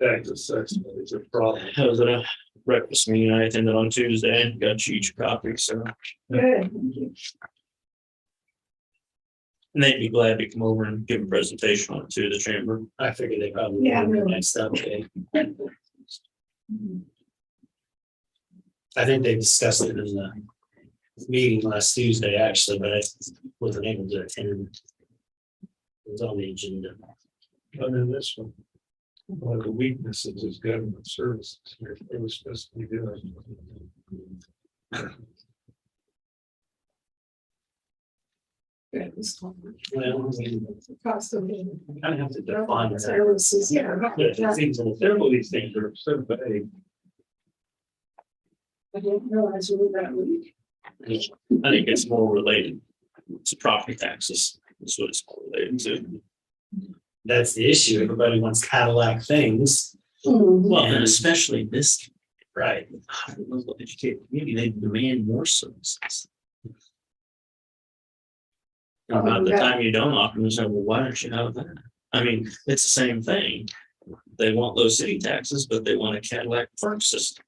Tax assessment is a problem. I was at a breakfast meeting, I attended on Tuesday, got you each a copy, so. Good. And they'd be glad to come over and give a presentation on it to the chamber. I figured they probably. Yeah, really. Next up, I think they discussed it in the meeting last Tuesday, actually, but I wasn't able to attend. It was on the agenda. And then this one of the weaknesses is government services. It was supposed to be doing. Well, I mean, Cost of living. kind of have to define that. Services, yeah. It seems several of these things are so vague. I didn't realize you were that weak. I think it's more related to property taxes. That's what it's more related to. That's the issue. Everybody wants Cadillac things. Well, and especially this, Right. local educated community, they demand more services. And About the time you don't offer them, say, well, why don't you have that? I mean, it's the same thing. They want low city taxes, but they want a Cadillac firm system.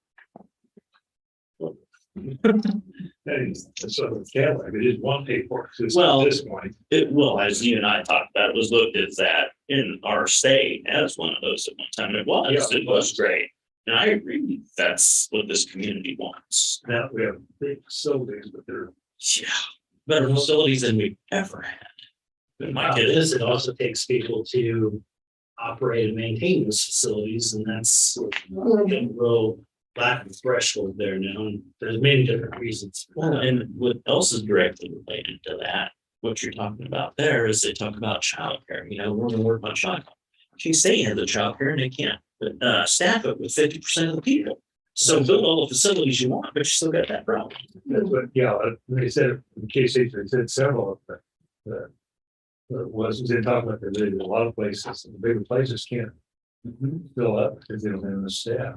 That's sort of Cadillac. It is one pay for it. Well, At this point. It will, as you and I talked about, it was looked at that in our state as one of those at one time. It was great. And I agree, that's what this community wants. Now we have big facilities, but they're. Yeah, better facilities than we've ever had. My kid is, It also takes people to operate and maintain those facilities, and that's a real lack of threshold there now. And there's many different reasons. well, and what else is directly related to that? What you're talking about there is they talk about childcare, we're gonna work on childcare. King State has the childcare and they can't staff it with 50% of the people. So build all the facilities you want, but you still got that problem. That's what, yeah, they said, in case they said several of them. Was they talking about that a lot of places, the bigger places can't fill up because they don't have enough staff.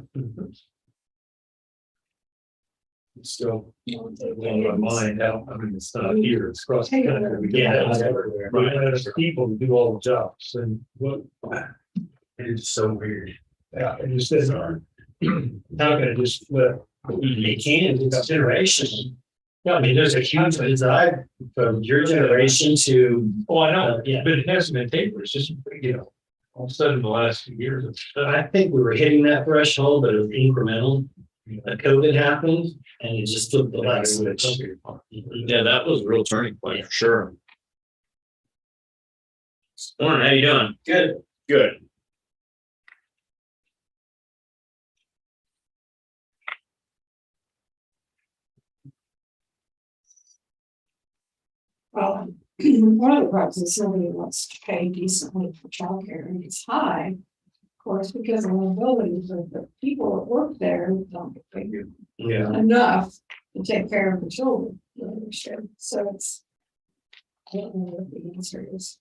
It's still blowing my mind out. I mean, it's not here, it's across the country. We can't have everywhere. We don't have people to do all the jobs and what. It's so weird. Yeah, and you said, not gonna just flip. They can, in consideration. Yeah, I mean, there's a huge desire from your generation to. Oh, I know, Yeah. but it hasn't been tapered, it's just, all of a sudden in the last few years, But I think we were hitting that threshold, but it was incremental. COVID happened and it just flipped the light switch. Yeah, that was a real turning point for sure. Morning, how you doing? Good. Good. Well, one of the problems is somebody wants to pay decently for childcare and it's high. Of course, because of the abilities of the people that work there don't get paid Yeah. enough to take care of the children. So it's. I don't know what the answer is.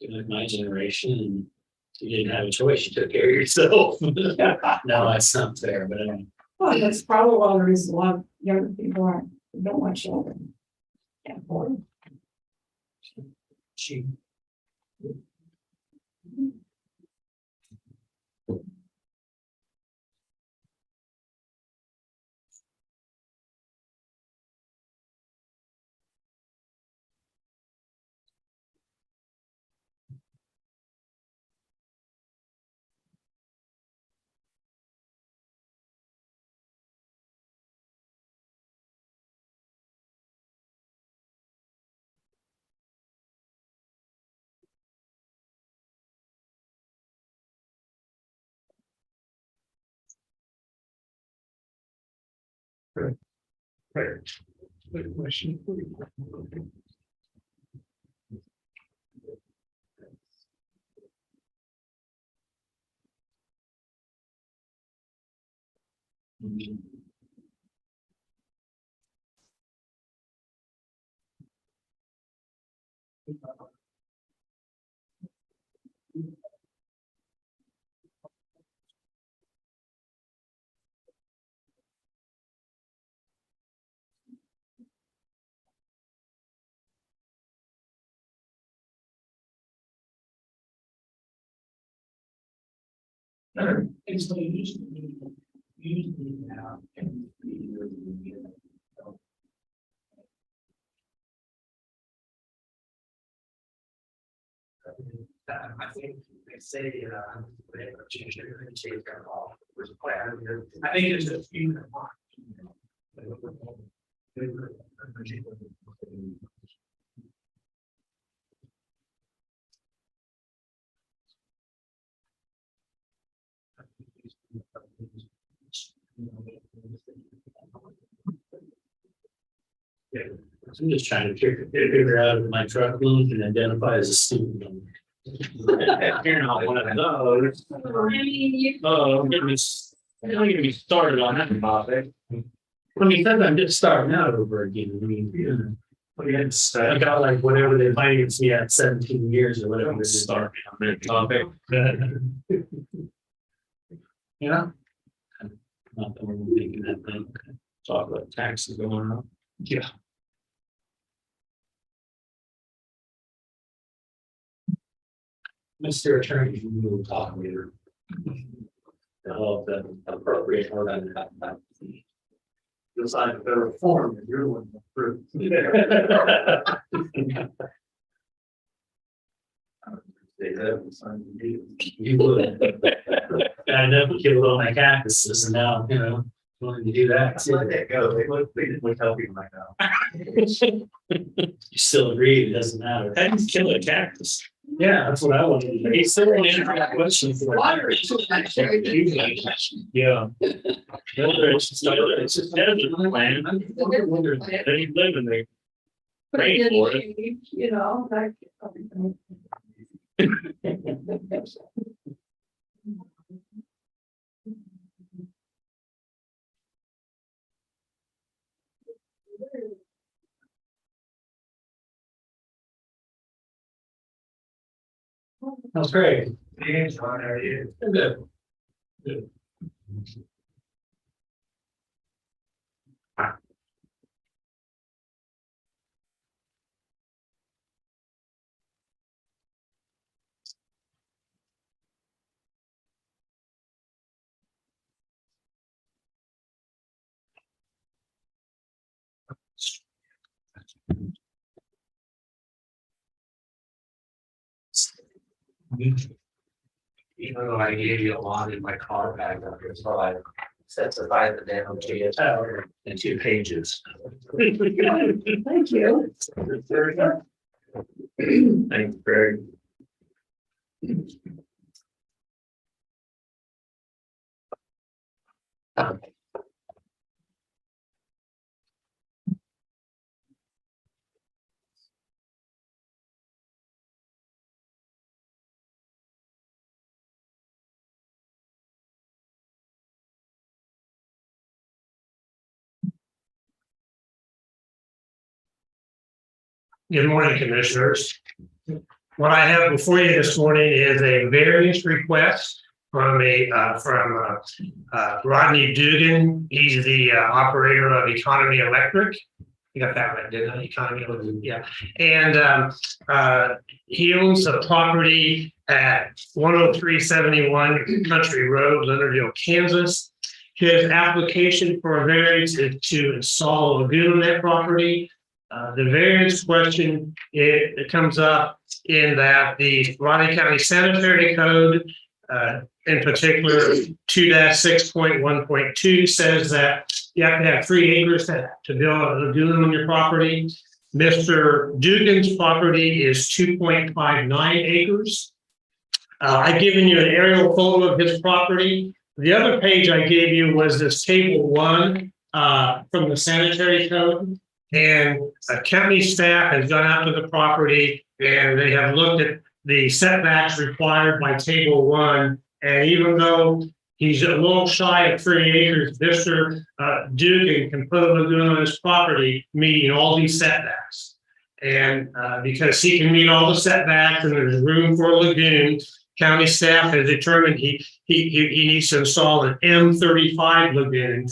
Like my generation, you didn't have a choice, you took care of yourself. No, that's not fair, but I mean. Well, that's probably one of the reasons a lot of younger people don't want children. Can't afford them. She. good question. I think they say, they have changed their law. I think it's a few. Yeah, I'm just trying to figure out if my truck loan can identify as a student. You're not one of those. Oh, don't get me started on that topic. I mean, I'm just starting out over again. I mean, I got like whatever they financed me at 17 years or whatever. Don't start on that topic. Yeah. Not the one thinking that thing. Talk about taxes going up. Yeah. Mr. Attorney, we will talk later. The appropriate or that. You'll sign a federal form and you're the one to approve. You would. I never killed all my cactuses and now, wanting to do that. Let that go. They tell people like that. You still agree, it doesn't matter. How do you kill a cactus? Yeah, that's what I wanted to do. He's still an interesting question. Yeah. It's just desert land. Then you live in there. Rain for it. You know, like. That's great. Good. Good. Even though I gave you a lot in my car bag, so I specified the damn GIS in 2 pages. Thank you. Thanks, Greg. Good morning, Commissioners. What I have before you this morning is a variance request from Rodney Dugan. He's the operator of Economy Electric. You got that right, didn't I? Economy Electric, yeah. And he owns a property at 10371 Country Road, Leonardville, Kansas. His application for a variance is to install a lagoon on that property. The variance question, it comes up in that the Raleigh County Sanitary Code, in particular, 2-6.1.2 says that you have to have 3 acres to build a lagoon on your property. Mr. Dugan's property is 2.59 acres. I've given you an aerial photo of his property. The other page I gave you was this table 1 from the sanitary code. And county staff has gone out to the property and they have looked at the setbacks required by table 1. And even though he's a little shy of 3 acres, Mr. Dugan can put a lagoon on his property, meeting all these setbacks. And because he can meet all the setbacks and there's room for a lagoon, county staff has determined he needs to install an M35 lagoon.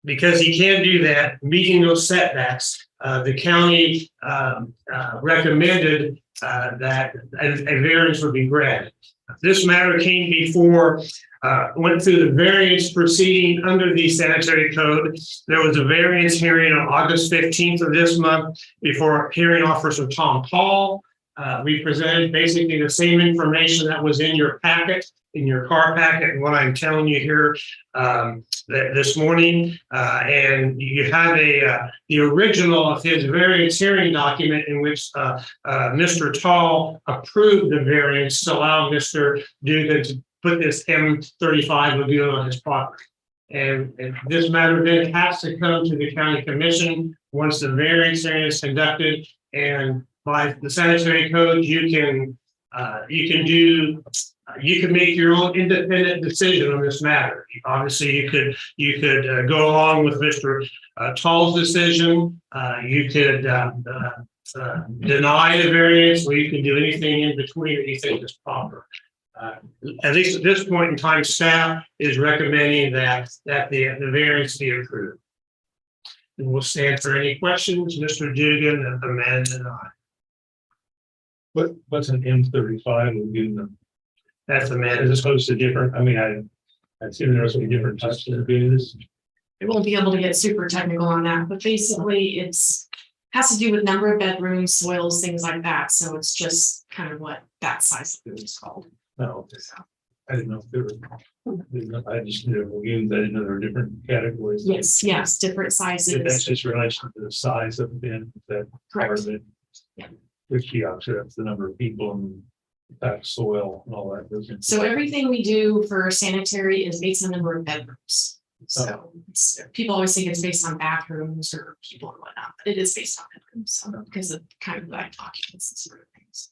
Because he can't do that, meeting those setbacks, the county recommended that a variance would be granted. This matter came before, went through the variance proceeding under the sanitary code. There was a variance hearing on August 15th of this month before hearing officer Tom Paul. We presented basically the same information that was in your packet, in your car packet, and what I'm telling you here this morning. And you have the original of his variance hearing document in which Mr. Tall approved the variance to allow Mr. Dugan to put this M35 lagoon on his property. And this matter then has to come to the county commission once the variance hearing is conducted. And by the sanitary code, you can make your own independent decision on this matter. Obviously, you could go along with Mr. Tall's decision. You could deny the variance, or you can do anything in between that you think is proper. At least at this point in time, staff is recommending that the variance be approved. And we'll stand for any questions. Mr. Dugan, Amanda, and I. What's an M35 lagoon? That's the man, as opposed to different, I mean, I've seen there's different types of lagoons. I won't be able to get super technical on that, but basically has to do with number of bedrooms, soils, things like that. So it's just kind of what that size lagoon is called. No, I didn't know if there were, I just knew lagoons, I didn't know there were different categories. Yes, different sizes. If that's just relation to the size of the bin, that part of it. Yeah. Which obviously that's the number of people and that soil and all that. So everything we do for sanitary is based on number of bedrooms. So people always think it's based on bathrooms or people and whatnot, but it is based on bedrooms, so because of kind of like documents and sort of things.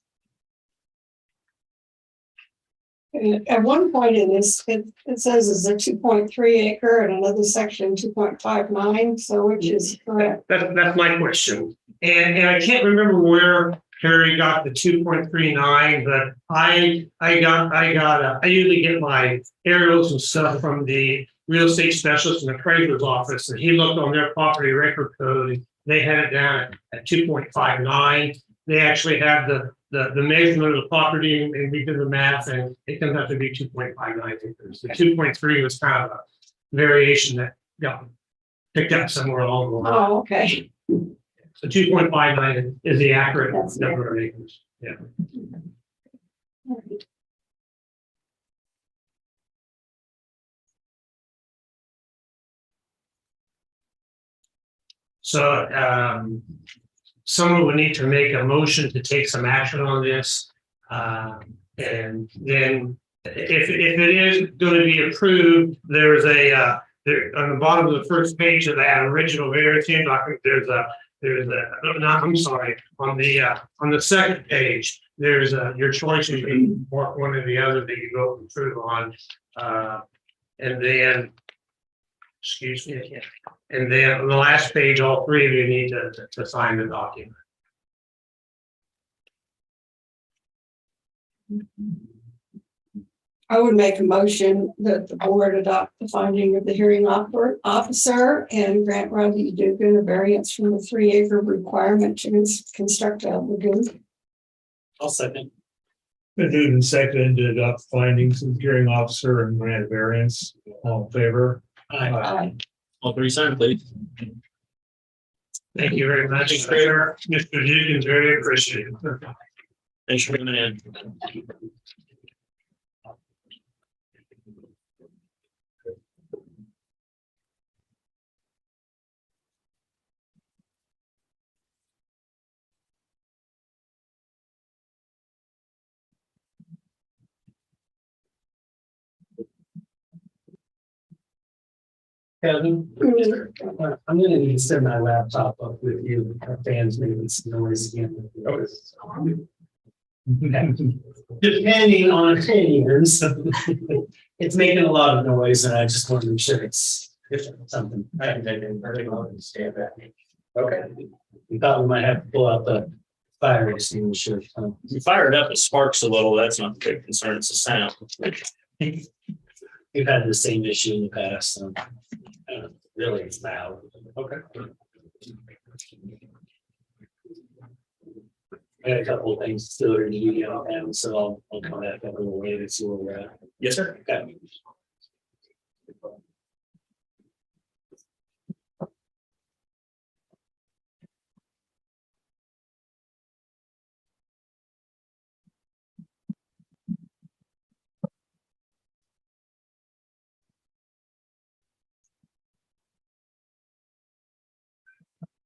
And at one point in this, it says is a 2.3 acre and another section 2.59. So which is correct? That's my question. And I can't remember where Harry got the 2.39, but I usually get my aerials and stuff from the real estate specialist in the appraiser's office, and he looked on their property record code. They had it down at 2.59. They actually have the measurement of the property, and we did the math, and it comes out to be 2.59 acres. The 2.3 was kind of a variation that got picked up somewhere along the line. Oh, okay. So 2.59 is the accurate number of acres. Yeah. So, someone would need to make a motion to take some action on this. And then if it is going to be approved, there's a, there, on the bottom of the first page of that original variance document, there's a, no, I'm sorry, on the second page, there's your choice, you can mark one or the other that you go through on. And then, excuse me, and then on the last page, all three of you need to sign the document. I would make a motion that the board adopt the finding of the hearing officer and grant Rodney Dugan a variance from the 3-acre requirement to construct a lagoon. I'll second. Been moved and seconded to adopt findings of the hearing officer and grant variance. All in favor? Aye. All three sign, please. Thank you very much, Mr. Dugan, very appreciated. Thanks for coming in. Kevin, I'm gonna need to send my laptop up with you. Our fans making some noise again. Depending on opinions, it's making a lot of noise, and I just want to make sure it's something. I didn't really understand that. Okay. We thought we might have to pull out the fire extinguisher. You fire it up, it sparks a little. That's not a big concern. It's a sound. We've had the same issue in the past, so really it's loud. Okay. I got a couple of things still to do, and so I'll come back up a little later to see where we're at. Yes, sir. Okay.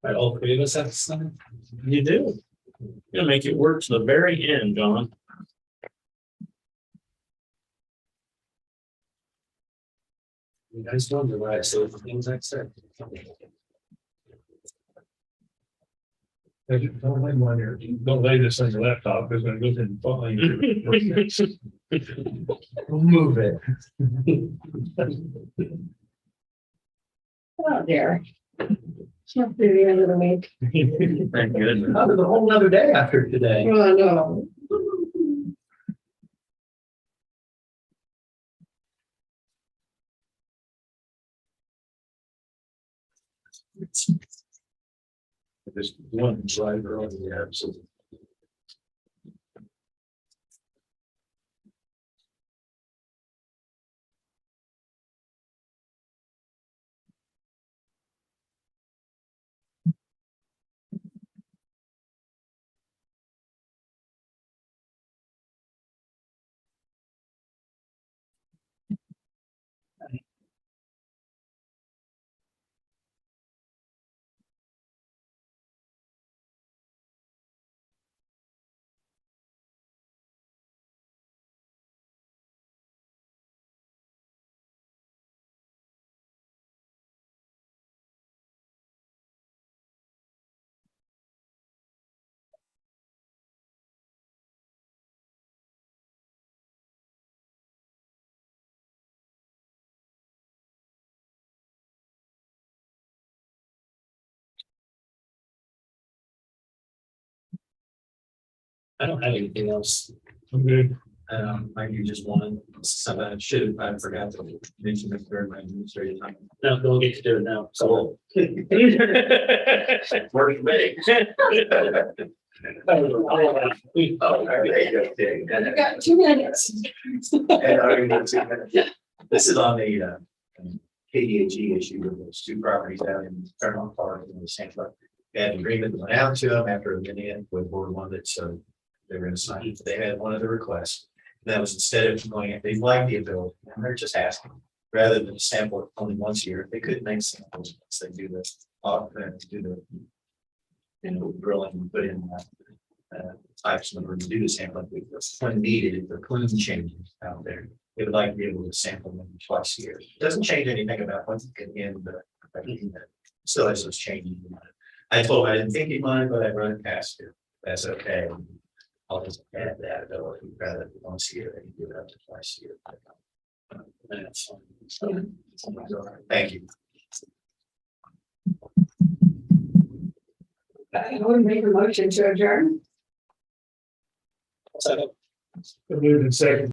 Right, all three of us have to sign? You do. You're gonna make it work to the very end, John. You guys wonder why I say the things I said. Don't lay one here. Don't lay this on your laptop, because when it goes in. We'll move it. Oh, dear. Can't do the end of the week. Thank goodness. How did the whole nother day after today? Oh, no. Just one driver on the app, so. I don't have anything else. I'm good. I do just one, something I should, I forgot to mention this during my administrative time. No, don't get to do it now. So. Works for me. You got 2 minutes. This is on the KDAG issue with those two properties down in Fairmont Park and the St. Clair. They had an agreement that went out to them after a minute with Board One that so they were going to sign it. They had one of the requests. That was instead of going, they like the ability, and they're just asking, rather than sample it only once a year, they could make samples once they do the, do the. Drilling and put in types of, or do the sampling, when needed, if the plume changes out there. They would like to be able to sample them twice a year. Doesn't change anything about what's in the, still has those changes. I told him I didn't think he minded, but I run it past it. That's okay. I'll just add that ability rather than once a year, they can do it up to twice a year. That's fine. So, thank you. I would make a motion to adjourn. Moved and second.